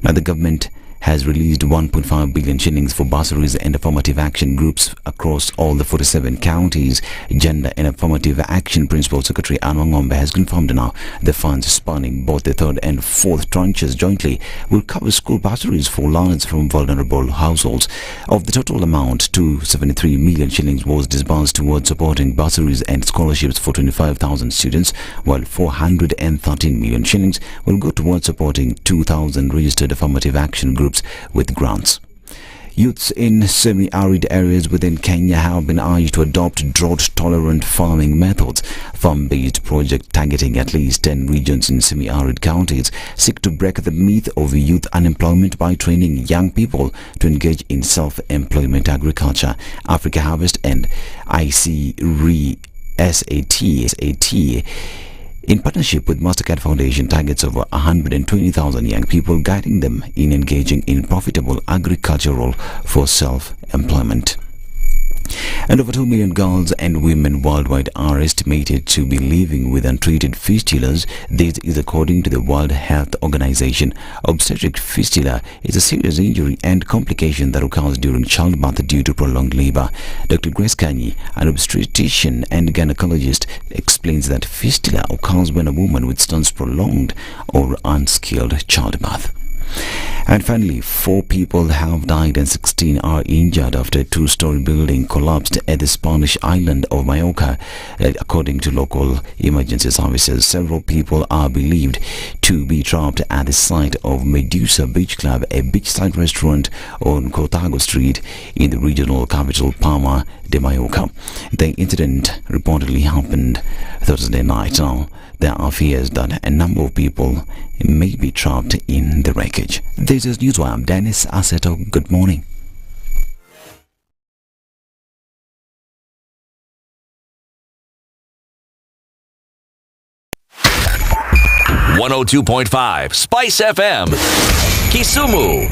Now, the government has released 1.5 billion shillings for bursaries and affirmative action groups across all the 47 counties. Gender and Affirmative Action Principal Secretary Ednah has confirmed now the funds spanning both the third and fourth tranches jointly will cover school bursaries for learners from vulnerable households. Of the total amount, 273 million shillings was disbursed towards supporting bursaries and scholarships for 25,000 students, while 413 million shillings will go towards supporting 2,000 registered affirmative action groups with grants. Youths in semi-arid areas within Kenya have been urged to adopt drought-tolerant farming methods. Farm-based project targeting at least 10 regions in semi-arid counties seek to break the myth of youth unemployment by training young people to engage in self-employment agriculture. Africa Harvest and SAT in partnership with Mastercard Foundation targets over 120,000 young people, guiding them in engaging in profitable agricultural for self-employment. And over 2 million girls and women worldwide are estimated to be living with untreated fistulas. This is according to the World Health Organization. Obstetric fistula is a serious injury and complication that occurs during childbirth due to prolonged labor. Dr. Grace Kanyi, an obstetrician and gynecologist, explains that fistula occurs when a woman withstands prolonged or unskilled childbirth. And finally, 4 people have died and 16 are injured after a 2-story building collapsed at the Spanish island of Mallorca. According to local emergency services, several people are believed to be trapped at the site of Medusa Beach Club, a beachside restaurant on Cortago Street in the regional capital Palma de Mallorca. The incident reportedly happened Thursday night. Now, there are fears that a number of people may be trapped in the wreckage. This is Newswire. I'm Dennis Assetto. Good morning. .5 Spice FM, Kisumu.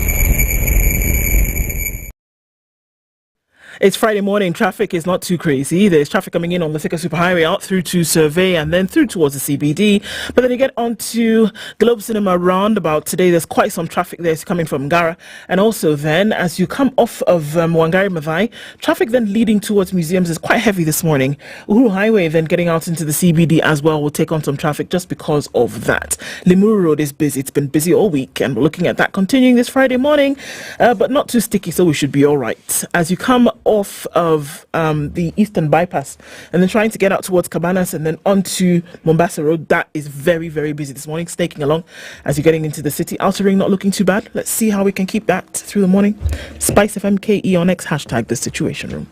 It's Friday morning. Traffic is not too crazy. There's traffic coming in on the Thika Superhighway out through to Survey and then through towards the CBD. But then you get onto Globe Cinema roundabout today. There's quite some traffic there coming from Ngara. And also then as you come off of Wangari Maathai, traffic then leading towards museums is quite heavy this morning. Uhuru Highway then getting out into the CBD as well will take on some traffic just because of that. Limuru Road is busy. It's been busy all week and we're looking at that continuing this Friday morning, but not too sticky, so we should be all right. As you come off of the Eastern Bypass and then trying to get out towards Cabanas and then onto Mombasa Road, that is very, very busy this morning, snaking along as you're getting into the city. Outer Ring not looking too bad. Let's see how we can keep that through the morning. SpiceFM KE on X, hashtag the Situation Room.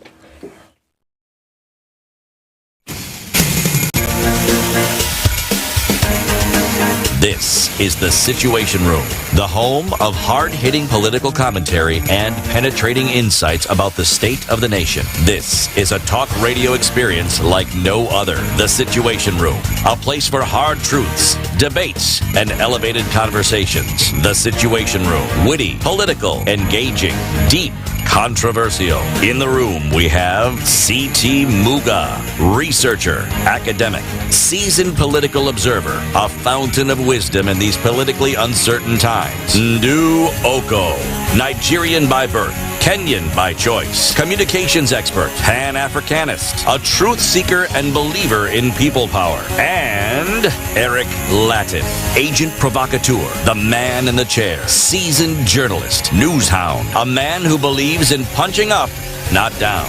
This is the Situation Room, the home of hard-hitting political commentary and penetrating insights about the state of the nation. This is a talk radio experience like no other. The Situation Room, a place for hard truths, debates, and elevated conversations. The Situation Room, witty, political, engaging, deep, controversial. In the room, we have C.T. Muga, researcher, academic, seasoned political observer, a fountain of wisdom in these politically uncertain times. Ndu Okoh, Nigerian by birth, Kenyan by choice, communications expert, Pan-Africanist, a truth seeker and believer in people power, and Eric Latiff, agent provocateur, the man in the chair, seasoned journalist, news hound, a man who believes in punching up, not down.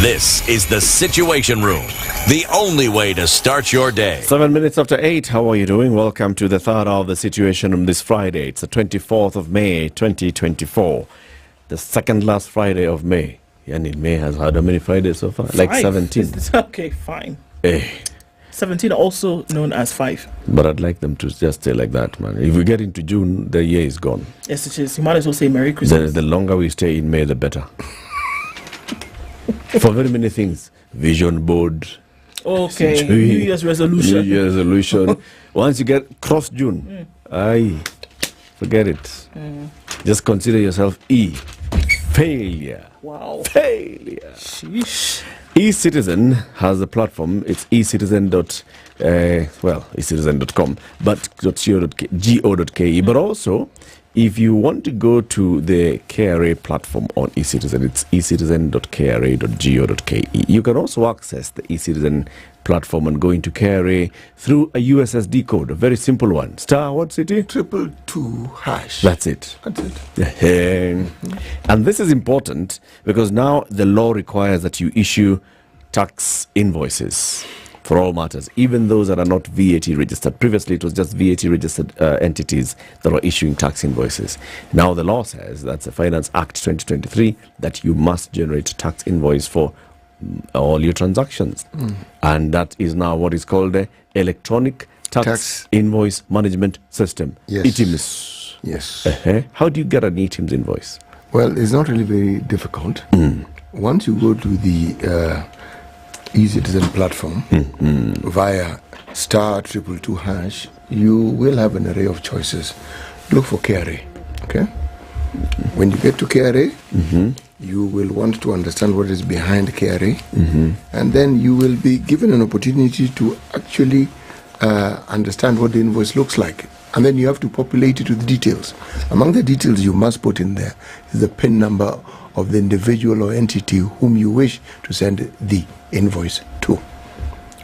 This is the Situation Room, the only way to start your day. 7 minutes after 8. How are you doing? Welcome to the third hour of the Situation Room this Friday. It's the 24th of May, 2024. The second last Friday of May. Yani May has had how many Fridays so far? 5. Like 17. Okay, fine. Hey. 17 also known as 5. But I'd like them to just stay like that, man. If we get into June, the year is gone. Yes, it is. You might as well say Merry Christmas. The longer we stay in May, the better. For very many things. Vision board. Okay. New Year's resolution. New Year's resolution. Once you get cross June, forget it. Just consider yourself failure. Wow. Failure. Sheesh. eCitizen has a platform. It's eCitizen.com, but .go.ke. But also, if you want to go to the KRA platform on eCitizen, it's eCitizen.kra.go.ke. You can also access the eCitizen platform and go into KRA through a USSD code, a very simple one. Star, what city? 222#. That's it. And this is important because now the law requires that you issue tax invoices for all matters, even those that are not VAT registered. Previously, it was just VAT registered entities that were issuing tax invoices. Now the law says, that's the Finance Act 2023, that you must generate a tax invoice for all your transactions. And that is now what is called the Electronic Tax Invoice Management System. Yes. ETIMS. Yes. How do you get an ETIMS invoice? Well, it's not really very difficult. Once you go to the eCitizen platform via *222#, you will have an array of choices. Look for KRA. Okay. When you get to KRA, you will want to understand what is behind KRA, and then you will be given an opportunity to actually understand what the invoice looks like. And then you have to populate it with details. Among the details you must put in there is the PIN number of the individual or entity whom you wish to send the invoice to.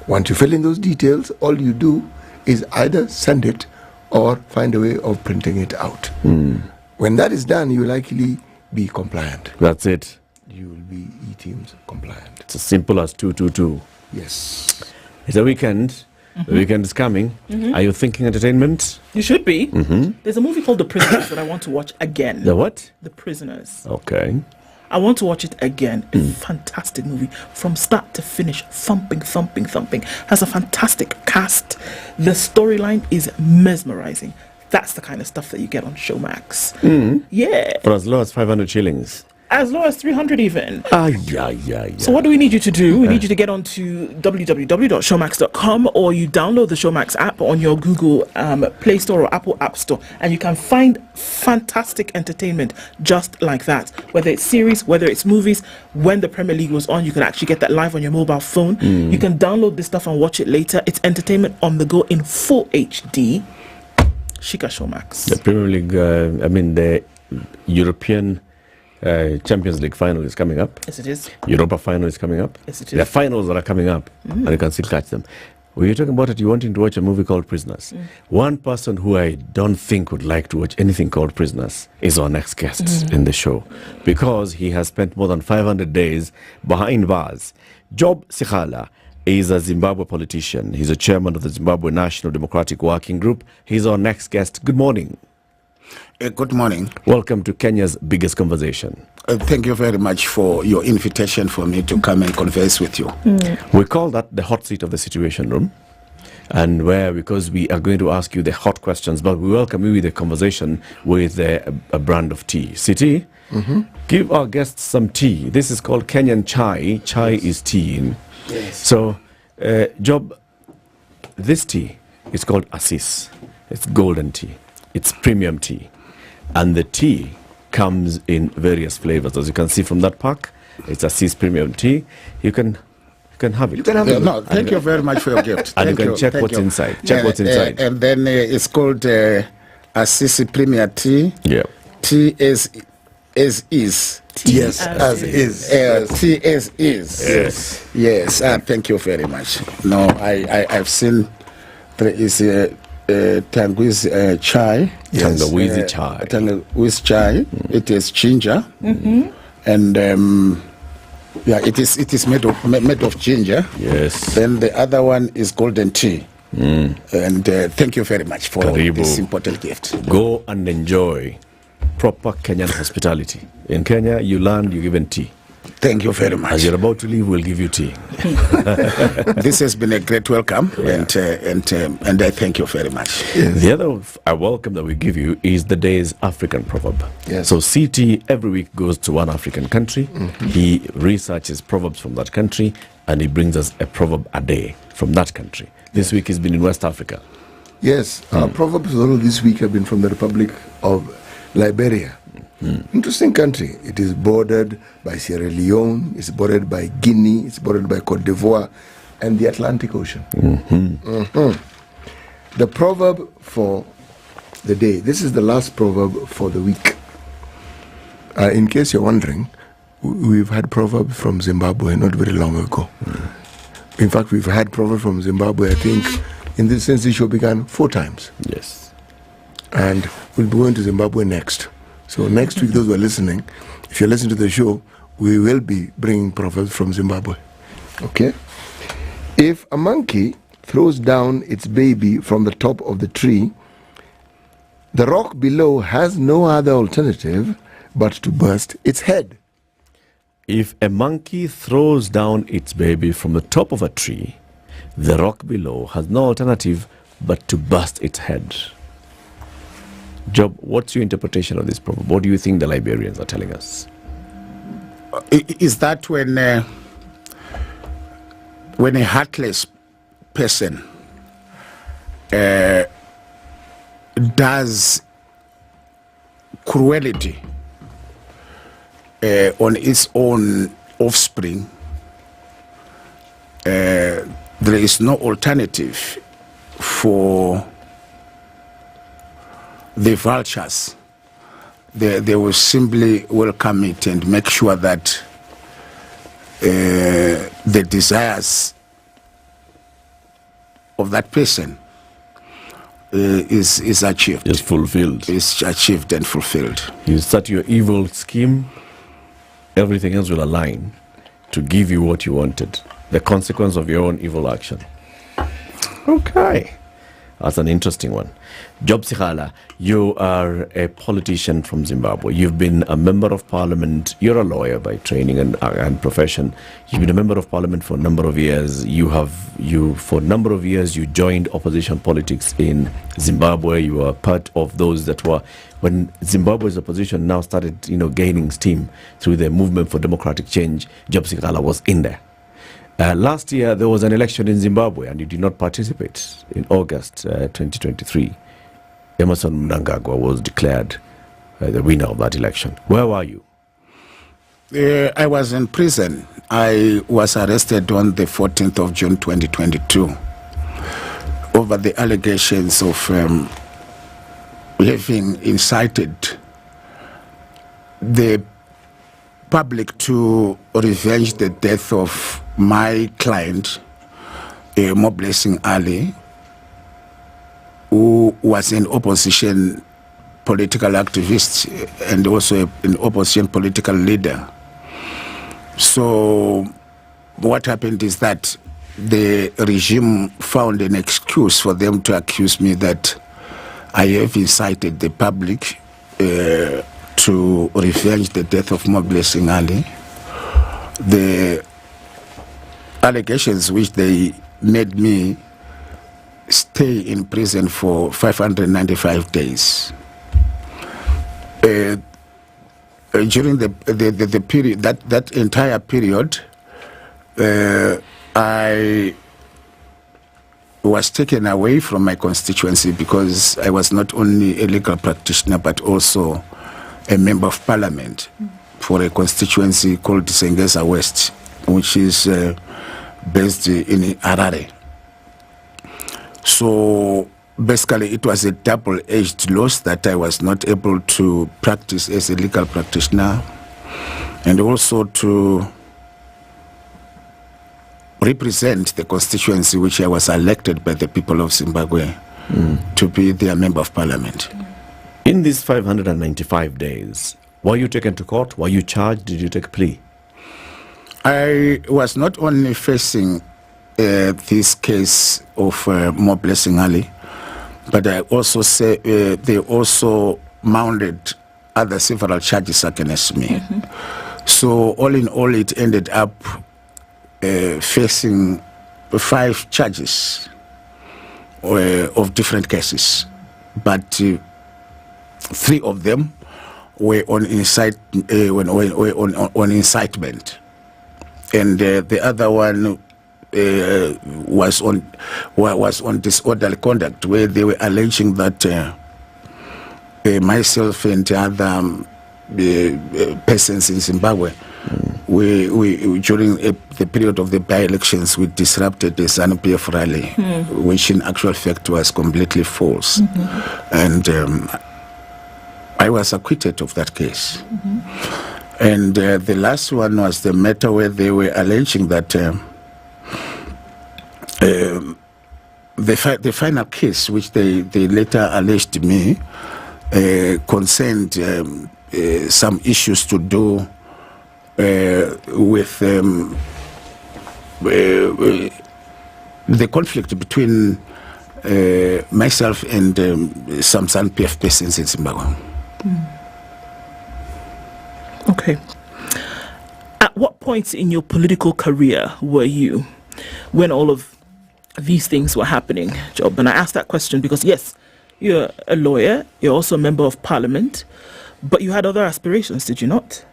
Once you fill in those details, all you do is either send it or find a way of printing it out. When that is done, you will likely be compliant. That's it. You will be ETIMS compliant. It's as simple as 222. Yes. It's a weekend. The weekend is coming. Are you thinking entertainment? You should be. There's a movie called The Prisoners that I want to watch again. The what? The Prisoners. Okay. I want to watch it again. A fantastic movie from start to finish. Thumping. Has a fantastic cast. The storyline is mesmerizing. That's the kind of stuff that you get on Showmax. Yeah. For as low as 500 shillings. As low as 300 even. Yeah. So what do we need you to do? We need you to get onto www.showmax.com, or you download the Showmax app on your Google Play Store or Apple App Store, and you can find fantastic entertainment just like that. Whether it's series, whether it's movies, when the Premier League was on, you can actually get that live on your mobile phone. You can download this stuff and watch it later. It's entertainment on the go in full HD. Shika Showmax. The Premier League, the European Champions League final is coming up. Yes, it is. Europa final is coming up. Yes, it is. There are finals that are coming up, and you can still catch them. We were talking about it, you wanting to watch a movie called Prisoners. One person who I don't think would like to watch anything called Prisoners is our next guest in the show, because he has spent more than 500 days behind bars. Job Sikhala is a Zimbabwe politician. He's a chairman of the Zimbabwe National Democratic Working Group. He's our next guest. Good morning. Good morning. Welcome to Kenya's biggest conversation. Thank you very much for your invitation for me to come and converse with you. We call that the hot seat of the Situation Room, and because we are going to ask you the hot questions, but we welcome you with a conversation with a brand of tea. Siti, give our guests some tea. This is called Kenyan chai. Chai is tea. Yes. So, Job, this tea is called Assis. It's golden tea. It's premium tea. And the tea comes in various flavors. As you can see from that pack, it's Assis premium tea. You can have it. You can have it. No, thank you very much for your gift. And you can check what's inside. Check what's inside. And then it's called Assis Premier Tea. Yeah. Tea is. Yes, as is. Tea as is. Yes. Thank you very much. No, I've seen there is a Tangawizi chai. Yes. Tangawizi chai. Tangawizi chai. It is ginger, and it is made of ginger. Yes. Then the other one is golden tea. And thank you very much for this important gift. Go and enjoy proper Kenyan hospitality. In Kenya, you land, you're given tea. Thank you very much. As you're about to leave, we'll give you tea. This has been a great welcome, and I thank you very much. Yes. The other welcome that we give you is the day's African proverb. Yes. So CT every week goes to one African country. He researches proverbs from that country, and he brings us a proverb a day from that country. This week he's been in West Africa. Yes, our proverbs all this week have been from the Republic of Liberia. Interesting country. It is bordered by Sierra Leone, it's bordered by Guinea, it's bordered by Cote d'Ivoire, and the Atlantic Ocean. The proverb for the day. This is the last proverb for the week. In case you're wondering, we've had proverbs from Zimbabwe not very long ago. In fact, we've had proverbs from Zimbabwe, I think, in this since the show began 4 times. Yes. And we'll be going to Zimbabwe next. So next week, those who are listening, if you're listening to the show, we will be bringing proverbs from Zimbabwe. Okay? If a monkey throws down its baby from the top of the tree, the rock below has no other alternative but to burst its head. If a monkey throws down its baby from the top of a tree, the rock below has no alternative but to burst its head. Job, what's your interpretation of this proverb? What do you think the Liberians are telling us? Is that when a heartless person does cruelty on its own offspring, there is no alternative for the vultures. They will simply welcome it and make sure that the desires of that person is achieved. Is fulfilled. Is achieved and fulfilled. You start your evil scheme, everything else will align to give you what you wanted. The consequence of your own evil action. Okay. That's an interesting one. Job Sikhala, you are a politician from Zimbabwe. You've been a member of parliament. You're a lawyer by training and profession. You've been a member of parliament for a number of years. For a number of years, you joined opposition politics in Zimbabwe. You were part of those that were, when Zimbabwe's opposition now started, gaining steam through the movement for democratic change, Job Sikhala was in there. Last year, there was an election in Zimbabwe, and you did not participate in August 2023. Emmerson Mnangagwa was declared the winner of that election. Where were you? I was in prison. I was arrested on the 14th of June 2022 over the allegations of having incited the public to revenge the death of my client, Mo Blessing Ali, who was an opposition political activist and also an opposition political leader. So what happened is that the regime found an excuse for them to accuse me that I have incited the public to revenge the death of Mo Blessing Ali. The allegations which they made me stay in prison for 595 days. During the period, that entire period, I was taken away from my constituency because I was not only a legal practitioner but also a member of parliament for a constituency called Sengesa West, which is based in Harare. So basically it was a double-edged loss that I was not able to practice as a legal practitioner and also to represent the constituency which I was elected by the people of Zimbabwe to be their member of parliament. In these 595 days, were you taken to court? Were you charged? Did you take a plea? I was not only facing this case of Mo Blessing Ali, but I also say they also mounted other several charges against me. So all in all, it ended up facing 5 charges of different cases, but 3 of them were on incitement, and the other one was on disorderly conduct, where they were alleging that myself and other persons in Zimbabwe, we during the period of the by-elections, we disrupted the ZANU-PF rally, which in actual fact was completely false. And I was acquitted of that case. And the last one was the matter where they were alleging that the final case, which they later alleged me, concerned some issues to do with the conflict between myself and some ZANU-PF persons in Zimbabwe. Okay. At what point in your political career were you when all of these things were happening, Job? And I asked that question because, yes, you're a lawyer, you're also a member of parliament, but you had other aspirations, did you not?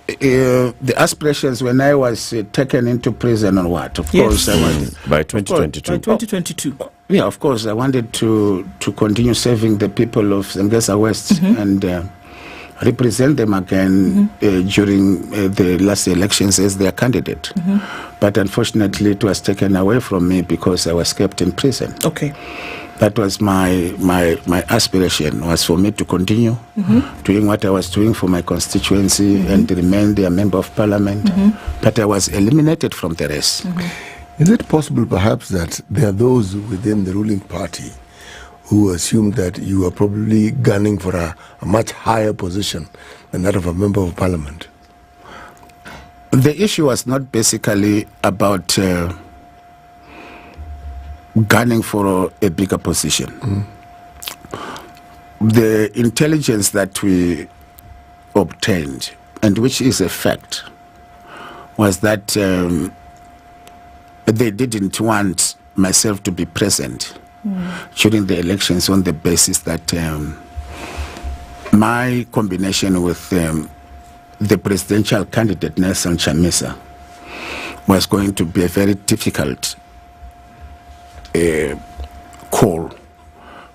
The aspirations when I was taken into prison or what? Of course, I was by 2022. By 2022. Yeah, of course, I wanted to continue serving the people of Zambeza West and represent them again during the last elections as their candidate. But unfortunately, it was taken away from me because I was kept in prison. Okay. That was my aspiration, was for me to continue doing what I was doing for my constituency and remain their member of parliament. But I was eliminated from the race. Is it possible perhaps that there are those within the ruling party who assume that you are probably gunning for a much higher position than that of a member of parliament? The issue was not basically about gunning for a bigger position. The intelligence that we obtained, and which is a fact, was that they didn't want myself to be present during the elections on the basis that my combination with the presidential candidate Nelson Chamisa was going to be a very difficult call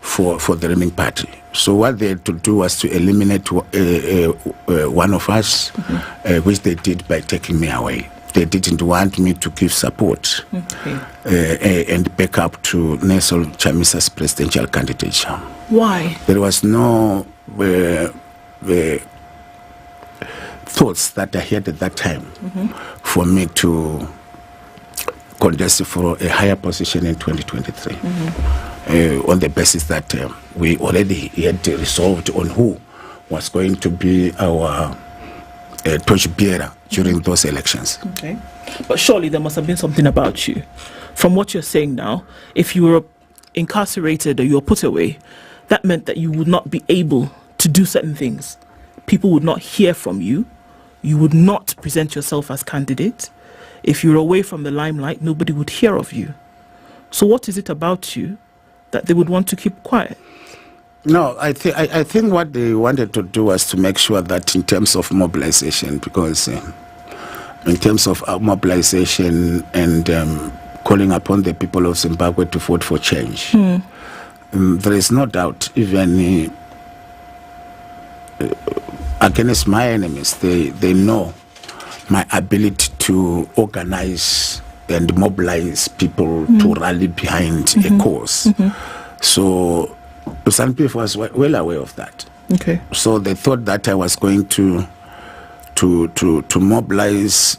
for the ruling party. So what they had to do was to eliminate one of us, which they did by taking me away. They didn't want me to give support and back up to Nelson Chamisa's presidential candidature. Why? There was no thoughts that I had at that time for me to contest for a higher position in 2023 on the basis that we already had resolved on who was going to be our torchbearer during those elections. Okay. But surely there must have been something about you. From what you're saying now, if you were incarcerated or you were put away, that meant that you would not be able to do certain things. People would not hear from you. You would not present yourself as candidate. If you're away from the limelight, nobody would hear of you. So what is it about you that they would want to keep quiet? No, I think what they wanted to do was to make sure that in terms of mobilization, because in terms of mobilization and calling upon the people of Zimbabwe to vote for change, there is no doubt, even against my enemies, they know my ability to organize and mobilize people to rally behind a cause. So ZANU-PF was well aware of that. Okay. So they thought that I was going to mobilize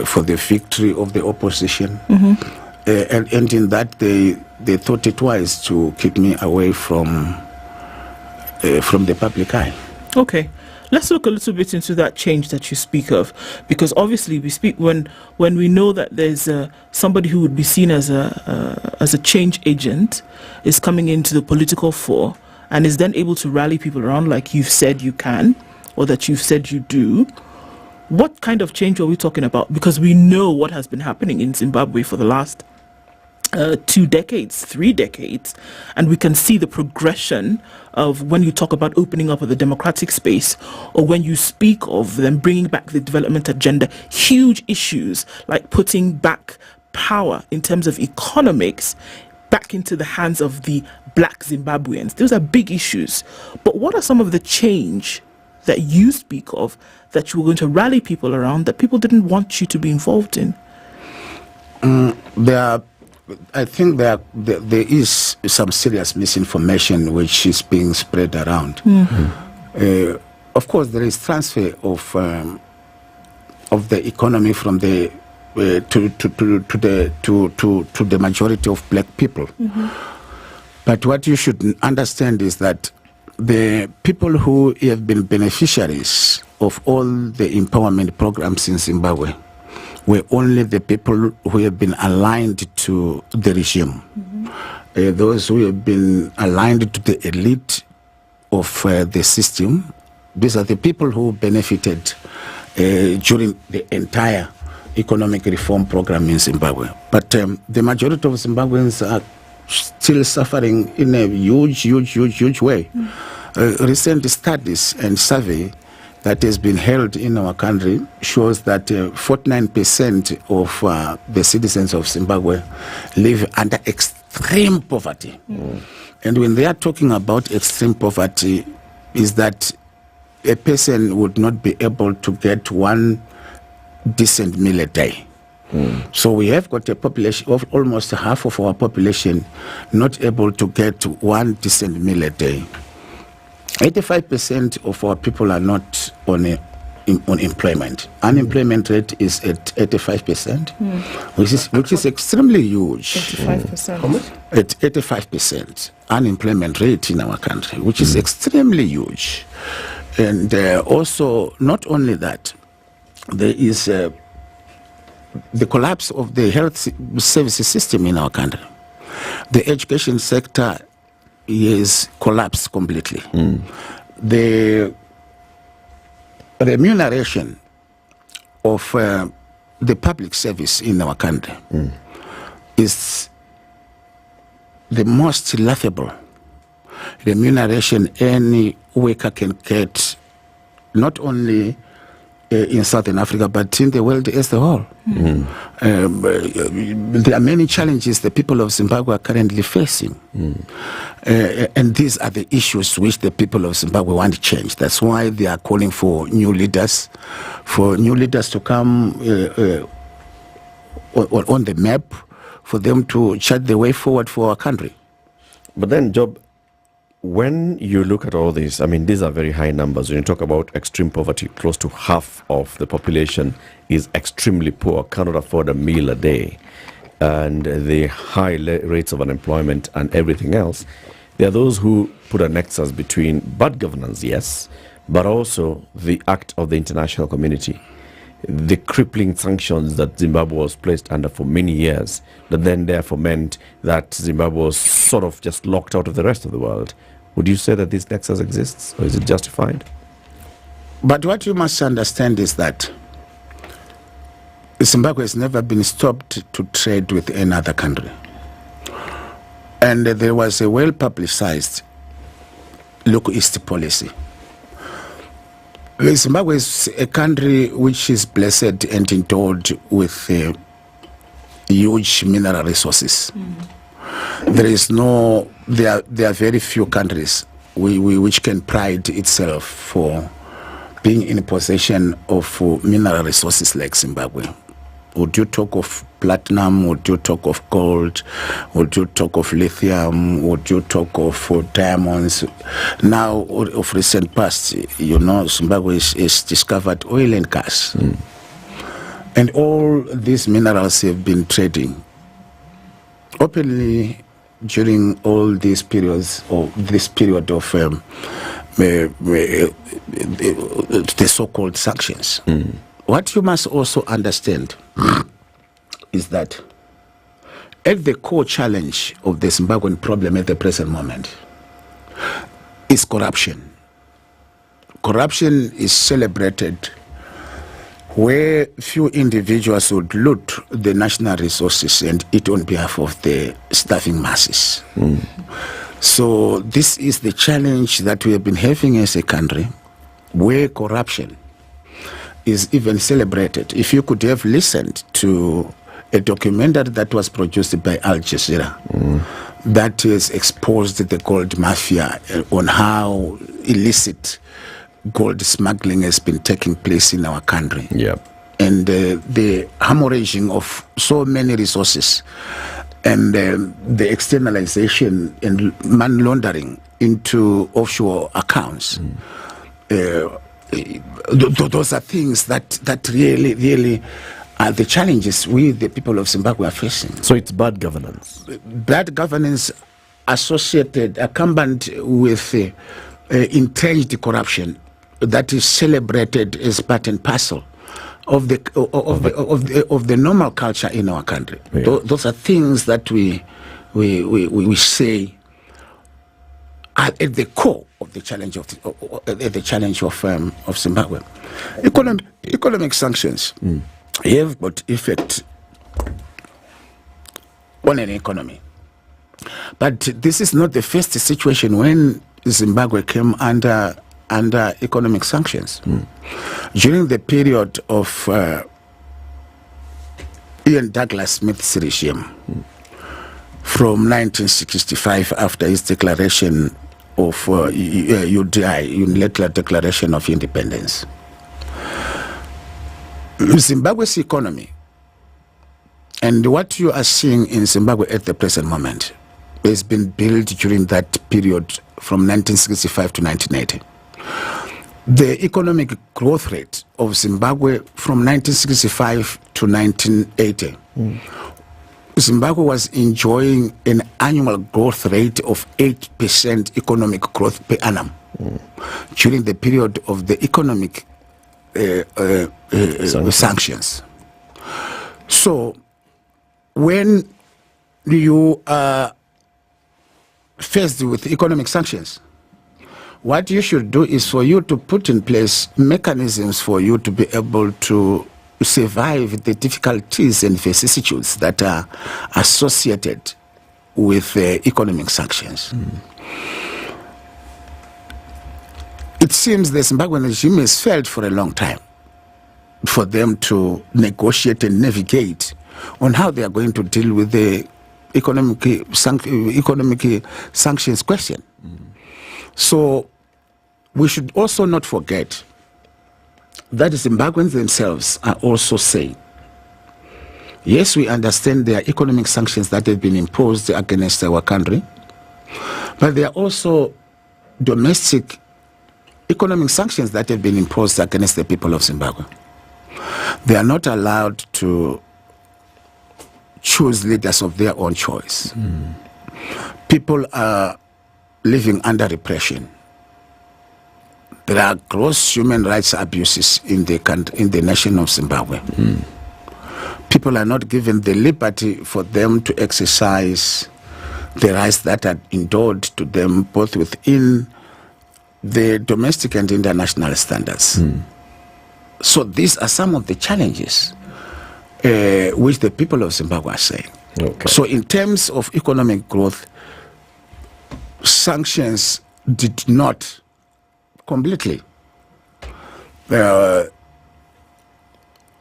for the victory of the opposition, and in that they thought it wise to keep me away from the public eye. Okay. Let's look a little bit into that change that you speak of, because obviously we speak when we know that there's somebody who would be seen as a change agent is coming into the political fore, and is then able to rally people around like you've said you can, or that you've said you do, what kind of change are we talking about? Because we know what has been happening in Zimbabwe for the last 2 decades, 3 decades, and we can see the progression of when you talk about opening up of the democratic space, or when you speak of them bringing back the development agenda, huge issues like putting back power in terms of economics back into the hands of the black Zimbabweans. Those are big issues. But what are some of the change that you speak of that you were going to rally people around that people didn't want you to be involved in? I think there is some serious misinformation which is being spread around. Of course, there is transfer of the economy from the to the majority of black people. But what you should understand is that the people who have been beneficiaries of all the empowerment programs in Zimbabwe were only the people who have been aligned to the regime. Those who have been aligned to the elite of the system, these are the people who benefited during the entire economic reform program in Zimbabwe. But the majority of Zimbabweans are still suffering in a huge way. Recent studies and survey that has been held in our country shows that 49% of the citizens of Zimbabwe live under extreme poverty. And when they are talking about extreme poverty, is that a person would not be able to get one decent meal a day. So we have got a population of almost half of our population not able to get one decent meal a day. 85% of our people are not on employment. Unemployment rate is at 85%, which is extremely huge. 85%. How much? At 85% unemployment rate in our country, which is extremely huge. And also, not only that, there is the collapse of the health services system in our country. The education sector is collapsed completely. The remuneration of the public service in our country is the most laughable remuneration any worker can get, not only in Southern Africa, but in the world as a whole. There are many challenges the people of Zimbabwe are currently facing. And these are the issues which the people of Zimbabwe want to change. That's why they are calling for new leaders to come on the map, for them to chart the way forward for our country. But then, Job, when you look at all this, I mean, these are very high numbers. When you talk about extreme poverty, close to half of the population is extremely poor, cannot afford a meal a day, and the high rates of unemployment and everything else. There are those who put a nexus between bad governance, yes, but also the act of the international community, the crippling sanctions that Zimbabwe was placed under for many years, that then therefore meant that Zimbabwe was sort of just locked out of the rest of the world. Would you say that this nexus exists, or is it justified? But what you must understand is that Zimbabwe has never been stopped to trade with another country. And there was a well-publicized local East policy. Zimbabwe is a country which is blessed and endowed with huge mineral resources. There are very few countries which can pride itself for being in possession of mineral resources like Zimbabwe. Would you talk of platinum? Would you talk of gold? Would you talk of lithium? Would you talk of diamonds? Now, of recent past, you know, Zimbabwe has discovered oil and gas. And all these minerals have been trading openly during all these periods, or this period of the so-called sanctions. What you must also understand is that at the core challenge of the Zimbabwean problem at the present moment is corruption. Corruption is celebrated where few individuals would loot the national resources and eat on behalf of the starving masses. So this is the challenge that we have been having as a country, where corruption is even celebrated. If you could have listened to a documentary that was produced by Al Jazeera, that has exposed the gold mafia on how illicit gold smuggling has been taking place in our country. And the hemorrhaging of so many resources and the externalization and money laundering into offshore accounts. Those are things that really are the challenges we, the people of Zimbabwe, are facing. So it's bad governance. Bad governance associated, accompanied with entrenched corruption that is celebrated as part and parcel of the normal culture in our country. Those are things that we say are at the core of the challenge of Zimbabwe. Economic sanctions have got effect on an economy, but this is not the first situation when Zimbabwe came under economic sanctions. During the period of Ian Douglas Smith's regime, from 1965, after his declaration of UDI, Unilateral Declaration of Independence, Zimbabwe's economy and what you are seeing in Zimbabwe at the present moment has been built during that period from 1965 to 1980. The economic growth rate of Zimbabwe from 1965 to 1980, Zimbabwe was enjoying an annual growth rate of 8% economic growth per annum during the period of the economic sanctions. So when you are faced with economic sanctions, what you should do is for you to put in place mechanisms for you to be able to survive the difficulties and vicissitudes that are associated with economic sanctions. It seems the Zimbabwean regime has failed for a long time for them to negotiate and navigate on how they are going to deal with the economic sanctions question. So we should also not forget that Zimbabweans themselves are also saying, yes, we understand there are economic sanctions that have been imposed against our country, but there are also domestic economic sanctions that have been imposed against the people of Zimbabwe. They are not allowed to choose leaders of their own choice. People are living under repression. There are gross human rights abuses in the nation of Zimbabwe. People are not given the liberty for them to exercise the rights that are endowed to them both within the domestic and international standards. So these are some of the challenges which the people of Zimbabwe are saying. So in terms of economic growth, sanctions did not completely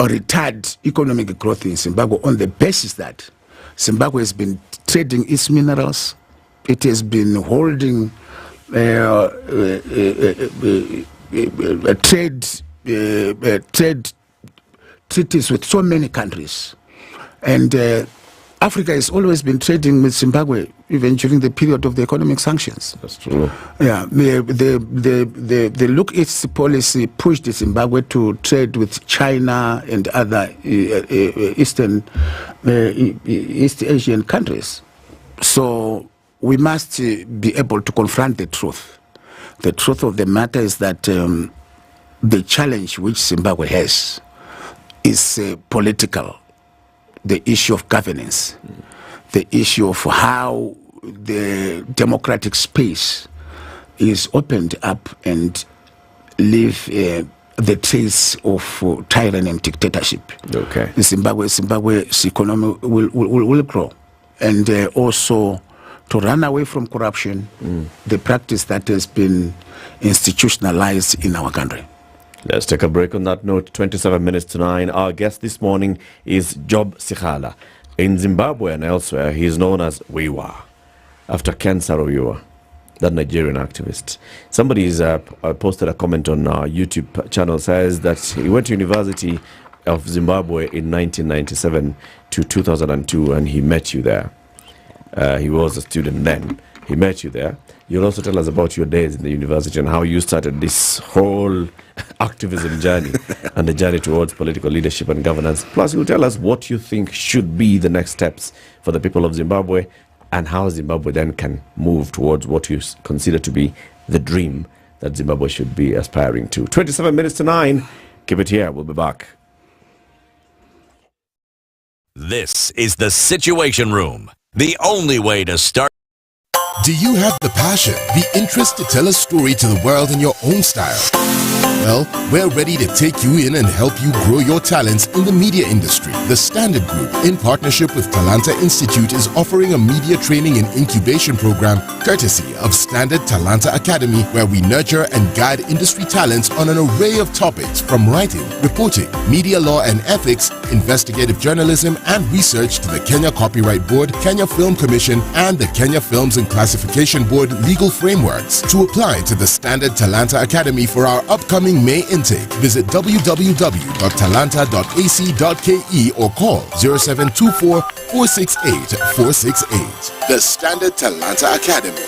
retard economic growth in Zimbabwe on the basis that Zimbabwe has been trading its minerals, it has been holding trade treaties with so many countries, and Africa has always been trading with Zimbabwe even during the period of the economic sanctions. That's true. Yeah, the Look East policy pushed Zimbabwe to trade with China and other East Asian countries. So we must be able to confront the truth. The truth of the matter is that the challenge which Zimbabwe has is political. The issue of governance, the issue of how the democratic space is opened up and leave the trace of tyranny and dictatorship. Okay. Zimbabwe's economy will grow. And also to run away from corruption, the practice that has been institutionalized in our country. Let's take a break on that note. 27 minutes to 9. Our guest this morning is Job Sikhala. In Zimbabwe and elsewhere, he is known as Wiwa, after Ken Saro-Wiwa, that Nigerian activist. Somebody's posted a comment on our YouTube channel, says that he went to University of Zimbabwe in 1997 to 2002, and he met you there. He was a student then. He met you there. You'll also tell us about your days in the university and how you started this whole activism journey and the journey towards political leadership and governance. Plus, you'll tell us what you think should be the next steps for the people of Zimbabwe and how Zimbabwe then can move towards what you consider to be the dream that Zimbabwe should be aspiring to. 27 minutes to 9. Keep it here. We'll be back. This is the Situation Room, the only way to start. Do you have the passion, the interest to tell a story to the world in your own style? Well, we're ready to take you in and help you grow your talents in the media industry. The Standard Group, in partnership with Talanta Institute, is offering a media training and incubation program courtesy of Standard Talanta Academy, where we nurture and guide industry talents on an array of topics from writing, reporting, media law and ethics, investigative journalism and research to the Kenya Copyright Board, Kenya Film Commission and the Kenya Films and Classification Board legal frameworks. To apply to the Standard Talanta Academy for our upcoming May intake, visit www.talanta.ac.ke or call 0724-468-468. The Standard Talanta Academy.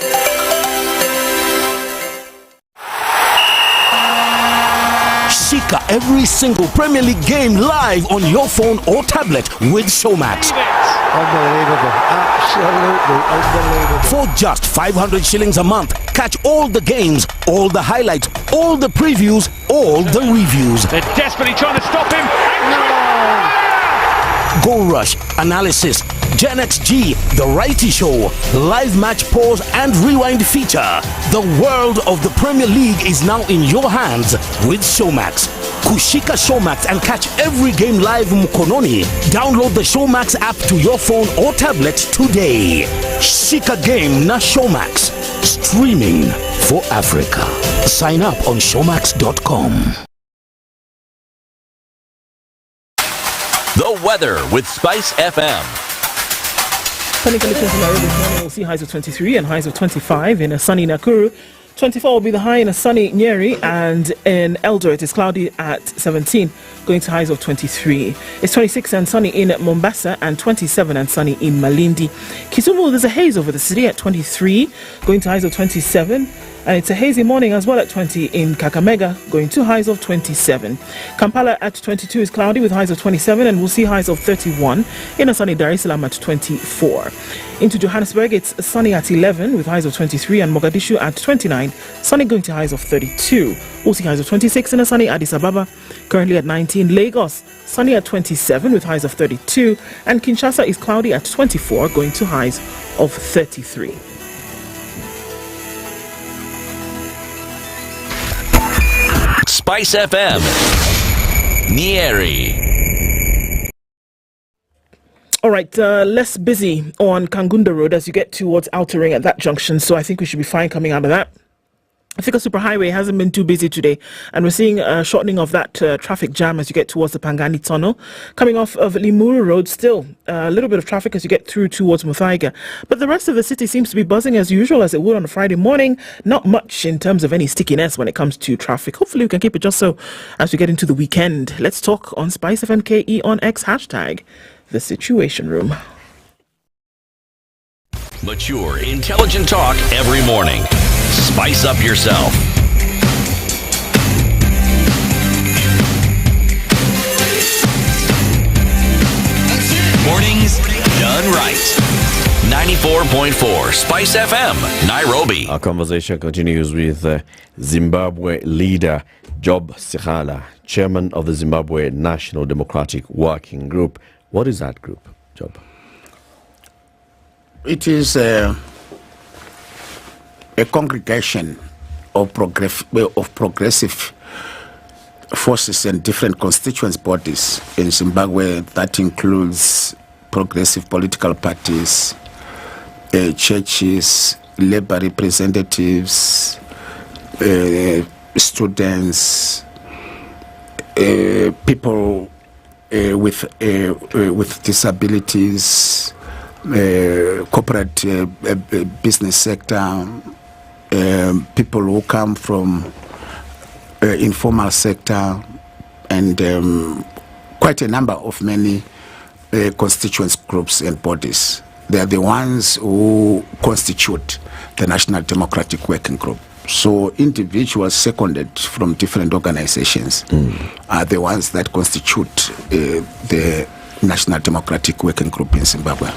Shika every single Premier League game live on your phone or tablet with Showmax. Unbelievable. Absolutely unbelievable. For just 500 shillings a month, catch all the games, all the highlights, all the previews, all the reviews. They're desperately trying to stop him. Goal rush, analysis, Gen XG, The Righty Show, live match pause and rewind feature. The world of the Premier League is now in your hands with Showmax. Kushika Showmax and catch every game live mkononi. Download the Showmax app to your phone or tablet today. Shika game na Showmax. Streaming for Africa. Sign up on showmax.com. The weather with SpiceFM. Sunny conditions in Nairobi this morning. We'll see highs of 23 and highs of 25 in a sunny Nakuru. 24 will be the high in a sunny Nyeri, and in Eldoret it's cloudy at 17, going to highs of 23. It's 26 and sunny in Mombasa and 27 and sunny in Malindi. Kisumu, there's a haze over the city at 23, going to highs of 27. And it's a hazy morning as well at 20 in Kakamega, going to highs of 27. Kampala at 22 is cloudy with highs of 27, and we'll see highs of 31 in a sunny Dar es Salaam at 24. Into Johannesburg, it's sunny at 11 with highs of 23, and Mogadishu at 29, sunny going to highs of 32. We'll see highs of 26 in a sunny Addis Ababa, currently at 19. Lagos, sunny at 27 with highs of 32, and Kinshasa is cloudy at 24, going to highs of 33. SpiceFM, Nyeri. All right, less busy on Kangunda Road as you get towards Outer Ring at that junction, so I think we should be fine coming out of that. Thika Superhighway hasn't been too busy today, and we're seeing a shortening of that traffic jam as you get towards the Pangani Tunnel. Coming off of Limuru Road, still a little bit of traffic as you get through towards Muthaiga. But the rest of the city seems to be buzzing as usual, as it would on a Friday morning. Not much in terms of any stickiness when it comes to traffic. Hopefully we can keep it just so as we get into the weekend. Let's talk on SpiceFM KE on X, hashtag The Situation Room. Mature, intelligent talk every morning. Spice up yourself. Mornings done right. 94.4 Spice FM, Nairobi. Our conversation continues with Zimbabwe leader Job Sikhala, chairman of the Zimbabwe National Democratic Working Group. What is that group, Job? It is a congregation progressive forces and different constituent bodies in Zimbabwe. That includes progressive political parties, churches, labor representatives, students, people with disabilities, corporate business sector, people who come from informal sector, and quite a number of many constituent groups and bodies. They are the ones who constitute the National Democratic Working Group. So individuals seconded from different organizations are the ones that constitute the National Democratic Working Group in Zimbabwe.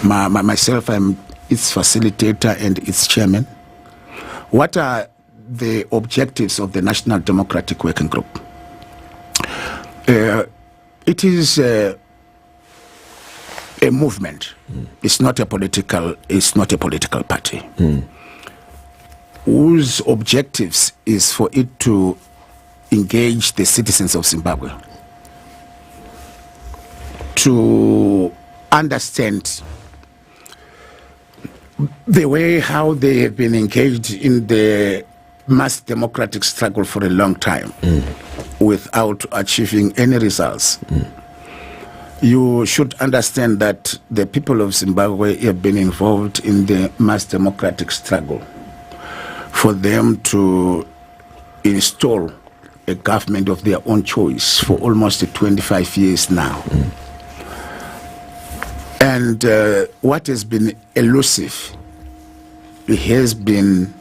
Myself, I'm its facilitator and its chairman. What are the objectives of the National Democratic Working Group? It is a movement. It's not a political party. Whose objectives is for it to engage the citizens of Zimbabwe to understand the way how they have been engaged in the mass democratic struggle for a long time without achieving any results. You should understand that the people of Zimbabwe have been involved in the mass democratic struggle for them to install a government of their own choice for almost 25 years now. And what has been elusive has been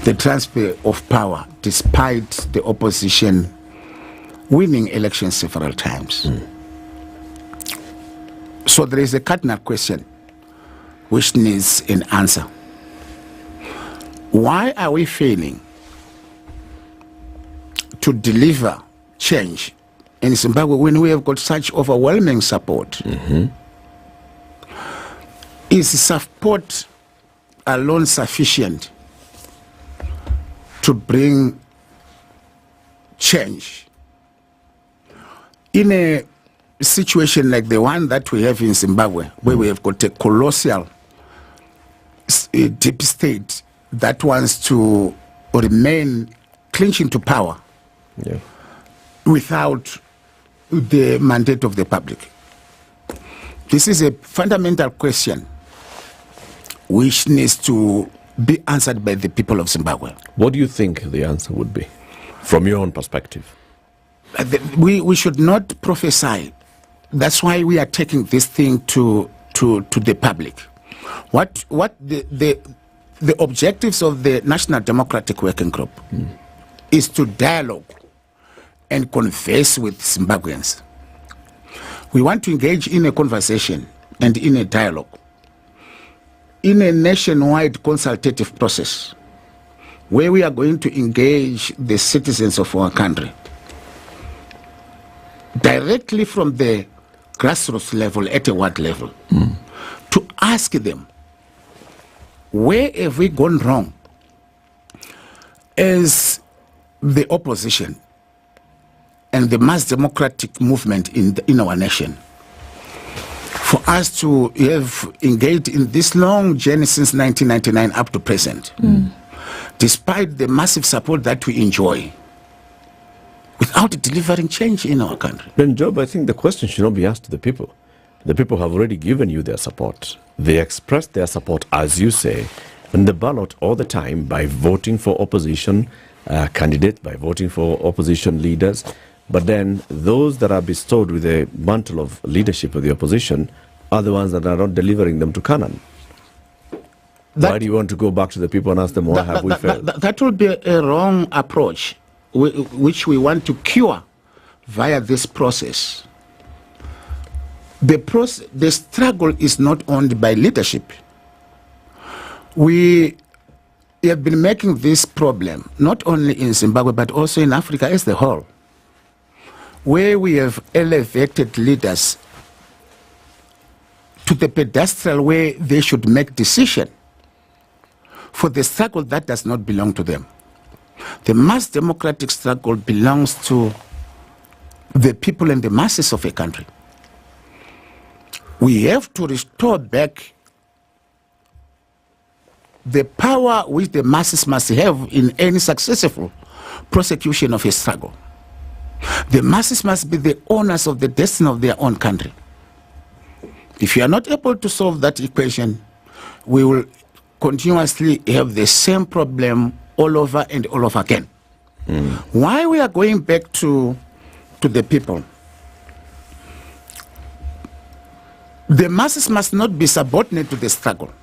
the transfer of power, despite the opposition winning elections several times. So there is a cardinal question which needs an answer. Why are we failing to deliver change in Zimbabwe when we have got such overwhelming support? Is support alone sufficient to bring change? In a situation like the one that we have in Zimbabwe, where we have got a colossal deep state that wants to remain clinching to power without the mandate of the public. This is a fundamental question which needs to be answered by the people of Zimbabwe. What do you think the answer would be, from your own perspective? We should not prophesy. That's why we are taking this thing to the public. What the objectives of the National Democratic Working Group is to dialogue and converse with Zimbabweans. We want to engage in a conversation and in a dialogue, in a nationwide consultative process, where we are going to engage the citizens of our country directly from the grassroots level, at a ward level, to ask them, where have we gone wrong as the opposition and the mass democratic movement in our nation, for us to have engaged in this long journey since 1999 up to present, despite the massive support that we enjoy, without delivering change in our country. Then, Job, I think the question should not be asked to the people. The people have already given you their support. They expressed their support, as you say, in the ballot all the time by voting for opposition candidates, by voting for opposition leaders. But then those that are bestowed with the mantle of leadership of the opposition are the ones that are not delivering them to Canaan. Why do you want to go back to the people and ask them, why have we failed? That will be a wrong approach, which we want to cure via this process. The struggle is not owned by leadership. We have been making this problem not only in Zimbabwe but also in Africa as the whole, where we have elevated leaders to the pedestal where they should make decisions for the struggle that does not belong to them. The mass democratic struggle belongs to the people and the masses of a country. We have to restore back the power which the masses must have in any successful prosecution of a struggle. The masses must be the owners of the destiny of their own country. If you are not able to solve that equation, we will continuously have the same problem all over and all over again. Why we are going back to the people? The masses must not be subordinate to the struggle.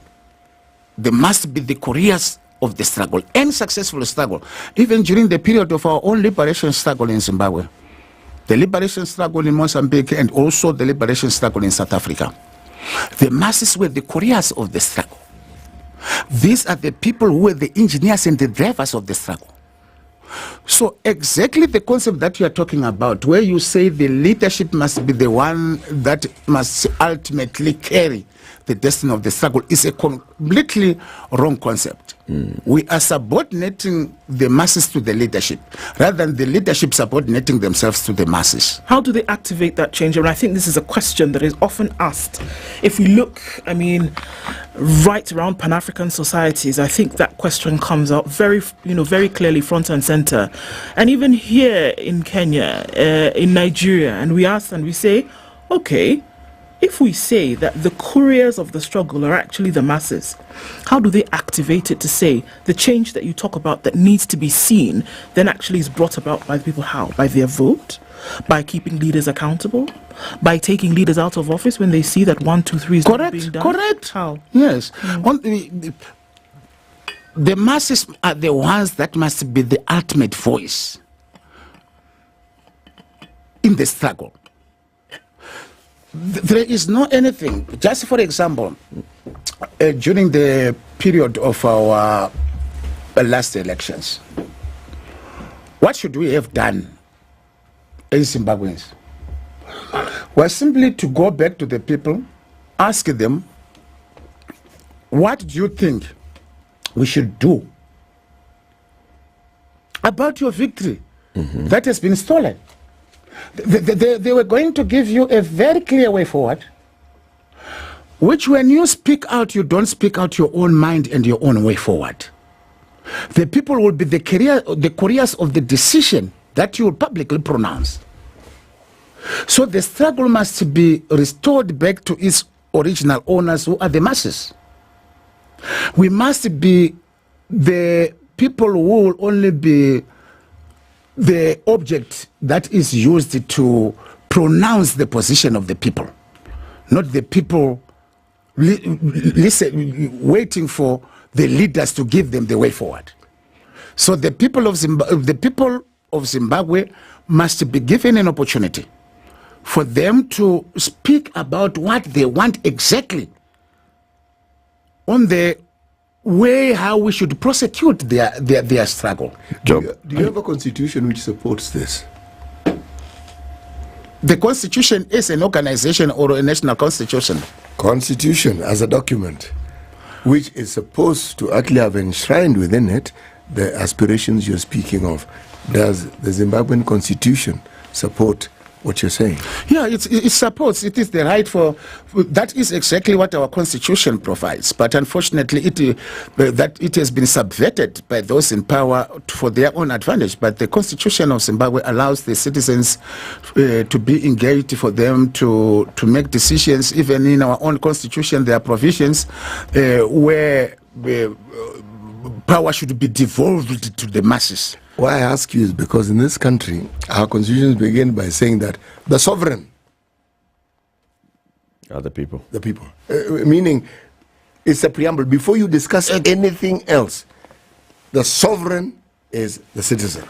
They must be the couriers of the struggle, and successful struggle. Even during the period of our own liberation struggle in Zimbabwe, the liberation struggle in Mozambique, and also the liberation struggle in South Africa, the masses were the couriers of the struggle. These are the people who were the engineers and the drivers of the struggle. So exactly the concept that you are talking about, where you say the leadership must be the one that must ultimately carry the destiny of the struggle, is a completely wrong concept. We are subordinating the masses to the leadership rather than the leadership subordinating themselves to the masses. How do they activate that change? And I think this is a question that is often asked. If we look, I mean, right around Pan-African societies, I think that question comes out very clearly front and center. And even here in Kenya, in Nigeria, and we ask and we say, okay, if we say that the couriers of the struggle are actually the masses, how do they activate it to say the change that you talk about that needs to be seen then actually is brought about by the people? How? By their vote? By keeping leaders accountable? By taking leaders out of office when they see that 1, 2, 3 is not being done? Correct. How? Yes. The masses are the ones that must be the ultimate voice in the struggle. There is no anything. Just for example, during the period of our last elections, what should we have done as Zimbabweans? Was simply to go back to the people, ask them, what do you think we should do about your victory that has been stolen? They were going to give you a very clear way forward, which when you speak out, you don't speak out your own mind and your own way forward. The people will be the couriers of the decision that you will publicly pronounce. So the struggle must be restored back to its original owners, who are the masses. We must be the people who will only be the object that is used to pronounce the position of the people, not the people waiting for the leaders to give them the way forward. So the people of Zimbabwe must be given an opportunity for them to speak about what they want exactly on the way how we should prosecute their struggle. Do you have a constitution which supports this? The constitution is an organization or a national constitution. Constitution as a document which is supposed to actually have enshrined within it the aspirations you're speaking of. Does the Zimbabwean constitution support what you're saying? Yeah, it supports. It is the right for. That is exactly what our constitution provides. But unfortunately, it has been subverted by those in power for their own advantage. But the constitution of Zimbabwe allows the citizens to be engaged, for them to make decisions. Even in our own constitution, there are provisions where power should be devolved to the masses. Why I ask you is because in this country, our constitutions begin by saying that the sovereign are the people. The people. Meaning, it's a preamble. Before you discuss anything else, the sovereign is the citizen.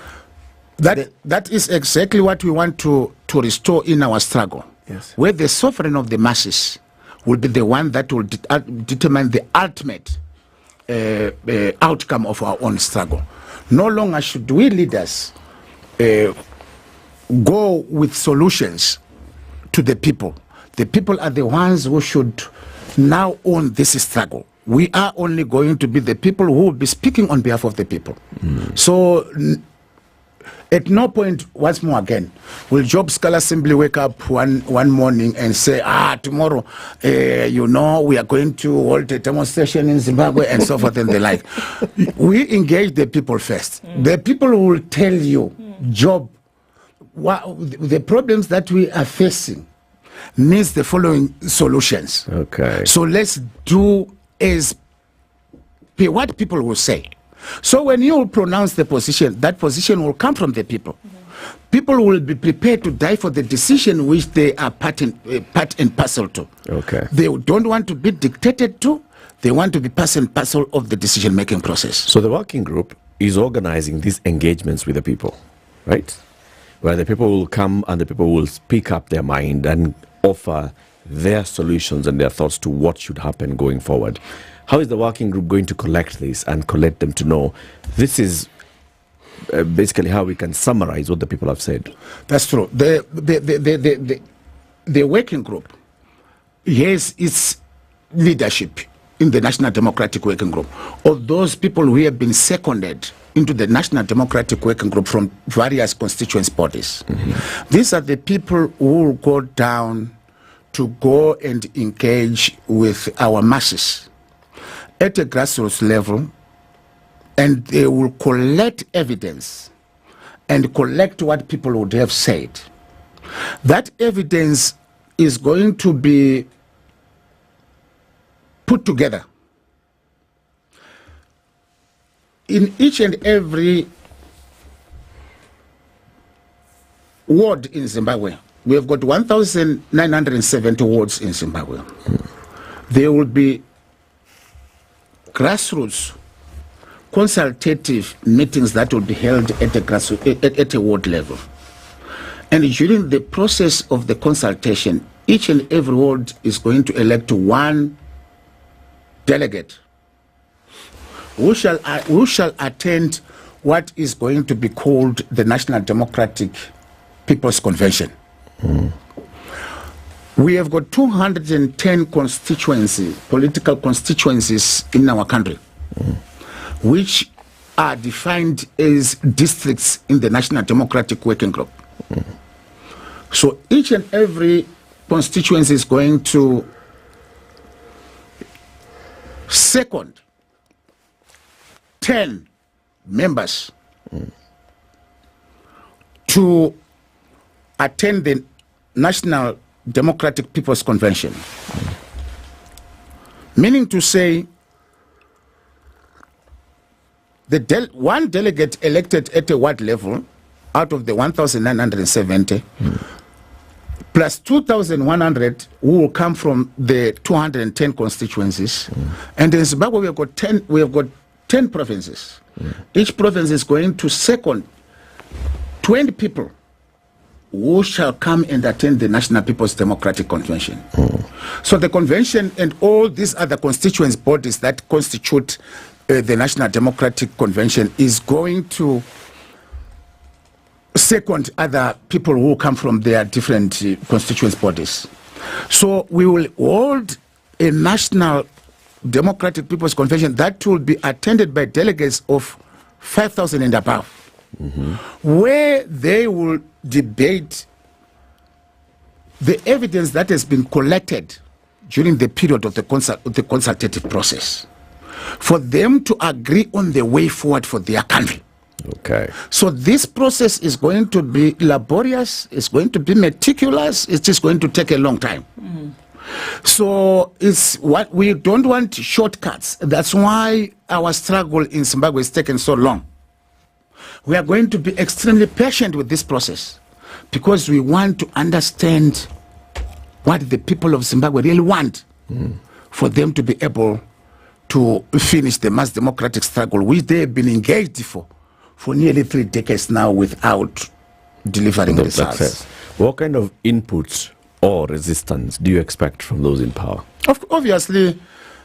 That is exactly what we want to restore in our struggle. Yes. Where the sovereign of the masses will be the one that will determine the ultimate outcome of our own struggle. No longer should we leaders go with solutions to the people. The people are the ones who should now own this struggle. we are only going to be the people who will be speaking on behalf of the people. So at no point, once more again, will Job Sikhala simply wake up one morning and say, tomorrow, we are going to hold a demonstration in Zimbabwe and so forth and the like. We engage the people first. The people will tell you, Job, the problems that we are facing needs the following solutions. Okay. So let's do as what people will say. So when you pronounce the position, that position will come from the people. People will be prepared to die for the decision which they are part and parcel to. Okay. They don't want to be dictated to. They want to be part and parcel of the decision-making process. So the working group is organizing these engagements with the people, right? Where the people will come and the people will speak up their mind and offer their solutions and their thoughts to what should happen going forward. How is the working group going to collect this and collect them to know this is basically how we can summarize what the people have said? That's true. The working group has its leadership in the National Democratic Working Group, of those people who have been seconded into the National Democratic Working Group from various constituency bodies. These are the people who will go down to go and engage with our masses at a grassroots level, and they will collect evidence and collect what people would have said. That evidence is going to be put together in each and every ward in Zimbabwe. We have got 1,970 wards in Zimbabwe. There will be grassroots consultative meetings that will be held at a ward level. And during the process of the consultation, each and every ward is going to elect one delegate who shall attend what is going to be called the National Democratic People's Convention. We have got 210 political constituencies in our country, which are defined as districts in the National Democratic Working Group. So each and every constituency is going to second 10 members to attend the National Democratic People's Convention. Meaning to say, one delegate elected at a ward level out of the 1,970 plus 2,100 who will come from the 210 constituencies. And in Zimbabwe we have got 10 provinces. Each province is going to second 20 people who shall come and attend the National People's Democratic Convention. So the convention and all these other constituent bodies that constitute the National Democratic Convention is going to second other people who come from their different constituent bodies. So we will hold a National Democratic People's Convention that will be attended by delegates of 5,000 and above, where they will debate the evidence that has been collected during the period of the consultative process, for them to agree on the way forward for their country. Okay. So this process is going to be laborious, it's going to be meticulous, it's just going to take a long time. So it's what we don't want shortcuts. That's why our struggle in Zimbabwe has taken so long. We are going to be extremely patient with this process because we want to understand what the people of Zimbabwe really want for them to be able to finish the mass democratic struggle which they have been engaged for nearly 3 decades now without delivering results. Success. What kind of inputs or resistance do you expect from those in power? Obviously,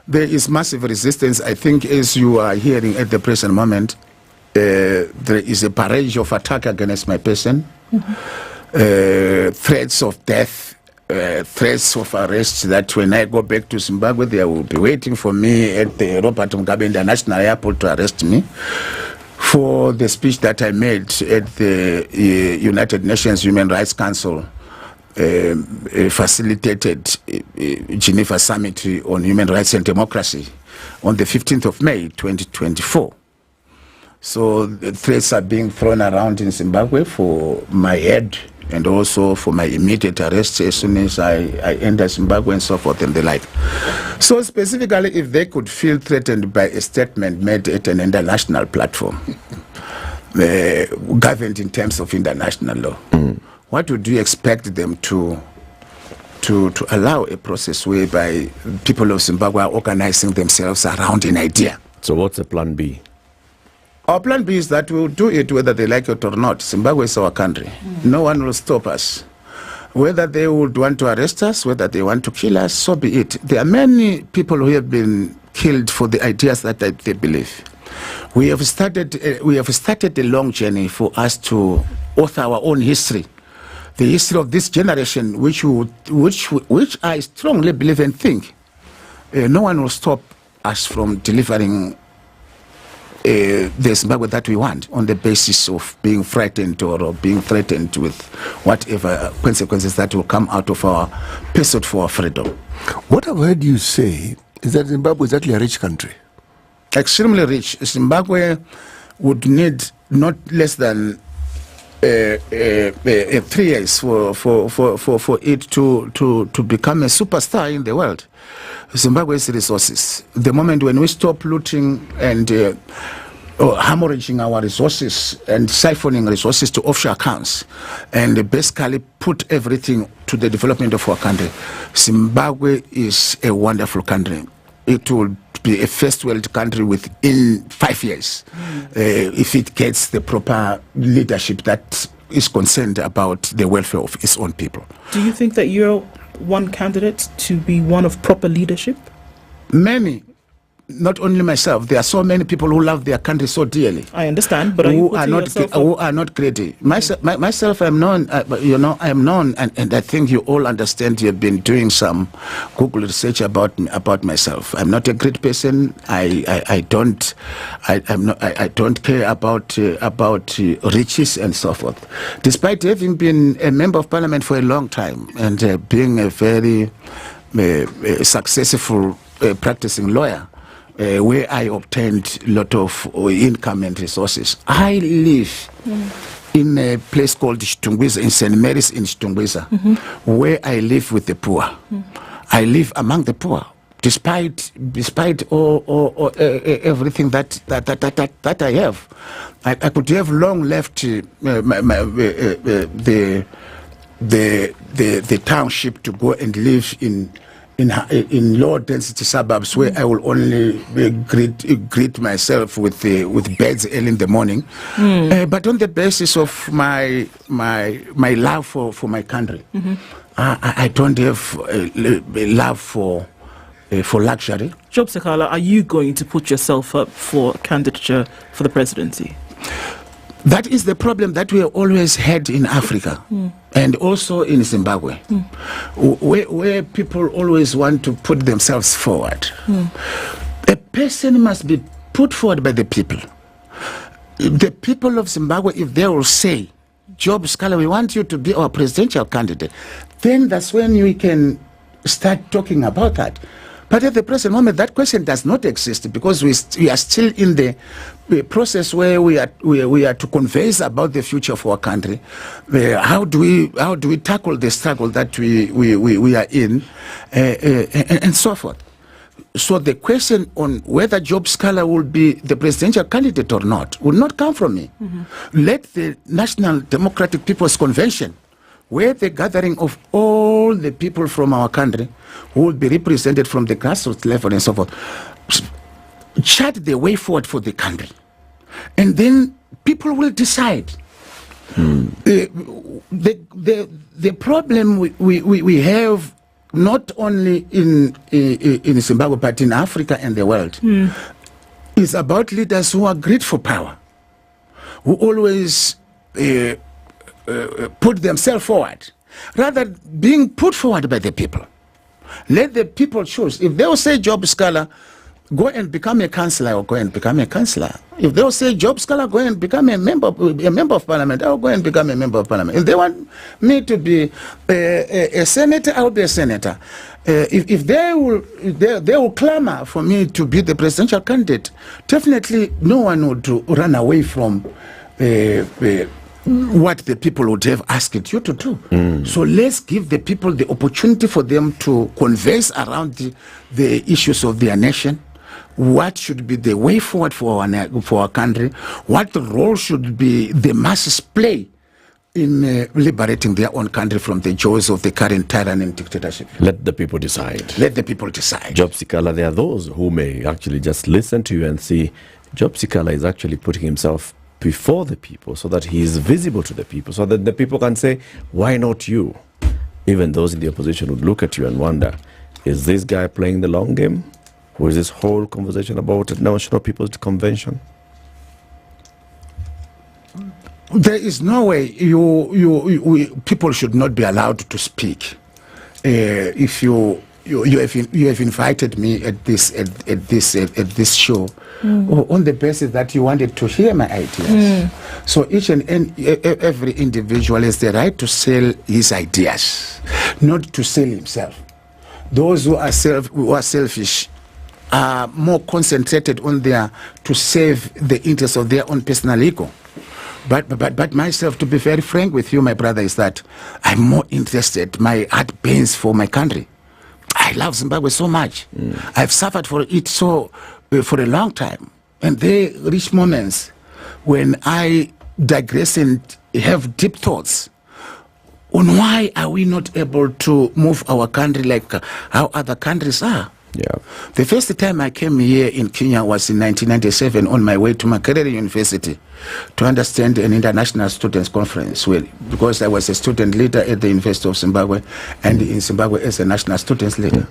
there is massive resistance. I think as you are hearing at the present moment, there is a barrage of attack against my person, threats of death, threats of arrest that when I go back to Zimbabwe, they will be waiting for me at the Robert Mugabe International Airport to arrest me for the speech that I made at the United Nations Human Rights Council facilitated Geneva Summit on Human Rights and Democracy on the 15th of May 2024. So the threats are being thrown around in Zimbabwe for my head and also for my immediate arrest as soon as I enter Zimbabwe and so forth and the like. So specifically, if they could feel threatened by a statement made at an international platform, governed in terms of international law, what would you expect them to allow a process whereby people of Zimbabwe are organizing themselves around an idea? So what's the plan B? Our plan B is that we'll do it whether they like it or not. Zimbabwe is our country. No one will stop us. Whether they would want to arrest us, whether they want to kill us, so be it. There are many people who have been killed for the ideas that they believe. We have started a long journey for us to author our own history. The history of this generation, which I strongly believe and think no one will stop us from delivering the Zimbabwe that we want on the basis of being frightened or being threatened with whatever consequences that will come out of our pursuit for our freedom. What I've heard you say is that Zimbabwe is actually a rich country. Extremely rich. Zimbabwe would need not less than 3 years for it to become a superstar in the world. Zimbabwe's resources. The moment when we stop looting and hemorrhaging our resources and siphoning resources to offshore accounts and basically put everything to the development of our country, Zimbabwe is a wonderful country. It will be a first world country within 5 years if it gets the proper leadership that is concerned about the welfare of its own people. Do you think that you're one candidate to be one of proper leadership? Many, not only myself. There are so many people who love their country so dearly. I understand, but who are not greedy. Myself, I'm known. I am known, and I think you all understand. You've been doing some Google research about myself. I'm not a great person. I don't care about riches and so forth. Despite having been a member of parliament for a long time and being a very successful practicing lawyer, where I obtained a lot of income and resources. I live in a place called Chitungwiza, in St. Mary's in Chitungwiza, where I live with the poor. I live among the poor, despite all everything that I have. I could have long left the township to go and live in low density suburbs where I will only greet myself with beds early in the morning, but on the basis of my love for my country. I don't have love for luxury. Job Sikhala, are you going to put yourself up for candidature for the presidency? That is the problem that we have always had in Africa and also in Zimbabwe, where people always want to put themselves forward. A person must be put forward by the people. The people of Zimbabwe, if they will say, Job Sikhala, we want you to be our presidential candidate, then that's when we can start talking about that. But at the present moment, that question does not exist because we are still in the process where we are to converse about the future of our country. How do we tackle the struggle that we are in, and so forth. So the question on whether Job Sikhala will be the presidential candidate or not will not come from me. Let the National Democratic People's Convention, where the gathering of all the people from our country who will be represented from the grassroots level and so forth, chart the way forward for the country. And then people will decide. The problem we have, not only in Zimbabwe, but in Africa and the world, is about leaders who are great for power, who always put themselves forward rather being put forward by the people. Let the people choose. If they'll say Job Sikhala, go and become a councillor, or go and become a councillor. If they'll say Job Sikhala, go and become a member of parliament, I'll go and become a member of parliament. If they want me to be a senator, I'll be a senator. If they will clamor for me to be the presidential candidate, definitely no one would run away from what the people would have asked you to do. So let's give the people the opportunity for them to converse around the issues of their nation. What should be the way forward for our country? What role should be the masses play in liberating their own country from the jaws of the current tyranny and dictatorship? Let the people decide. Let the people decide. Job Sikhala, there are those who may actually just listen to you and see Job Sikhala is actually putting himself before the people so that he is visible to the people, so that the people can say, why not you? Even those in the opposition would look at you and wonder, is this guy playing the long game? Or is this whole conversation about a national people's convention? There is no way people should not be allowed to speak. If you have invited me at this show on the basis that you wanted to hear my ideas. So each and every individual has the right to sell his ideas, not to sell himself. Those who are selfish are more concentrated on to save the interests of their own personal ego. But myself, to be very frank with you, my brother, is that I'm more interested. My heart pains for my country. I love Zimbabwe so much. I've suffered for it for a long time. And there reach moments when I digress and have deep thoughts on why are we not able to move our country like how other countries are. Yeah. The first time I came here in Kenya was in 1997 on my way to Makerere University to understand an international students conference, because I was a student leader at the University of Zimbabwe and in Zimbabwe as a national students leader.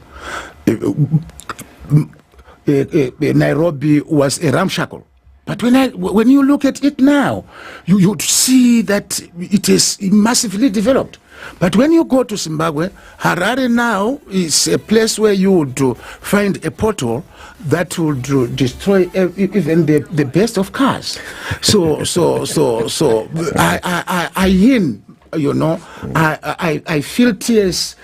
Nairobi was a ramshackle. But when you look at it now, you see that it is massively developed. But when you go to Zimbabwe, Harare now is a place where you would find a portal that would destroy even the best of cars. So I feel tears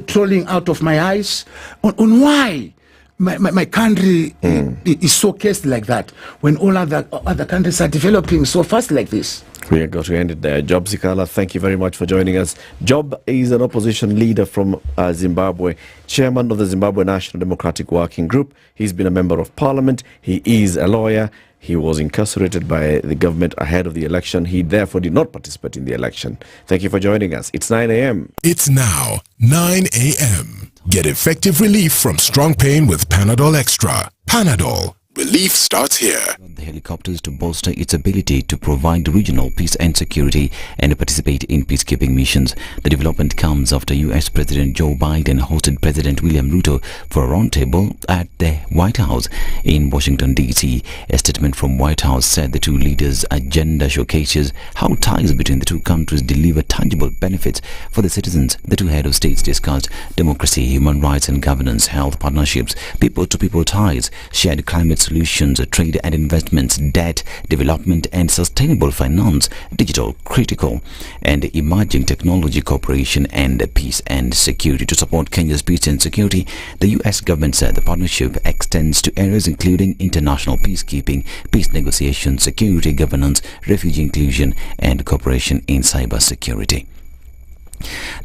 trolling out of my eyes on why my country is so cast like that when all other countries are developing so fast like this. We are going to end it there. Job Sikhala, thank you very much for joining us. Job is an opposition leader from Zimbabwe, chairman of the Zimbabwe National Democratic Working Group. He's been a member of parliament. He is a lawyer. He was incarcerated by the government ahead of the election. He therefore did not participate in the election. Thank you for joining us. It's 9 a.m. It's now 9 a.m. Get effective relief from strong pain with Panadol Extra. Panadol. Relief starts here. The helicopters to bolster its ability to provide regional peace and security and participate in peacekeeping missions. The development comes after U.S. President Joe Biden hosted President William Ruto for a roundtable at the White House in Washington, D.C. A statement from White House said the two leaders' agenda showcases how ties between the two countries deliver tangible benefits for the citizens. The two head of states discussed democracy, human rights and governance, health partnerships, people-to-people ties, shared climate solutions, trade and investments, debt, development and sustainable finance, digital, critical and emerging technology cooperation and peace and security. To support Kenya's peace and security, the U.S. government said the partnership extends to areas including international peacekeeping, peace negotiations, security governance, refugee inclusion and cooperation in cyber security.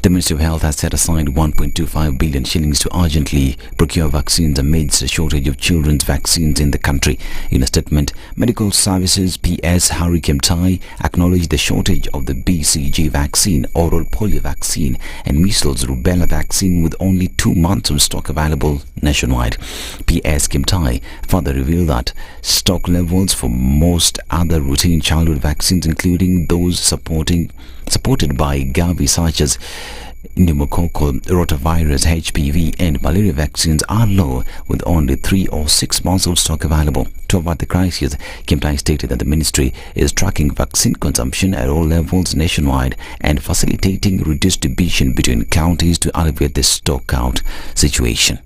The Ministry of Health has set aside 1.25 billion shillings to urgently procure vaccines amidst a shortage of children's vaccines in the country. In a statement, Medical Services PS Harry Kemtai acknowledged the shortage of the BCG vaccine, oral polio vaccine and measles rubella vaccine with only 2 months of stock available nationwide. PS Kemtai further revealed that stock levels for most other routine childhood vaccines, including those supported by Gavi such as pneumococcal, rotavirus, HPV and malaria vaccines are low, with only 3 or 6 months of stock available. To avoid the crisis, Kimtai stated that the ministry is tracking vaccine consumption at all levels nationwide and facilitating redistribution between counties to alleviate the stock-out situation.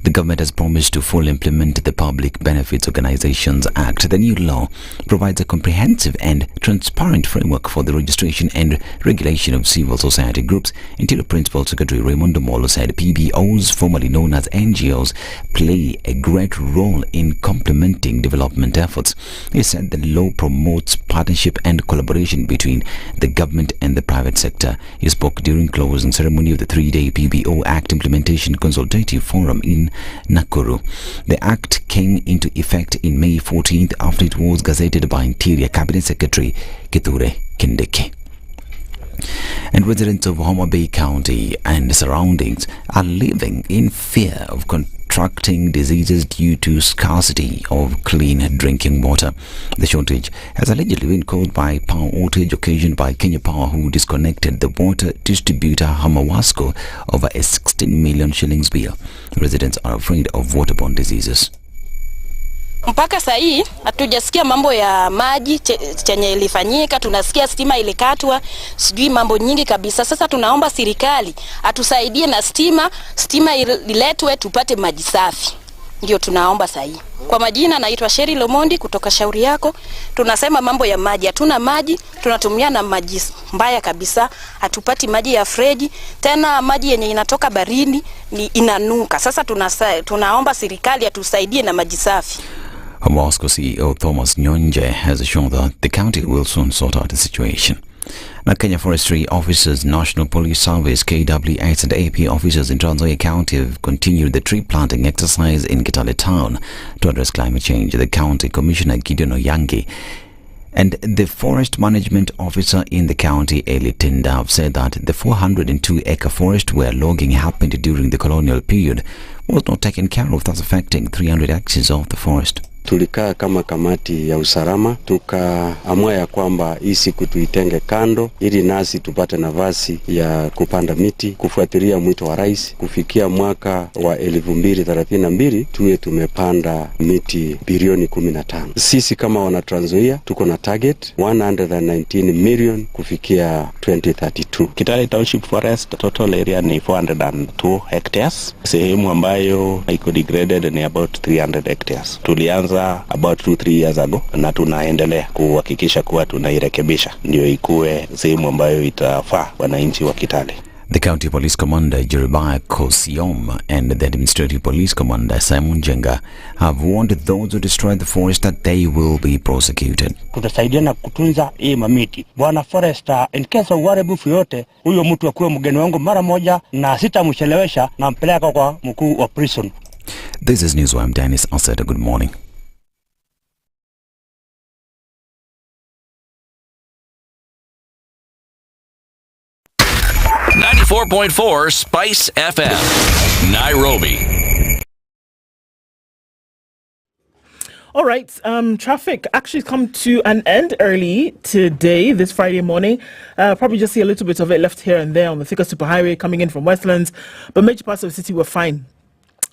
The government has promised to fully implement the Public Benefits Organizations Act. The new law provides a comprehensive and transparent framework for the registration and regulation of civil society groups. Interior Principal Secretary Raymond Molo said PBOs, formerly known as NGOs, play a great role in complementing development efforts. He said the law promotes partnership and collaboration between the government and the private sector. He spoke during closing ceremony of the 3-day PBO Act Implementation Consultative Forum in Nakuru. The act came into effect in May 14th after it was gazetted by Interior Cabinet Secretary Kithure Kindiki. And residents of Homa Bay County and surroundings are living in fear of contracting diseases due to scarcity of clean drinking water. The shortage has allegedly been caused by power outage occasioned by Kenya Power, who disconnected the water distributor Hamawasco over a 16 million shillings bill. Residents are afraid of waterborne diseases. Mpaka saa hii hatujasikia mambo ya maji chenye ilifanyika, tunasikia stima ilikatwa, sijui mambo nyingi kabisa. Sasa tunaomba serikali atusaidie na stima iletwe tupate maji safi. Ndio tunaomba saa hii. Kwa majina naitwa Sheri Lomondi kutoka Shauri Yako. Tunasema mambo ya maji, hatuna maji, tunatumia na maji mbaya kabisa, hatupati maji ya freji, tena maji yenye inatoka baridi ni inanuka. Sasa tunaomba serikali atusaidie na maji safi. Moscow CEO Thomas Nyonje has assured that the county will soon sort out the situation. Now, Kenya Forestry Officers, National Police Service, KWS and AP officers in Trans Nzoia County have continued the tree planting exercise in Kitale Town to address climate change. The County Commissioner Gideon Oyangi and the Forest Management Officer in the county, Eli Tinda, have said that the 402-acre forest where logging happened during the colonial period was not taken care of, thus affecting 300 acres of the forest. Tulikaa kama kamati ya usalama, tukaamua ya kwamba hii siku tuitenge kando ili nasi tupate nafasi ya kupanda miti, kufuatilia mwito wa rais. Kufikia mwaka wa 2032 tuwe tumepanda miti bilioni 15. Sisi kama wana Trans Nzoia tuko na target 119 million kufikia 2032. Kitale Township Forest total area ni 402 hectares. Sehemu ambayo iko degraded ni about 300 hectares. Tulianza about 2-3 years ago na tunaendelea kuhakikisha kuwa tunairekebisha ndio ikuwe sehemu ambayo itafaa wananchi wa Kitale. The County Police Commander Jeremiah Kosiom and the Administrative Police Commander Simon Jenga have warned those who destroy the forest that they will be prosecuted. Tutasaidiana kutunza hii mamiti. Bwana Forester, in case of uharibifu yote, huyo mtu akuwe mgeni wangu mara moja na sitamchelewesha na mpeleka kwa mkuu wa prison. This is News. I'm Dennis Asada. Good morning. .4 Spice FM, Nairobi. All right, traffic actually come to an end early today, this Friday morning. Probably just see a little bit of it left here and there on the Thika Superhighway coming in from Westlands, but major parts of the city were fine.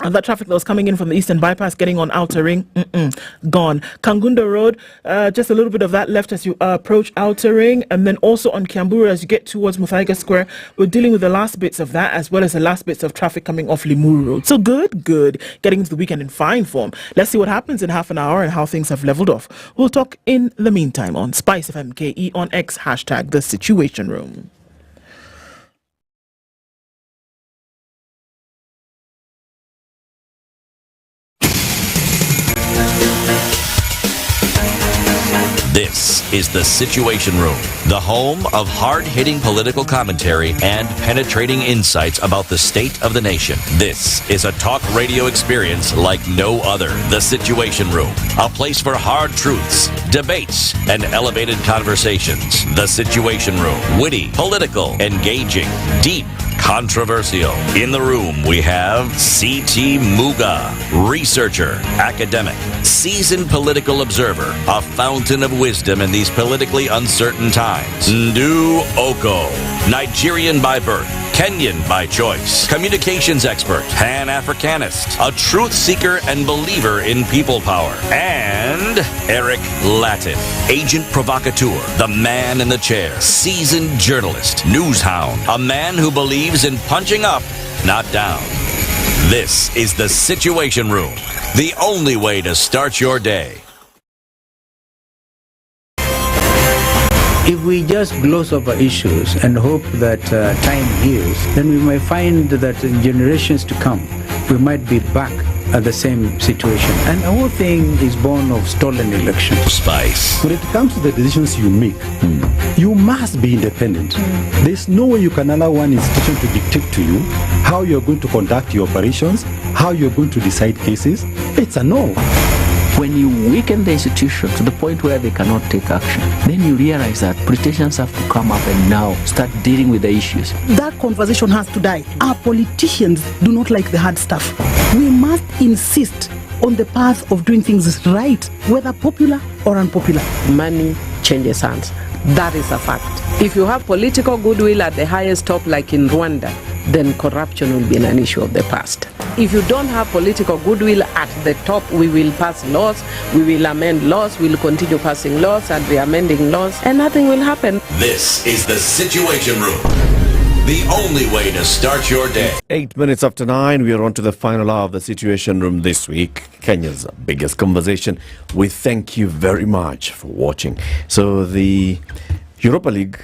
And that traffic that was coming in from the Eastern Bypass, getting on Outer Ring, gone. Kangunda Road, just a little bit of that left as you approach Outer Ring. And then also on Kiamburu, as you get towards Muthaiga Square, we're dealing with the last bits of that, as well as the last bits of traffic coming off Limuru Road. So good. Getting into the weekend in fine form. Let's see what happens in half an hour and how things have leveled off. We'll talk in the meantime on SpiceFM KE on X, hashtag The Situation Room. This is The Situation Room, the home of hard-hitting political commentary and penetrating insights about the state of the nation. This is a talk radio experience like no other. The Situation Room, a place for hard truths, debates, and elevated conversations. The Situation Room, witty, political, engaging, deep, controversial. In the room, we have C.T. Muga, researcher, academic, seasoned political observer, a fountain of wisdom in these politically uncertain times. Ndu Okoh, Nigerian by birth, Kenyan by choice, communications expert, Pan-Africanist, a truth seeker and believer in people power, and Eric Latiff, agent provocateur, the man in the chair, seasoned journalist, news hound, a man who believes in punching up, not down. This is the Situation Room, the only way to start your day. If we just gloss over issues and hope that time heals, then we might find that in generations to come, we might be back at the same situation. And the whole thing is born of stolen elections. Spice. When it comes to the decisions you make, you must be independent. There's no way you can allow one institution to dictate to you how you're going to conduct your operations, how you're going to decide cases. It's a no. When you weaken the institution to the point where they cannot take action, then you realize that politicians have to come up and now start dealing with the issues. That conversation has to die. Our politicians do not like the hard stuff. We must insist on the path of doing things right, whether popular or unpopular. Money changes hands. That is a fact. If you have political goodwill at the highest top, like in Rwanda, then corruption will be an issue of the past. If you don't have political goodwill at the top, we will pass laws, we will amend laws, we will continue passing laws and re-amending laws, and nothing will happen. This is the Situation Room, the only way to start your day. 8 minutes after 9, we are on to the final hour of the Situation Room this week, Kenya's biggest conversation. We thank you very much for watching. So the Europa League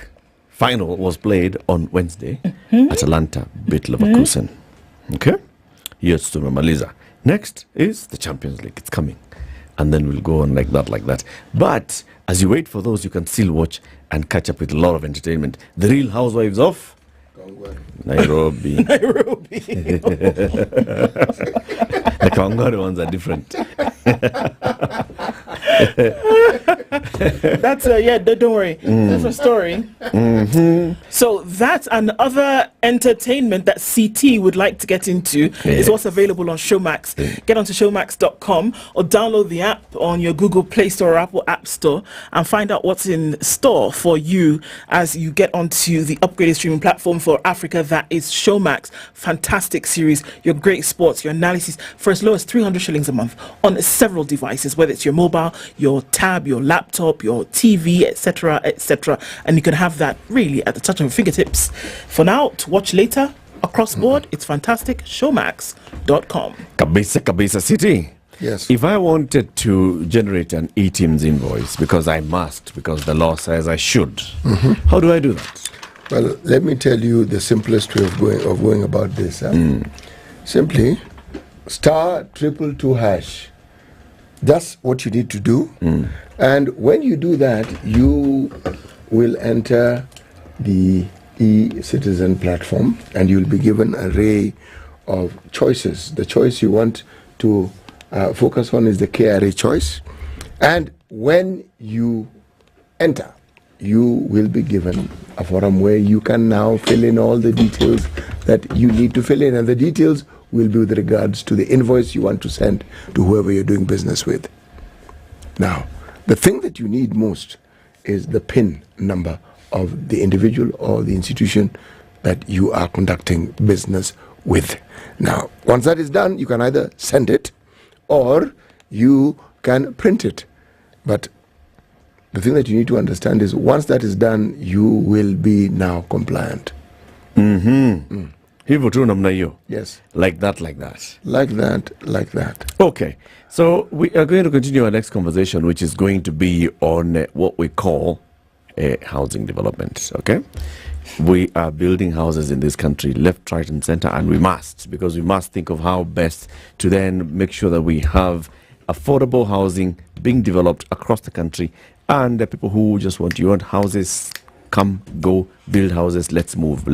final was played on Wednesday. Atalanta beat Leverkusen. Okay? Yes, to Maliza. Next is the Champions League. It's coming. And then we'll go on like that. But as you wait for those, you can still watch and catch up with a lot of entertainment. The Real Housewives of Nairobi. Nairobi. The Kangwari ones are different. That's don't worry. That's a story. So that and other entertainment that CT would like to get into is also available on Showmax. Get onto showmax.com or download the app on your Google Play Store or Apple App Store and find out what's in store for you as you get onto the upgraded streaming platform for Africa that is Showmax. Fantastic series, your great sports, your analysis for as low as 300 shillings a month on several devices, whether it's your mobile, your tab, your laptop, your TV, etc., etc. And you can have that really at the touch of your fingertips. For now, to watch later, across board, it's fantastic. Showmax.com. Kabisa City. Yes. If I wanted to generate an E-Teams invoice, because I must, because the law says I should, how do I do that? Well, let me tell you the simplest way of going about this. Simply, *222#. That's what you need to do. And when you do that, you will enter the e-citizen platform and you'll be given an array of choices. The choice you want to focus on is the KRA choice. And when you enter, you will be given a forum where you can now fill in all the details that you need to fill in. And the details will be with regards to the invoice you want to send to whoever you're doing business with. Now, the thing that you need most is the PIN number of the individual or the institution that you are conducting business with. Now, once that is done, you can either send it or you can print it. But the thing that you need to understand is once that is done, you will be now compliant. Hivyo tu namna hiyo. Yes. Like that. Like that. Okay. So we are going to continue our next conversation, which is going to be on what we call housing development. Okay. We are building houses in this country, left, right, and center, and we must, because we must think of how best to then make sure that we have affordable housing being developed across the country, and the people who just want houses, come, go, build houses, let's move.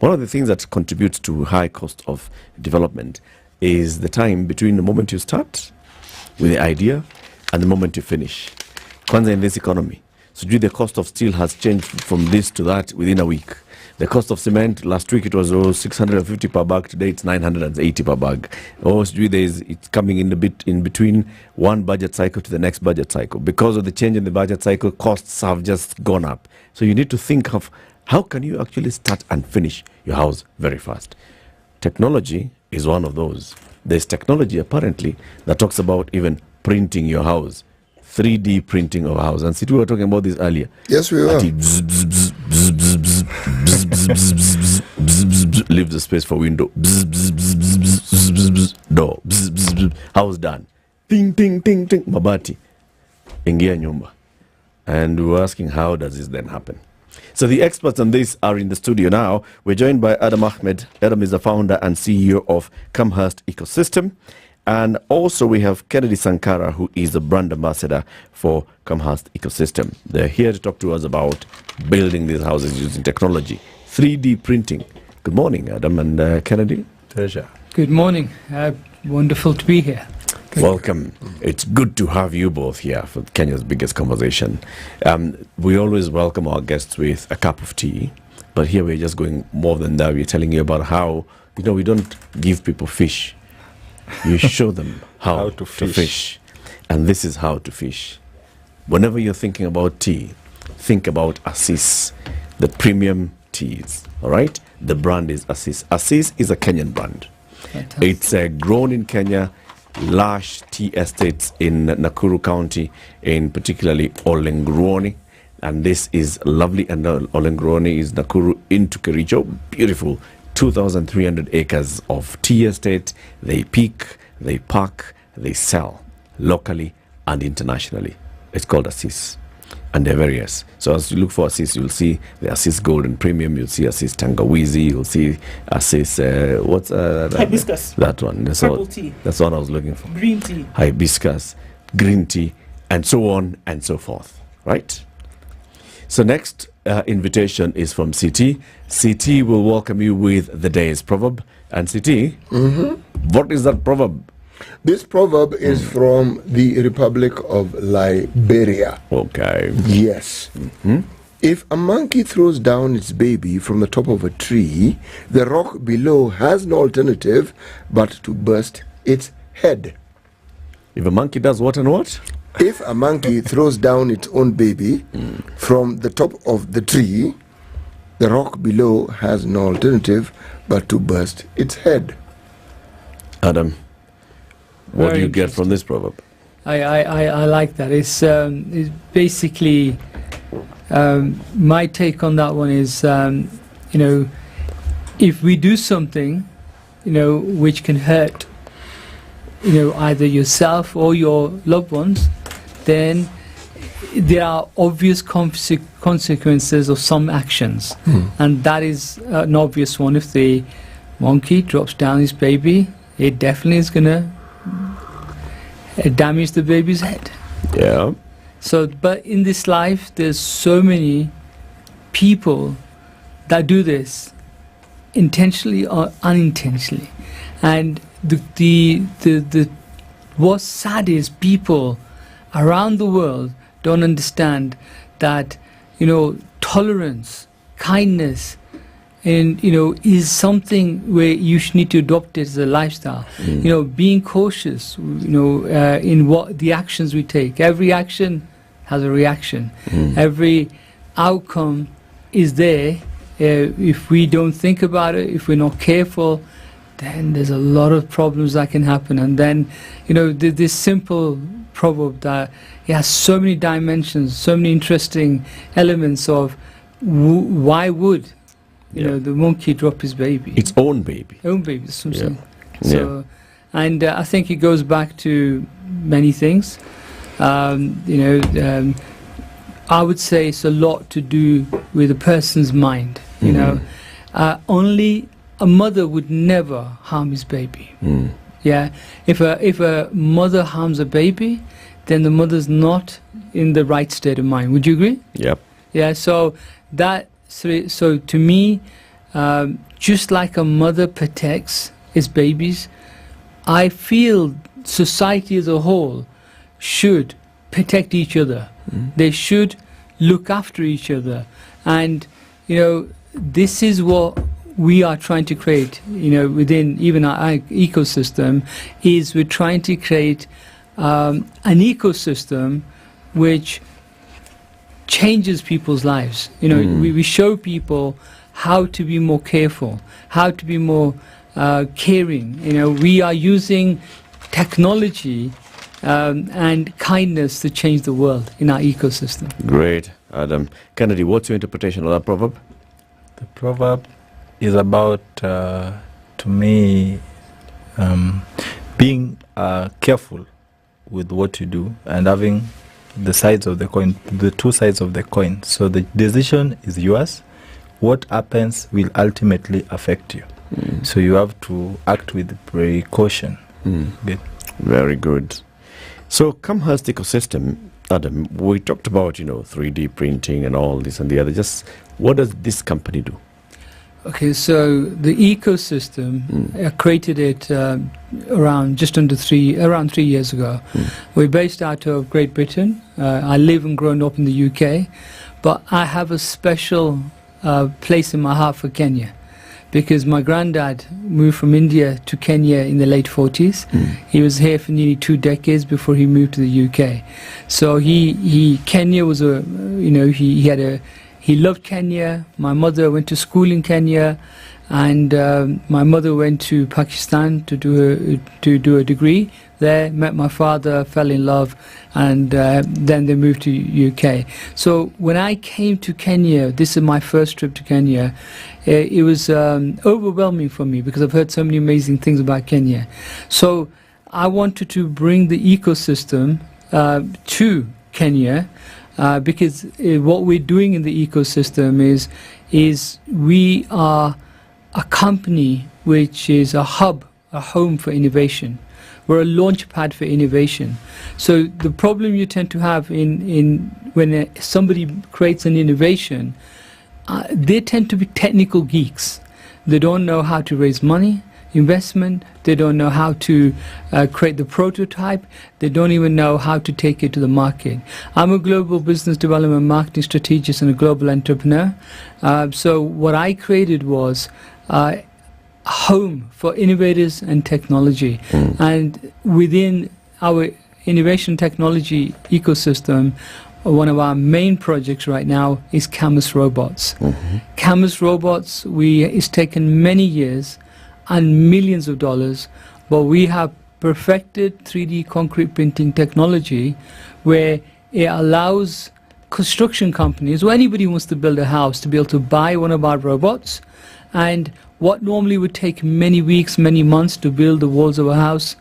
One of the things that contributes to high cost of development is the time between the moment you start with the idea and the moment you finish. Kwanza in this economy, so the cost of steel has changed from this to that within a week. The cost of cement, last week it was 650 per bag, today it's 980 per bag. It's coming in between one budget cycle to the next budget cycle. Because of the change in the budget cycle, costs have just gone up. So you need to think of How can you actually start and finish your house very fast? Technology is one of those. There's technology apparently that talks about even printing your house, 3D printing of a house. And see, we were talking about this earlier. Yes, we were. Leave the space for window. Door. House done. Ting, ting, ting, ting. Mabati. Ingia nyumba. And we were asking, how does this then happen? So the experts on this are in the studio now. We're joined by Adam Ahmed. Adam is the founder and CEO of Camhurst Ecosystem. And also we have Kennedy Sankara, who is the brand ambassador for Camhurst Ecosystem. They're here to talk to us about building these houses using technology, 3D printing. Good morning, Adam and Kennedy. Pleasure. Good morning. Wonderful to be here. Welcome. It's good to have you both here for Kenya's biggest conversation. We always welcome our guests with a cup of tea, but here we're just going more than that. We're telling you about how, we don't give people fish. You show them how to fish. And this is how to fish. Whenever you're thinking about tea, think about Assis, the premium teas, all right? The brand is Assis. Assis is a Kenyan brand. Fantastic. It's grown in Kenya, lush tea estates in Nakuru County, in particularly Olengroni. And this is lovely, and Olengroni is Nakuru into Kericho. Beautiful, 2,300 acres of tea estate. They pick, they pack, they sell locally and internationally. It's called Assis. And they're various. So as you look for Assis, you'll see the Assis Golden Premium, you'll see Assis Tangawizi, you'll see Assis, hibiscus. That one. Purple tea. That's what I was looking for. Green tea. Hibiscus, green tea, and so on and so forth. Right? So next invitation is from CT. CT will welcome you with the day's proverb. And CT, what is that proverb? This proverb is from the Republic of Liberia. Okay. Yes. If a monkey throws down its baby from the top of a tree, the rock below has no alternative but to burst its head. If a monkey does what and what? If a monkey throws down its own baby from the top of the tree, the rock below has no alternative but to burst its head. Adam, what do you get from this proverb? I like that. It's basically my take on that one is if we do something which can hurt either yourself or your loved ones, then there are obvious consequences of some actions, and that is an obvious one. If the monkey drops down his baby, it definitely is going to damage the baby's head. Yeah. So, but in this life, there's so many people that do this intentionally or unintentionally, and the what's sad is people around the world don't understand that tolerance, kindness, and is something where you need to adopt it as a lifestyle. Being cautious in what the actions we take. Every action has a reaction. Every outcome is there. If we don't think about it, if we're not careful, then there's a lot of problems that can happen. And then this simple proverb that it has so many dimensions, so many interesting elements of why would the monkey drop his baby? Its own baby. Own baby. So, and I think it goes back to many things. I would say it's a lot to do with a person's mind. Only a mother would never harm his baby. Yeah. If a mother harms a baby, then the mother's not in the right state of mind. Would you agree? Yep. Yeah. So to me, just like a mother protects its babies, I feel society as a whole should protect each other. They should look after each other. And, this is what we are trying to create, within even our ecosystem, is we're trying to create an ecosystem which changes people's lives. You know, we show people how to be more careful, how to be more caring. You know, we are using technology and kindness to change the world in our ecosystem. Great, Adam. Kennedy, what's your interpretation of that proverb? The proverb is about, to me, being careful with what you do and having the sides of the coin, the two sides of the coin. So the decision is yours. What happens will ultimately affect you. So you have to act with precaution. Good. Very good. So, Camhurst ecosystem, Adam, we talked about, 3D printing and all this and the other. Just what does this company do? Okay, so the ecosystem, I created it around 3 years ago. We're based out of Great Britain. I live and grown up in the UK, but I have a special place in my heart for Kenya, because my granddad moved from India to Kenya in the late 40s. He was here for nearly 2 decades before he moved to the UK. So Kenya was he loved Kenya. My mother went to school in Kenya, and my mother went to Pakistan to do a degree there, met my father, fell in love, and then they moved to UK. So when I came to Kenya, this is my first trip to Kenya, it was overwhelming for me because I've heard so many amazing things about Kenya. So I wanted to bring the ecosystem to Kenya, because what we're doing in the ecosystem is we are a company which is a hub, a home for innovation. We're a launch pad for innovation. So the problem you tend to have when somebody creates an innovation, they tend to be technical geeks. They don't know how to raise money, investment. They don't know how to create the prototype. They don't even know how to take it to the market. I'm a global business development marketing strategist and a global entrepreneur. So what I created was a home for innovators and technology. And within our innovation technology ecosystem, one of our main projects right now is Camus Robots. Camus Robots, it's taken many years and millions of dollars, but we have perfected 3D concrete printing technology where it allows construction companies or anybody who wants to build a house to be able to buy one of our robots, and what normally would take many weeks, many months to build the walls of a house,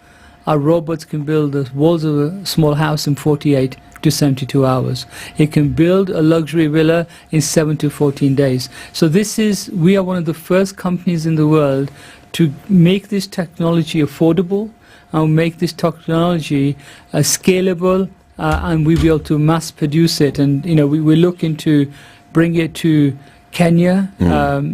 our robots can build the walls of a small house in 48 to 72 hours. It can build a luxury villa in 7 to 14 days. So we are one of the first companies in the world to make this technology affordable and make this technology scalable, and we'll be able to mass produce it. And we're looking to bring it to Kenya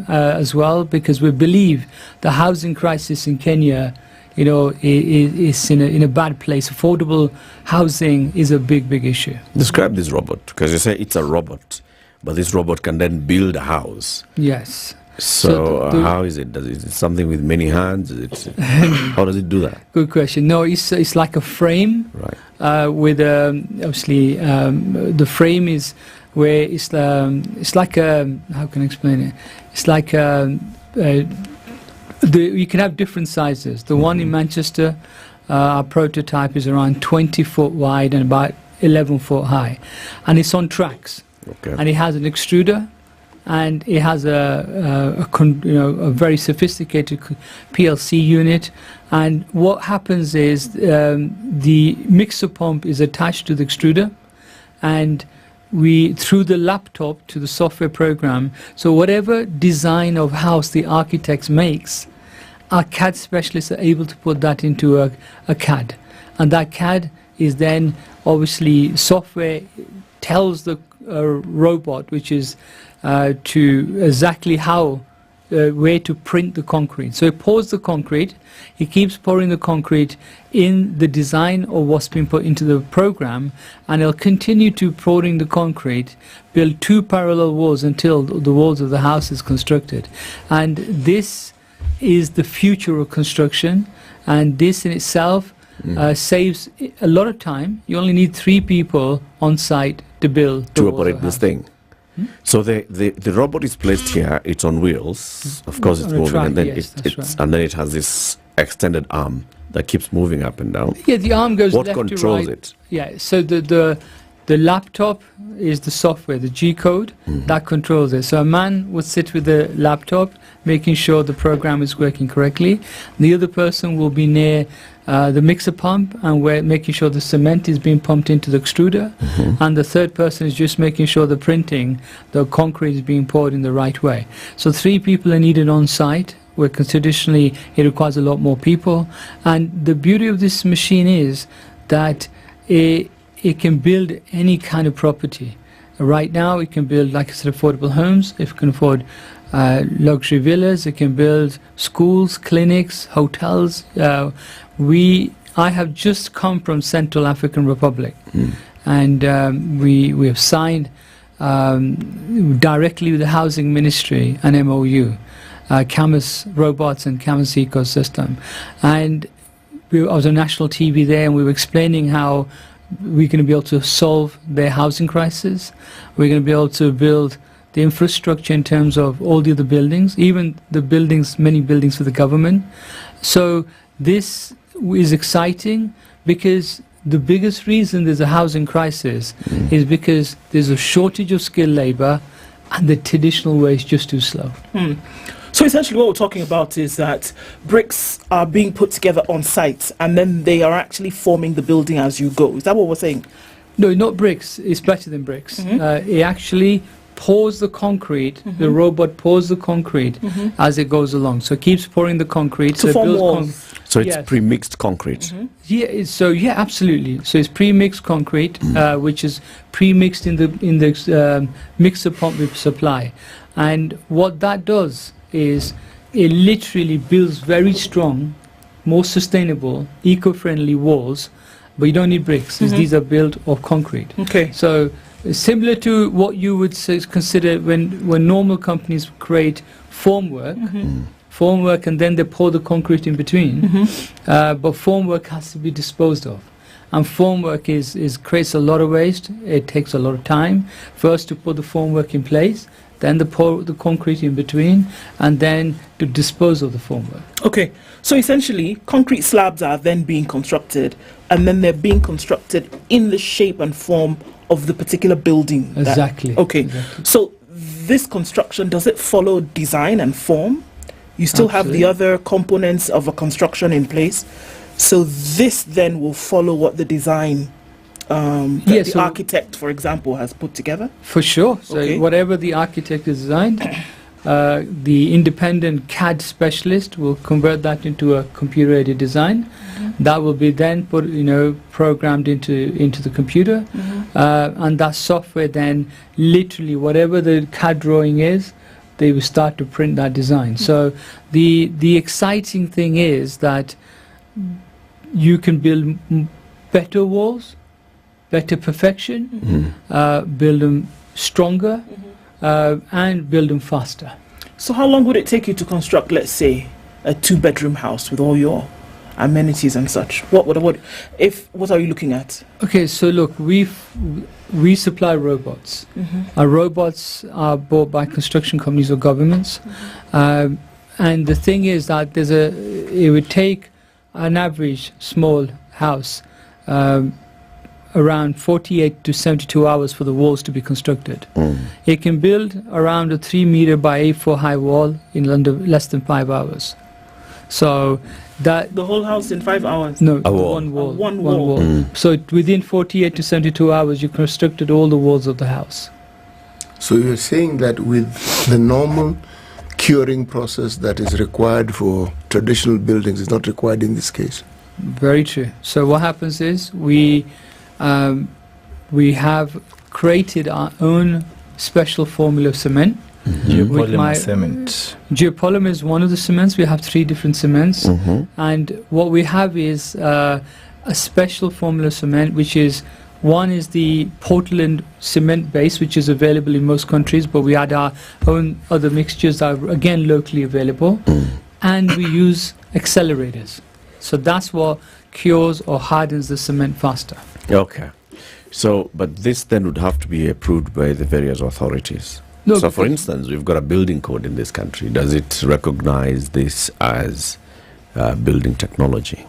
as well, because we believe the housing crisis in Kenya is in a bad place. Affordable housing is a big issue. Describe this robot, because you say it's a robot, but this robot can then build a house. Yes. So how is it? Is it something with many hands? How does it do that? Good question. No, it's like a frame. Right. With obviously the frame is where it's like how can I explain it? It's like you can have different sizes. The one in Manchester, our prototype is around 20 foot wide and about 11 foot high, and it's on tracks. Okay. And it has an extruder, and it has a very sophisticated PLC unit. And what happens is the mixer pump is attached to the extruder, and through the laptop to the software program. So whatever design of house the architects makes, our CAD specialists are able to put that into a CAD, and that CAD is then obviously software tells the robot, which is to exactly where to print the concrete. So it pours the concrete, it keeps pouring the concrete in the design of what's been put into the program, and it'll continue to pouring the concrete, build 2 parallel walls until the walls of the house is constructed. And this is the future of construction, and this in itself saves a lot of time. You only need 3 people on site to build to operate this thing. So the robot is placed here. It's on wheels. Of course, it's On a moving, track, and then yes, that's right. and then it has this extended arm that keeps moving up and down. Yeah, the arm goes What left to controls right. it? Yeah, so the laptop is the software, the G code, that controls it. So a man would sit with the laptop, making sure the program is working correctly. The other person will be near the mixer pump, and we're making sure the cement is being pumped into the extruder. And the third person is just making sure the printing, the concrete is being poured in the right way. So 3 people are needed on site, where traditionally it requires a lot more people. And the beauty of this machine is that it can build any kind of property. Right now it can build, like I said, affordable homes. It can afford luxury villas. It can build schools, clinics, hotels. I have just come from Central African Republic, and we have signed directly with the Housing Ministry an MOU, Camus Robots and Camus Ecosystem. And I was on national TV there, and we were explaining how we're going to be able to solve their housing crisis. We're going to be able to build the infrastructure in terms of all the other buildings, even the buildings, many buildings for the government. So this is exciting, because the biggest reason there's a housing crisis is because there's a shortage of skilled labor, and the traditional way is just too slow. So essentially what we're talking about is that bricks are being put together on site, and then they are actually forming the building as you go. Is that what we're saying? No, not bricks. It's better than bricks. It actually pours the concrete. The robot pours the concrete as it goes along. So it keeps pouring the concrete. To form walls. So it's pre-mixed concrete. Yeah, absolutely. So it's pre-mixed concrete, which is pre-mixed in the mixer pump we supply. And what that does is it literally builds very strong, more sustainable, eco-friendly walls, but you don't need bricks. These are built of concrete. Okay. So similar to what you would consider when normal companies create formwork, and then they pour the concrete in between. But formwork has to be disposed of. And formwork creates a lot of waste. It takes a lot of time. First to put the formwork in place, then to pour the concrete in between, and then to dispose of the formwork. Okay, so essentially concrete slabs are then being constructed, and then they're being constructed in the shape and form of the particular building. Exactly. Okay, so this construction, does it follow design and form? You still have the other components of a construction in place, so this then will follow what the design the architect, for example, has put together? For sure. So whatever the architect has designed, the independent CAD specialist will convert that into a computer-aided design. That will be then programmed into the computer, and that software then literally whatever the CAD drawing is, they will start to print that design. So the exciting thing is that you can build better walls, better perfection, build them stronger, and build them faster. So how long would it take you to construct, let's say, a 2-bedroom house with all your amenities and such? What are you looking at? Okay, so look, we supply robots. Our robots are bought by construction companies or governments, and the thing is that it would take an average small house around 48 to 72 hours for the walls to be constructed. It can build around a 3 meter by 8-4 high wall in less than 5 hours. So that the whole house in 5 hours? No, wall. one wall. One wall. So within 48 to 72 hours, you constructed all the walls of the house. So you're saying that with the normal curing process that is required for traditional buildings is not required in this case? Very true. So what happens is we have created our own special formula of cement. Geopolymer cement. Geopolymer is one of the cements. We have 3 different cements, and what we have is a special formula cement, which is one is the Portland cement base, which is available in most countries, but we add our own other mixtures that are again locally available, and we use accelerators. So that's what cures or hardens the cement faster. Okay. So, but this then would have to be approved by the various authorities. No, so, for instance, we've got a building code in this country. Does it recognize this as building technology?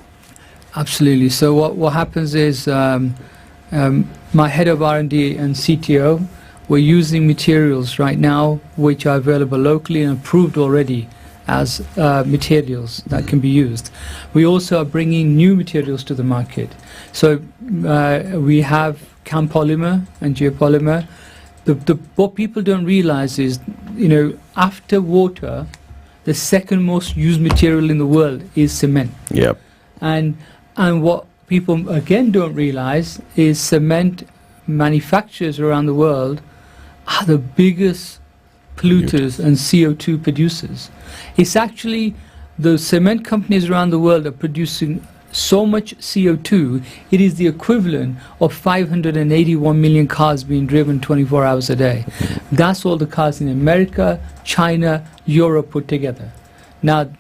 Absolutely. So what happens is my head of R&D and CTO, we're using materials right now which are available locally and approved already as materials that can be used. We also are bringing new materials to the market. So we have CAM polymer and geopolymer. What people don't realize is, after water, the second most used material in the world is cement. Yep. And what people again don't realize is cement manufacturers around the world are the biggest polluters and CO2 producers. It's actually the cement companies around the world are producing so much CO2, it is the equivalent of 581 million cars being driven 24 hours a day. That's all the cars in America, China, Europe put together. Now,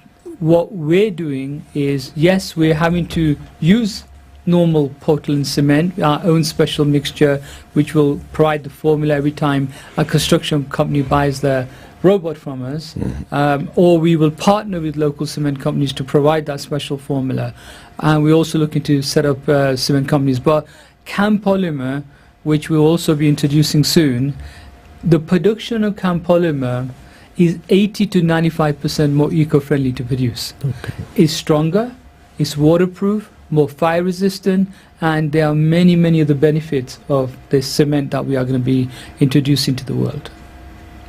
what we're doing is, yes, we're having to use normal Portland cement, our own special mixture, which will provide the formula every time a construction company buys their robot from us, or we will partner with local cement companies to provide that special formula. And we're also looking to set up cement companies. But CAM polymer, which we'll also be introducing soon, the production of CAM polymer is 80 to 95% more eco-friendly to produce. Okay. It's stronger, it's waterproof, more fire resistant, and there are many, many of the benefits of this cement that we are going to be introducing to the world.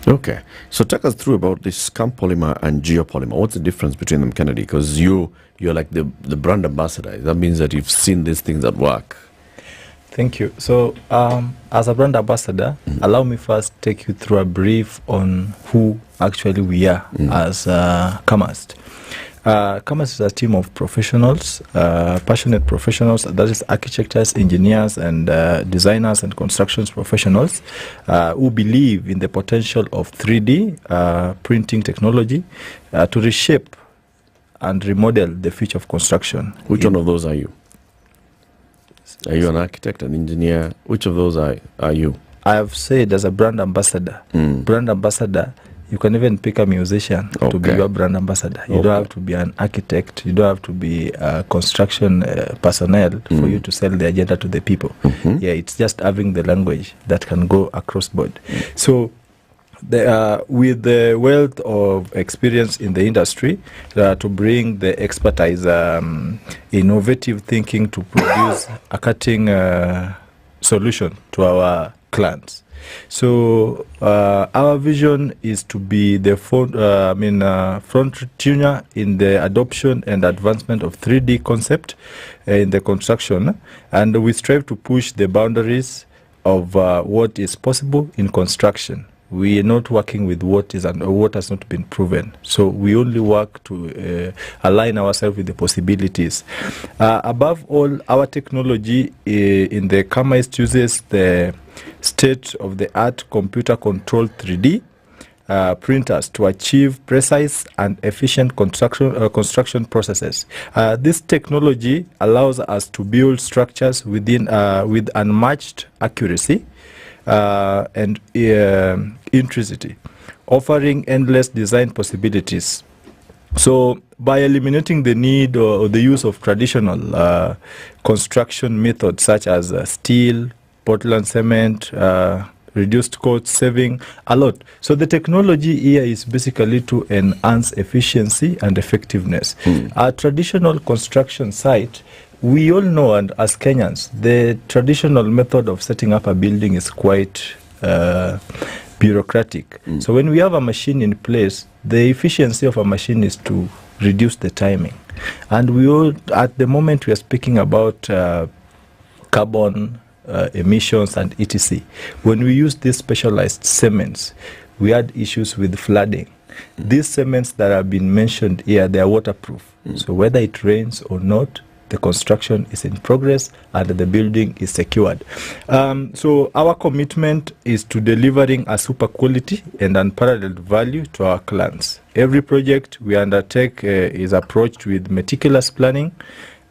Okay, so talk us through about this CAM polymer and geopolymer. What's the difference between them, Kennedy? Because you're like the brand ambassador. That means that you've seen these things at work. Thank you. So, as a brand ambassador, allow me first take you through a brief on who actually we are as Kamast. Kamast is a team of professionals, passionate professionals, that is architects, engineers, and designers and construction professionals who believe in the potential of 3D printing technology to reshape and remodel the future of construction. Which one of those are you? Are you an architect, an engineer? Which of those are you? I have said as a brand ambassador. Brand ambassador, you can even pick a musician to be your brand ambassador. You don't have to be an architect. You don't have to be a construction personnel for you to sell the agenda to the people. Yeah, it's just having the language that can go across board. So, with the wealth of experience in the industry, to bring the expertise, innovative thinking to produce a cutting solution to our clients. So our vision is to be the front runner in the adoption and advancement of 3D concept in the construction, and we strive to push the boundaries of what is possible in construction. We are not working with what is and what has not been proven. So we only work to align ourselves with the possibilities. Above all, our technology in the Kamast uses the state-of-the-art computer-controlled 3D printers to achieve precise and efficient construction processes. This technology allows us to build structures with unmatched accuracy and intricity, offering endless design possibilities. So, by eliminating the need or the use of traditional construction methods such as steel, Portland cement, reduced cost, saving a lot. So the technology here is basically to enhance efficiency and effectiveness. A traditional construction site, we all know, and as Kenyans, the traditional method of setting up a building is quite bureaucratic. So when we have a machine in place, the efficiency of a machine is to reduce the timing. And we all, at the moment, we are speaking about carbon emissions and etc. When we use these specialized cements, we had issues with flooding. These cements that have been mentioned here, they are waterproof. So whether it rains or not, the construction is in progress and the building is secured. So our commitment is to delivering a super quality and unparalleled value to our clients. Every project we undertake is approached with meticulous planning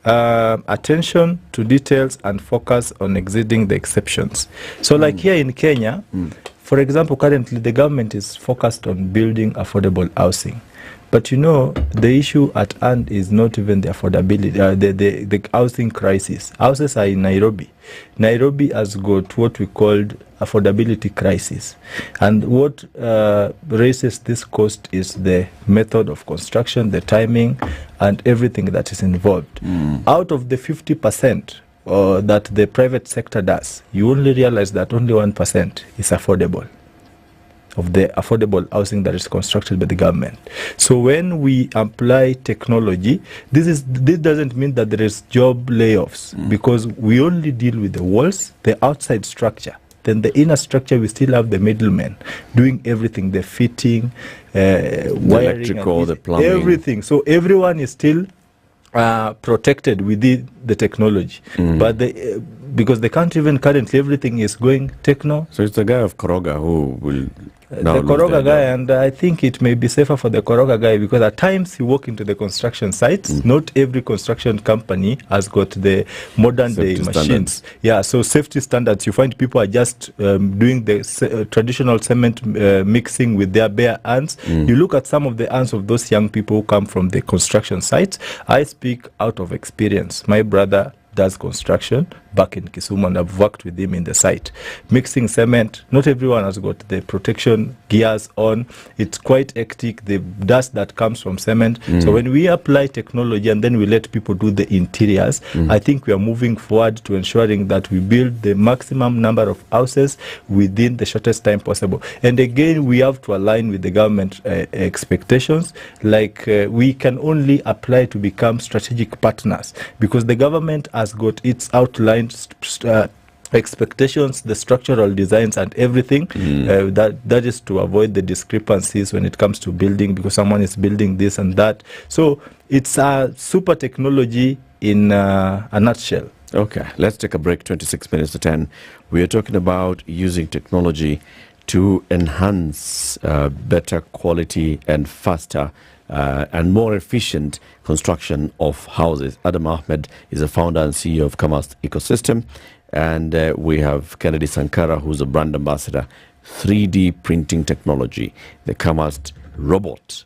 attention to details and focus on exceeding the exceptions. So like here in Kenya, for example, currently the government is focused on building affordable housing. But you know, the issue at hand is not even the affordability, the housing crisis. Houses are in Nairobi. Nairobi has got what we called affordability crisis. And what raises this cost is the method of construction, the timing, and everything that is involved. Out of the 50% that the private sector does, you only realize that only 1% is affordable, of the affordable housing that is constructed by the government. So when we apply technology, this doesn't mean that there is job layoffs, because we only deal with the walls, the outside structure. Then the inner structure, we still have the middlemen doing everything, the fitting, wiring, electrical, the plumbing, everything. So everyone is still protected within the technology. But because they can't even currently, everything is going techno. So it's the guy of Koroga who will the Koroga guy, and I think it may be safer for the Koroga guy, because at times you walk into the construction sites, not every construction company has got the modern day machines. Yeah, so safety standards, you find people are just doing the traditional cement mixing with their bare hands. You look at some of the hands of those young people who come from the construction sites. I speak out of experience. My brother does construction back in Kisumu, and I've worked with him in the site. Mixing cement, not everyone has got the protection gears on. It's quite hectic, the dust that comes from cement. So when we apply technology and then we let people do the interiors, I think we are moving forward to ensuring that we build the maximum number of houses within the shortest time possible. And again, we have to align with the government expectations. Like we can only apply to become strategic partners, because the government has got its outlined expectations, the structural designs and everything. That is to avoid the discrepancies when it comes to building, because someone is building this and that. So it's a super technology in a nutshell. Okay, let's take a break. 26 minutes to 10. We are talking about using technology to enhance better quality and faster and more efficient construction of houses. Adam Ahmed is a founder and CEO of Kamast Ecosystem, and we have Kennedy Sankara, who's a brand ambassador. 3D printing technology, the Kamast robot.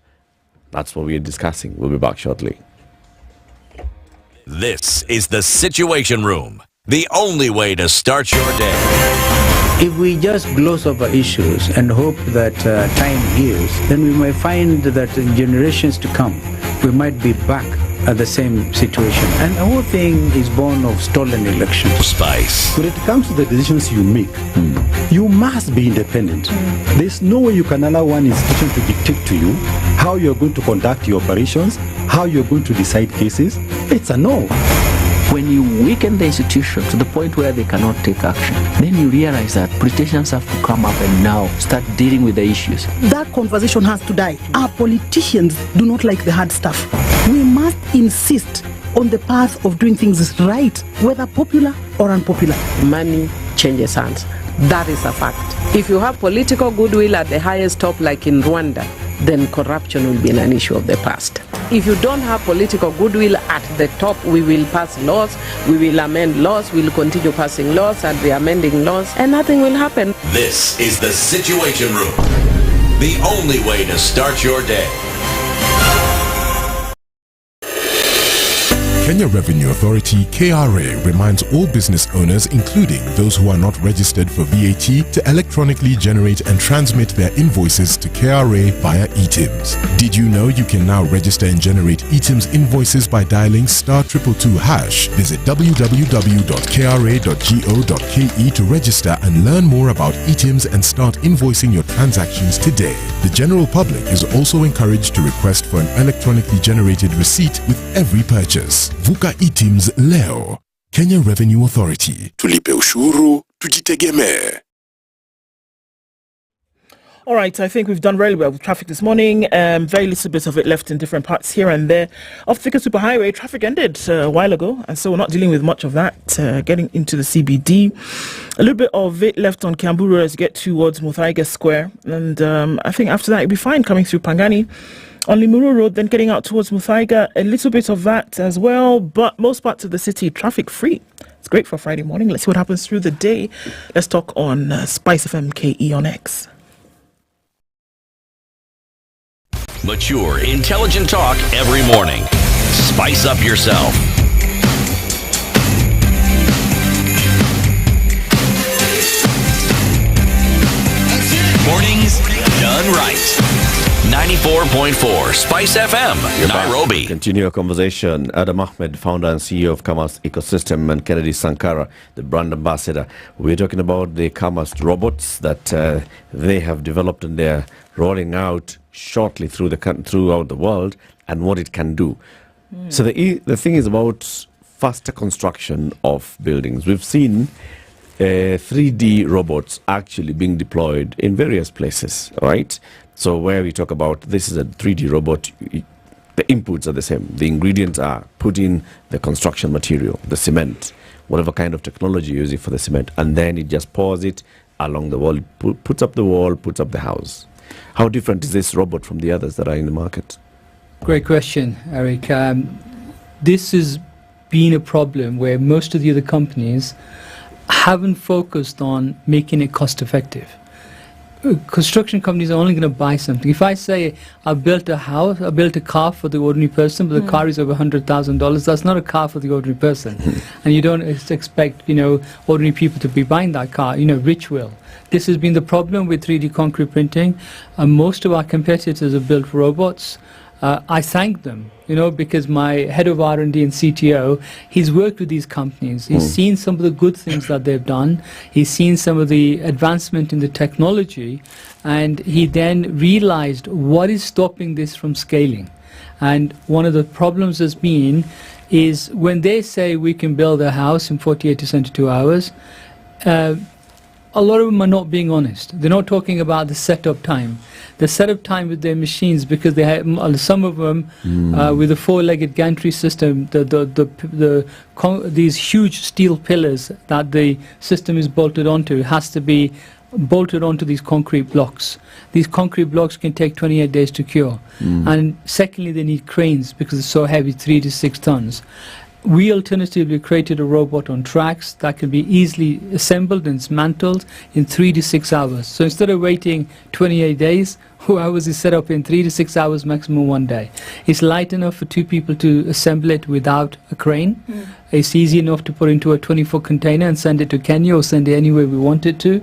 That's what we are discussing. We'll be back shortly. This is the Situation Room, the only way to start your day. If we just gloss over issues and hope that time heals, then we might find that in generations to come, we might be back at the same situation. And the whole thing is born of stolen elections. Spice. When it comes to the decisions you make, you must be independent. There's no way you can allow one institution to dictate to you how you're going to conduct your operations, how you're going to decide cases. It's a no. When you weaken the institution to the point where they cannot take action, then you realize that politicians have to come up and now start dealing with the issues. That conversation has to die. Our politicians do not like the hard stuff. We must insist on the path of doing things right, whether popular or unpopular. Money changes hands. That is a fact. If you have political goodwill at the highest top, like in Rwanda, then corruption will be an issue of the past. If you don't have political goodwill at the top, we will pass laws, we will amend laws, we will continue passing laws and re-amending laws, and nothing will happen. This is the Situation Room, the only way to start your day. Kenya Revenue Authority KRA reminds all business owners, including those who are not registered for VAT, to electronically generate and transmit their invoices to KRA via eTIMS. Did you know you can now register and generate eTIMS invoices by dialing *222#? Visit www.kra.go.ke to register and learn more about eTIMS and start invoicing your transactions today. The general public is also encouraged to request for an electronically generated receipt with every purchase. Vuka eTIMS leo. Kenya Revenue Authority. Tulipe ushuru, tujitegemee. All right, I think we've done really well with traffic this morning. Very little bit of it left in different parts here and there. Off Thika Superhighway, traffic ended a while ago, and so we're not dealing with much of that. Getting into the CBD, a little bit of it left on Kiamburu as you get towards Muthaiga Square, and I think after that it'll be fine coming through Pangani. On Limuru Road, then getting out towards Muthaiga, a little bit of that as well, but most parts of the city traffic free. It's great for Friday morning. Let's see what happens through the day. Let's talk on SpiceFM KE on X. Mature, intelligent talk every morning. Spice up yourself. Mornings done right. 94.4 Spice FM, Nairobi. Continue our conversation. Adam Ahmed, founder and CEO of Commerce Ecosystem, and Kennedy Sankara, the brand ambassador. We're talking about the Commerce robots that they have developed and they're rolling out shortly throughout the world, and what it can do. So the thing is about faster construction of buildings. We've seen 3D robots actually being deployed in various places, right? So where we talk about this is a 3D robot, the inputs are the same. The ingredients are put in the construction material, the cement, whatever kind of technology you're using for the cement, and then it just pours it along the wall, puts up the wall, puts up the house. How different is this robot from the others that are in the market? Great question, Eric. This has been a problem where most of the other companies haven't focused on making it cost effective. Construction companies are only going to buy something. If I say I built a house, I built a car for the ordinary person, but the car is over $100,000, that's not a car for the ordinary person. And you don't expect, ordinary people to be buying that car. Rich will. This has been the problem with 3D concrete printing. Most of our competitors have built robots. I thank them, because my head of R&D and CTO, he's worked with these companies. He's seen some of the good things that they've done. He's seen some of the advancement in the technology, and he then realized what is stopping this from scaling. And one of the problems has been is when they say we can build a house in 48 to 72 hours, a lot of them are not being honest. They're not talking about the setup time. The setup time with their machines, because they have some of them with a four-legged gantry system, these huge steel pillars that the system is bolted onto has to be bolted onto these concrete blocks. These concrete blocks can take 28 days to cure. And secondly, they need cranes because it's so heavy, 3 to 6 tons. We alternatively created a robot on tracks that can be easily assembled and dismantled in 3 to 6 hours. So instead of waiting 28 days, ours is set up in 3 to 6 hours, maximum 1 day. It's light enough for 2 people to assemble it without a crane. It's easy enough to put into a 20-foot container and send it to Kenya or send it anywhere we want it to.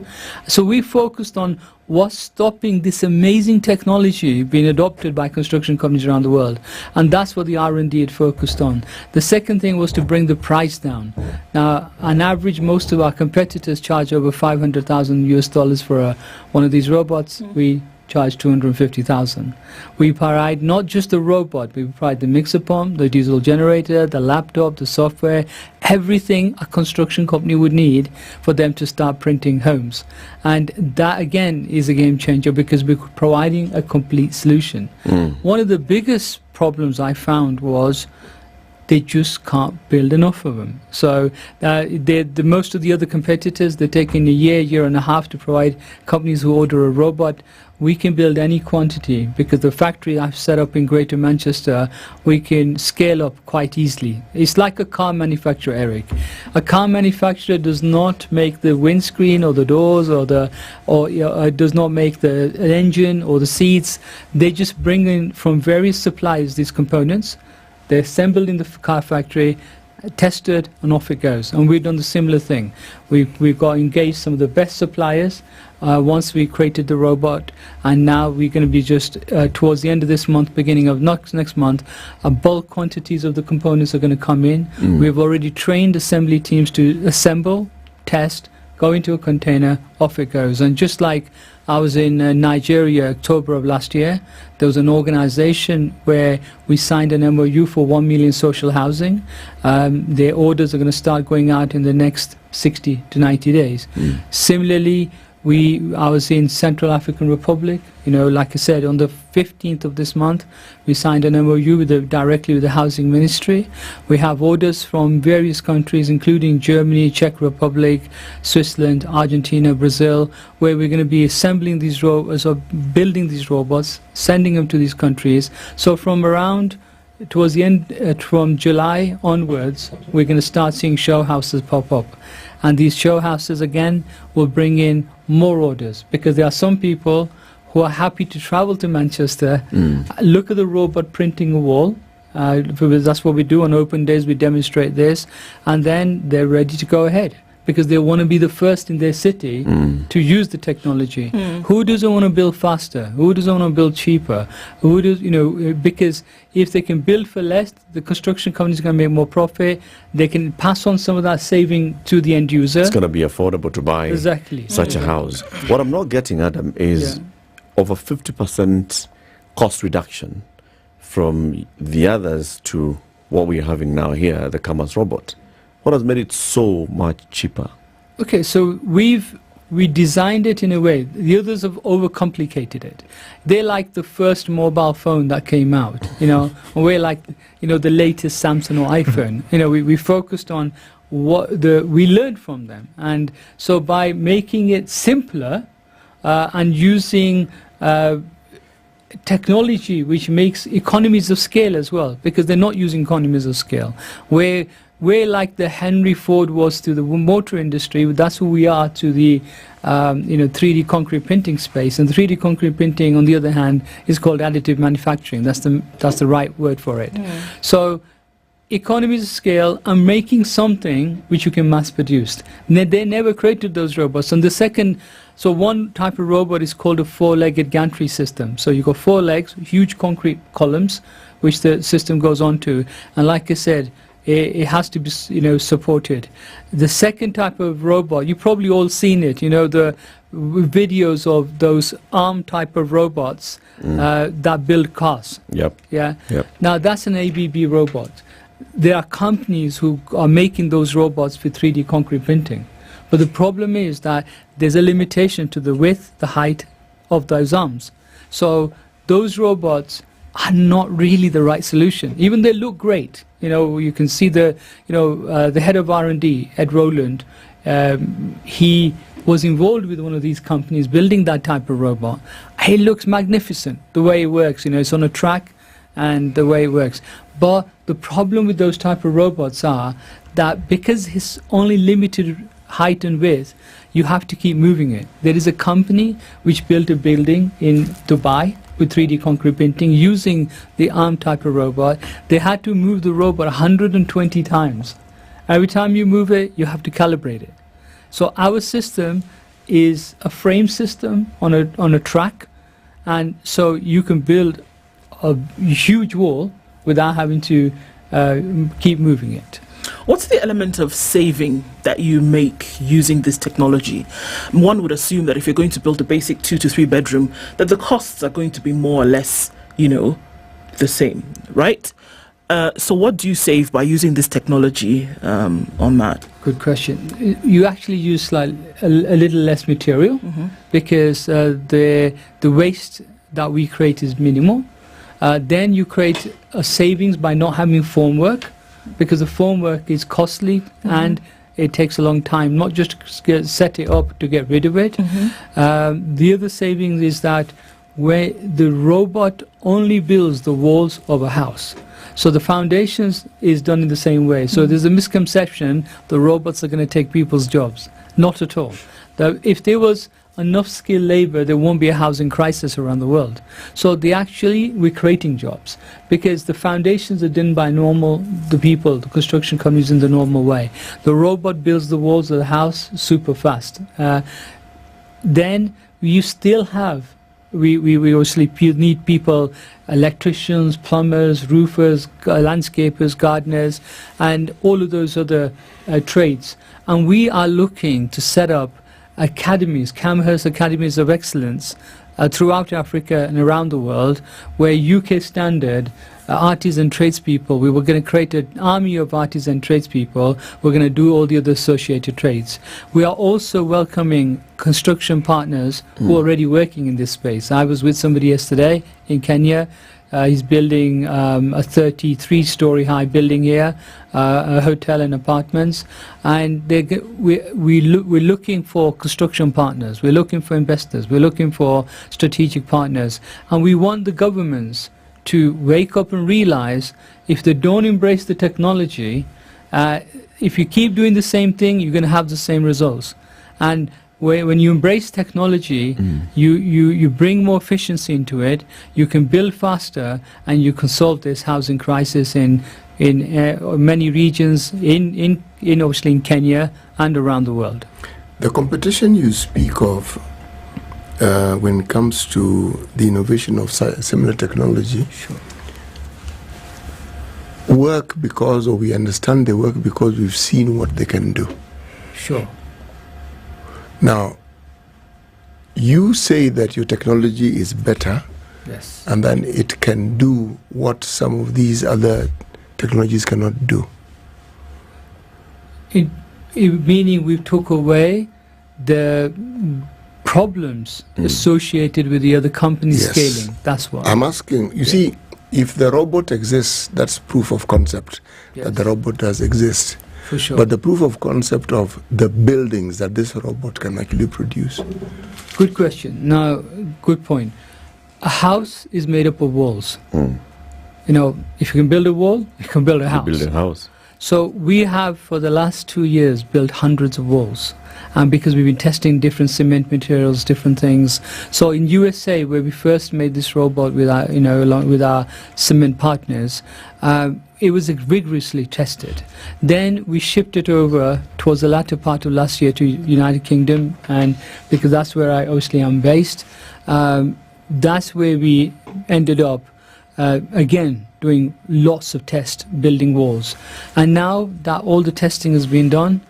So we focused on what's stopping this amazing technology being adopted by construction companies around the world, and that's what the R&D had focused on. The second thing was to bring the price down. Now, on average, most of our competitors charge over $500,000 for one of these robots. We charge $250,000. We provide not just the robot, we provide the mixer pump, the diesel generator, the laptop, the software, everything a construction company would need for them to start printing homes. And that again is a game changer because we're providing a complete solution. One of the biggest problems I found was they just can't build enough of them. So most of the other competitors, they're taking a year and a half to provide companies who order a robot. We can build any quantity because the factory I've set up in Greater Manchester, we can scale up quite easily. It's like a car manufacturer, Eric. A car manufacturer does not make the windscreen or the doors or does not make the engine or the seats. They just bring in from various suppliers these components. They're assembled in the car factory, tested, and off it goes. And we've done the similar thing. We've got engaged some of the best suppliers once we created the robot, and now we're going to be just towards the end of this month, beginning of next month, bulk quantities of the components are going to come in. We've already trained assembly teams to assemble, test, go into a container, off it goes. And just like I was in Nigeria, October of last year, there was an organization where we signed an MOU for 1 million social housing. Their orders are going to start going out in the next 60 to 90 days. Similarly, I was in Central African Republic. Like I said, on the 15th of this month, we signed an MOU directly with the Housing Ministry. We have orders from various countries, including Germany, Czech Republic, Switzerland, Argentina, Brazil, where we're going to be assembling these robots, or building these robots, sending them to these countries. So from around towards the end, from July onwards, we're going to start seeing show houses pop up. And these show houses, again, will bring in more orders, because there are some people who are happy to travel to Manchester, look at the robot printing a wall. That's what we do on open days. We demonstrate this, and then they're ready to go ahead, because they want to be the first in their city to use the technology. Who doesn't want to build faster? Who doesn't want to build cheaper? Who does, because if they can build for less, the construction companies can make more profit. They can pass on some of that saving to the end user. It's going to be affordable to buy such a house. What I'm not getting, Adam, is over 50% cost reduction from the others to what we're having now here, the Kamas robot. What has made it so much cheaper? Okay, so we designed it in a way. The others have overcomplicated it. They're like the first mobile phone that came out, and we're like, the latest Samsung or iPhone. We focused on what we learned from them, and so by making it simpler and using technology which makes economies of scale as well, because they're not using economies of scale. We're like the Henry Ford was to the motor industry. That's who we are to the 3D concrete printing space. And 3D concrete printing, on the other hand, is called additive manufacturing. That's the right word for it. So economies of scale and making something which you can mass produce. They never created those robots. And so one type of robot is called a four-legged gantry system. So you've got 4 legs, huge concrete columns, which the system goes onto. And like I said, it has to be, supported. The second type of robot, you've probably all seen it, the videos of those arm type of robots that build cars. Now that's an ABB robot. There are companies who are making those robots for 3D concrete printing. But the problem is that there's a limitation to the width, the height of those arms. So those robots are not really the right solution. Even they look great. You can see the head of R&D, Ed Rowland, he was involved with one of these companies building that type of robot. It looks magnificent, the way it works. It's on a track and the way it works. But the problem with those type of robots are that because it's only limited height and width, you have to keep moving it. There is a company which built a building in Dubai with 3D concrete printing using the arm type of robot. They had to move the robot 120 times. Every time you move it, you have to calibrate it. So our system is a frame system on a track, and so you can build a huge wall without having to keep moving it. What's the element of saving that you make using this technology? One would assume that if you're going to build a basic 2 to 3 bedroom, that the costs are going to be more or less, the same, right? So what do you save by using this technology on that? Good question. You actually use a little less material because the waste that we create is minimal. Then you create a savings by not having formwork, because the formwork is costly and it takes a long time, not just to set it up to get rid of it. The other savings is that where the robot only builds the walls of a house. So the foundations is done in the same way. So there's a misconception the robots are going to take people's jobs. Not at all. If there was enough skilled labor, there won't be a housing crisis around the world. So we're creating jobs because the foundations are done by the people, the construction companies in the normal way. The robot builds the walls of the house super fast. Then you still have, we obviously need people, electricians, plumbers, roofers, landscapers, gardeners, and all of those other trades. And we are looking to set up academies, Camhurst Academies of Excellence throughout Africa and around the world, where UK Standard artisan tradespeople. We were going to create an army of artisan tradespeople. We're going to do all the other associated trades. We are also welcoming construction partners who are already working in this space. I was with somebody yesterday in Kenya. He's building a 33-story high building here, a hotel and apartments, and we're looking for construction partners, we're looking for investors, we're looking for strategic partners, and we want the governments to wake up and realize if they don't embrace the technology, if you keep doing the same thing, you're going to have the same results. And when you embrace technology, you bring more efficiency into it, you can build faster, and you can solve this housing crisis in many regions, in obviously in Kenya and around the world. The competition you speak of when it comes to the innovation of similar technology, work because, or we understand they work because we've seen what they can do. Sure. Now, you say that your technology is better, yes, and then it can do what some of these other technologies cannot do. Meaning we took away the problems associated with the other companies scaling. That's why. I'm asking, you see, if the robot exists, that's proof of concept that the robot does exist. For sure. But the proof of concept of the buildings that this robot can actually produce. Good question. Now, good point. A house is made up of walls. You know, if you can build a wall, you can build a house. You build a house. So we have, for the last 2 years, built hundreds of walls. And because we've been testing different cement materials, different things. So in USA, where we first made this robot with our, along with our cement partners, it was rigorously tested. Then we shipped it over towards the latter part of last year to United Kingdom, and because that's where I obviously am based, that's where we ended up again doing lots of tests, building walls. And now that all the testing has been done,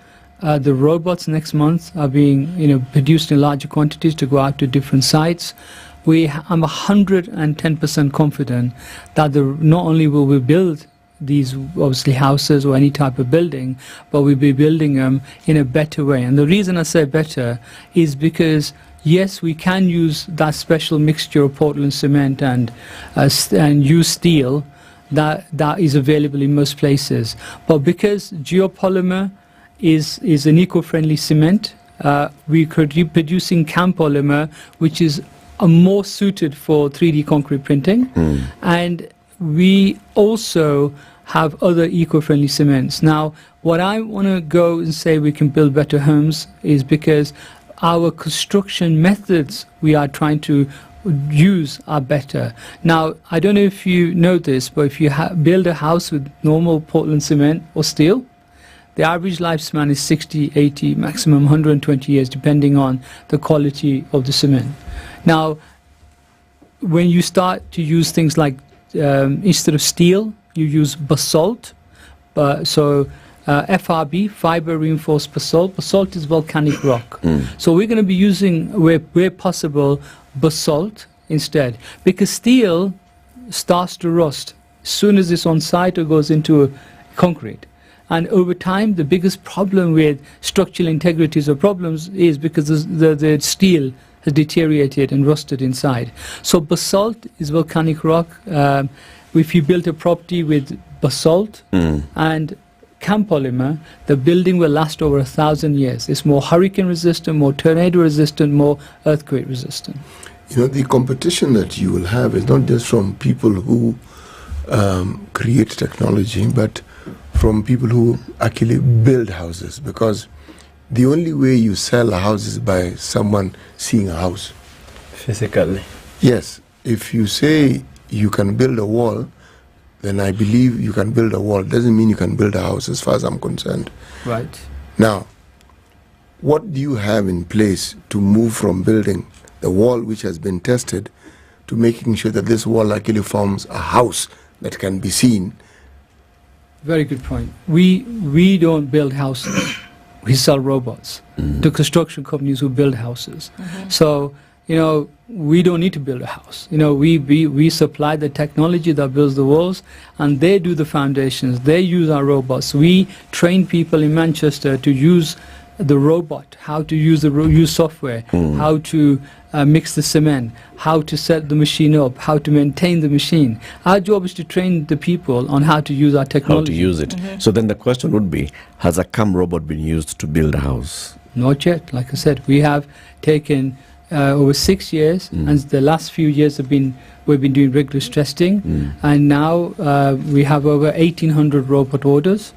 the robots next month are being produced in larger quantities to go out to different sites. I'm 110% confident that not only will we build these obviously houses or any type of building, but we'll be building them in a better way. And the reason I say better is because yes, we can use that special mixture of Portland cement and use steel that is available in most places. But because geopolymer is an eco-friendly cement, we could be producing CAM polymer, which is more suited for 3D concrete printing. And we also have other eco-friendly cements. Now, what I want to go and say we can build better homes is because our construction methods we are trying to use are better. Now, I don't know if you know this, but if you build a house with normal Portland cement or steel, the average lifespan is 60, 80, maximum 120 years, depending on the quality of the cement. Now, when you start to use things like, instead of steel, you use basalt. FRB, fiber reinforced basalt. Basalt is volcanic rock. So we're going to be using, where possible, basalt instead. Because steel starts to rust as soon as it's on site or goes into concrete. And over time, the biggest problem with structural integrities or problems is because the steel has deteriorated and rusted inside. So basalt is volcanic rock. If you build a property with basalt and CAM polymer, the building will last over 1,000 years. It's more hurricane resistant, more tornado resistant, more earthquake resistant. The competition that you will have is not just from people who create technology, but from people who actually build houses, because the only way you sell a house is by someone seeing a house. Physically. Yes. If you say you can build a wall, then I believe you can build a wall. Doesn't mean you can build a house as far as I'm concerned. Right. Now, what do you have in place to move from building the wall which has been tested to making sure that this wall actually forms a house that can be seen? Very good point. We don't build houses. We sell robots to construction companies who build houses. So we don't need to build a house. We supply the technology that builds the walls, and they do the foundations. They use our robots. We train people in Manchester to use the robot, how to use use software, how to mix the cement, how to set the machine up, how to maintain the machine. Our job is to train the people on how to use our technology. How to use it. So then the question would be, has a CAM robot been used to build a house? Not yet. Like I said, we have taken over 6 years, and the last few years we've been doing rigorous testing, and now we have over 1,800 robot orders.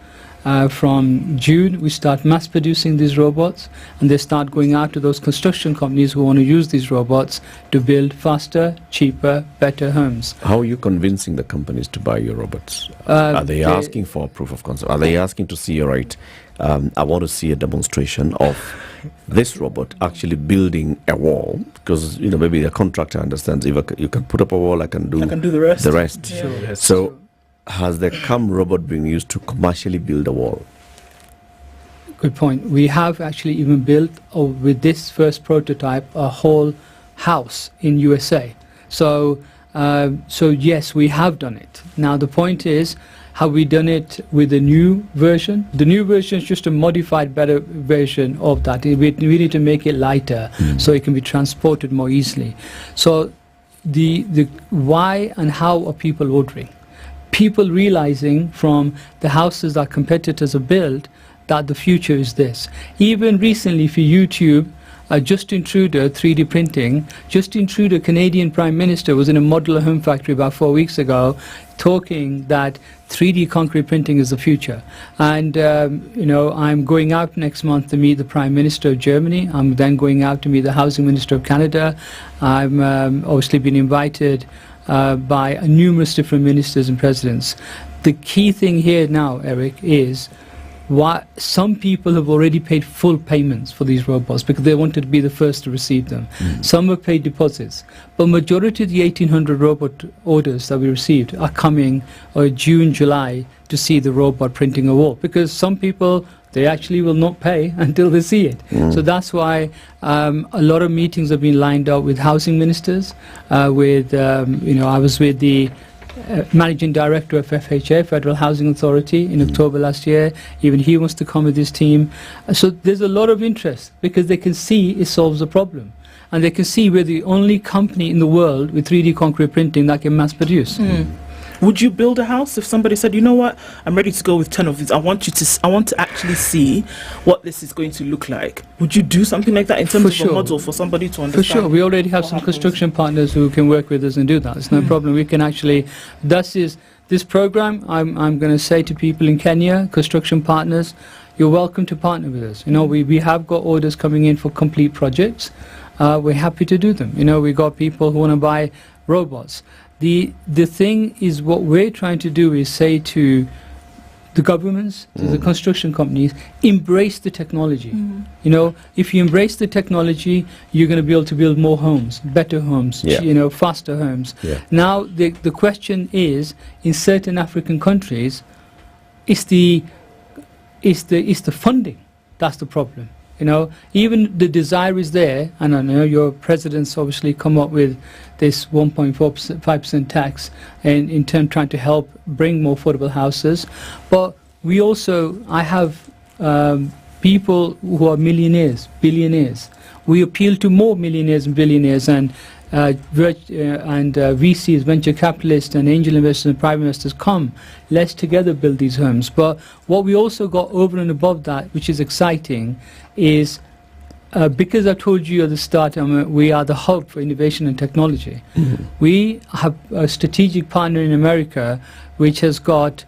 From June, we start mass producing these robots, and they start going out to those construction companies who want to use these robots to build faster, cheaper, better homes. How are you convincing the companies to buy your robots? Are they asking for proof of concept? Are they asking to see, all right, I want to see a demonstration of this robot actually building a wall? Because, maybe the contractor understands, if you can put up a wall, I can do the rest. Yeah. Sure. So, has the CAM robot been used to commercially build a wall? Good point. We have actually even built, with this first prototype, a whole house in USA. So yes, we have done it. Now the point is, have we done it with the new version? The new version is just a modified, better version of that. We need to make it lighter so it can be transported more easily. So the why and how are people ordering? People realizing from the houses that competitors have built that the future is this. Even recently, if you YouTube Justin Trudeau 3D printing, Justin Trudeau, Canadian Prime Minister, was in a modular home factory about 4 weeks ago talking that 3D concrete printing is the future. And, I'm going out next month to meet the Prime Minister of Germany. I'm then going out to meet the Housing Minister of Canada. I'm obviously been invited by numerous different ministers and presidents. The key thing here now, Eric, is why some people have already paid full payments for these robots because they wanted to be the first to receive them. Some have paid deposits, but majority of the 1,800 robot orders that we received are coming June, July to see the robot printing a wall, because some people, they actually will not pay until they see it. So that's why a lot of meetings have been lined up with housing ministers, I was with the Managing Director of FHA, Federal Housing Authority, in October last year. Even he wants to come with his team. So there's a lot of interest because they can see it solves a problem. And they can see we're the only company in the world with 3D concrete printing that can mass produce. Would you build a house if somebody said, you know what, I'm ready to go with 10 of these. I want to actually see what this is going to look like. Would you do something like that in terms of a model for somebody to understand? For sure. We already have some construction partners who can work with us and do that. It's no problem. We can actually, this program, I'm going to say to people in Kenya, construction partners, you're welcome to partner with us. We have got orders coming in for complete projects. We're happy to do them. We got people who want to buy robots. The thing is, what we're trying to do is say to the governments, to the construction companies, embrace the technology. If you embrace the technology, you're going to be able to build more homes, better homes, faster homes. Now, the question is, in certain African countries, it's the funding that's the problem. Even the desire is there, and I know your president's obviously come up with this 1.5% tax in turn trying to help bring more affordable houses. But I have people who are millionaires, billionaires. We appeal to more millionaires and billionaires and VCs, venture capitalists and angel investors and private investors come. Let's together build these homes. But what we also got over and above that, which is exciting, is because I told you at the start, we are the hub for innovation and technology. We have a strategic partner in America which has got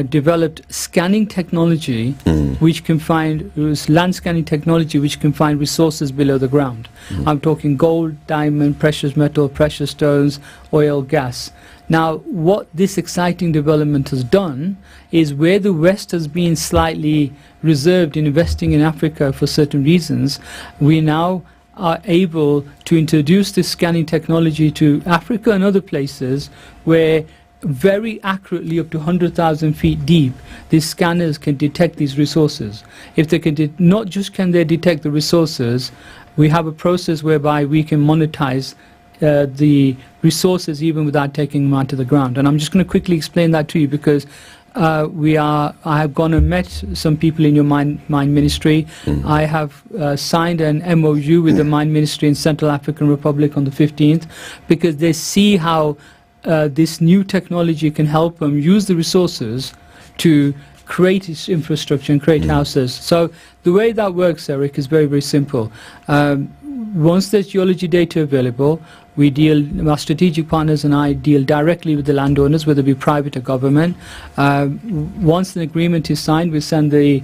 developed scanning technology which can find land scanning technology which can find resources below the ground. I'm talking gold, diamond, precious metal, precious stones, oil, gas. Now, what this exciting development has done is where the West has been slightly reserved in investing in Africa for certain reasons, we now are able to introduce this scanning technology to Africa and other places where very accurately up to 100,000 feet deep, these scanners can detect these resources. If they can not just can they detect the resources, we have a process whereby we can monetize the resources even without taking them out to the ground. And I'm just going to quickly explain that to you, because I have gone and met some people in your mine ministry. I have signed an MOU with the mine ministry in Central African Republic on the 15th, because they see how this new technology can help them use the resources to create its infrastructure and create houses. So the way that works, Eric, is very, very simple. Once there's geology data available, we deal, our strategic partners and I deal directly with the landowners, whether it be private or government. Once an agreement is signed, we send we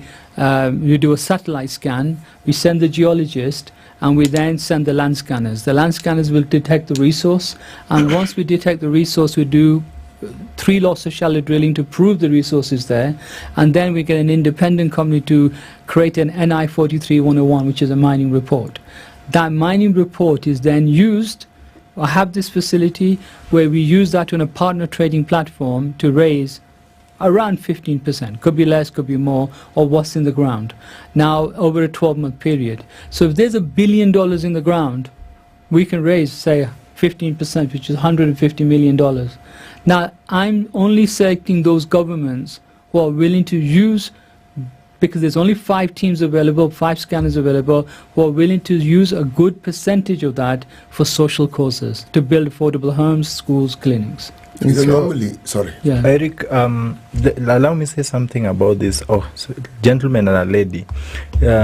do a satellite scan, we send the geologist, and we then send the land scanners. The land scanners will detect the resource, and once we detect the resource, we do 3 lots of shallow drilling to prove the resource is there, and then we get an independent company to create an NI 43-101, which is a mining report. That mining report is then used. I have this facility where we use that on a partner trading platform to raise around 15%, could be less, could be more, of what's in the ground, now over a 12-month period. So if there's $1 billion in the ground, we can raise, say, 15%, which is $150 million. Now, I'm only selecting those governments who are willing to use, because there's only 5 teams available, 5 scanners available, who are willing to use a good percentage of that for social causes, to build affordable homes, schools, clinics. Normally, sorry. Yeah. Eric, allow me to say something about this. Gentleman and a lady.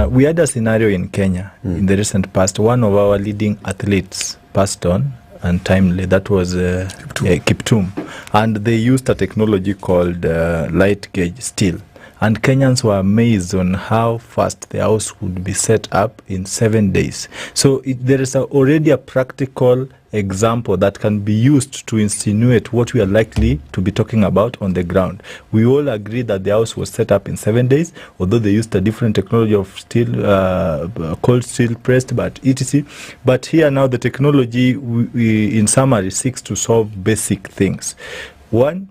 We had a scenario in Kenya in the recent past. One of our leading athletes passed on untimely. That was Kiptum. And they used a technology called light gauge steel. And Kenyans were amazed on how fast the house would be set up in 7 days. So there is already a practical example that can be used to insinuate what we are likely to be talking about on the ground. We all agree that the house was set up in 7 days, although they used a different technology of steel, cold steel pressed, but etc. But here now the technology, in summary, seeks to solve basic things. One,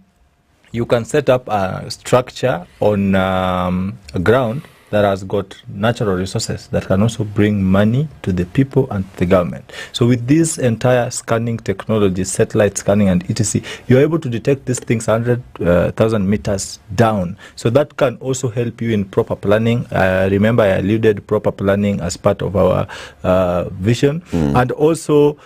you can set up a structure on a ground that has got natural resources that can also bring money to the people and the government. So with this entire scanning technology, satellite scanning and etc., you're able to detect these things 100,000 meters down. So that can also help you in proper planning. Remember, I alluded proper planning as part of our vision, and also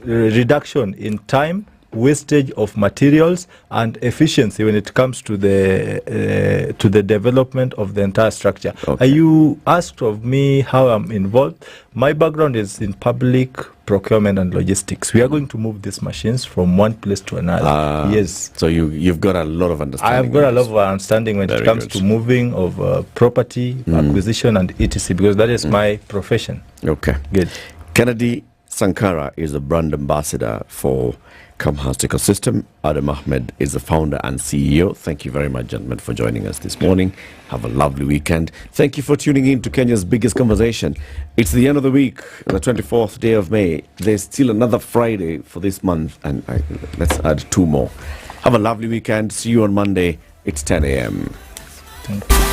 reduction in time, wastage of materials, and efficiency when it comes to the development of the entire structure. Okay. You asked of me how I'm involved. My background is in public procurement and logistics. We are going to move these machines from one place to another. Yes. So you've got a lot of understanding. I've got a lot of understanding when it comes to moving of property, acquisition and etc., because that is my profession. Okay. Good. Kennedy Sankara is the brand ambassador for Comhouse Ecosystem. Adam Ahmed is the founder and CEO. Thank you very much, gentlemen, for joining us this morning. Have a lovely weekend. Thank you for tuning in to Kenya's biggest conversation. It's the end of the week, the 24th day of May. There's still another Friday for this month, and let's add 2 more. Have a lovely weekend. See you on Monday. It's 10 a.m. Thank you.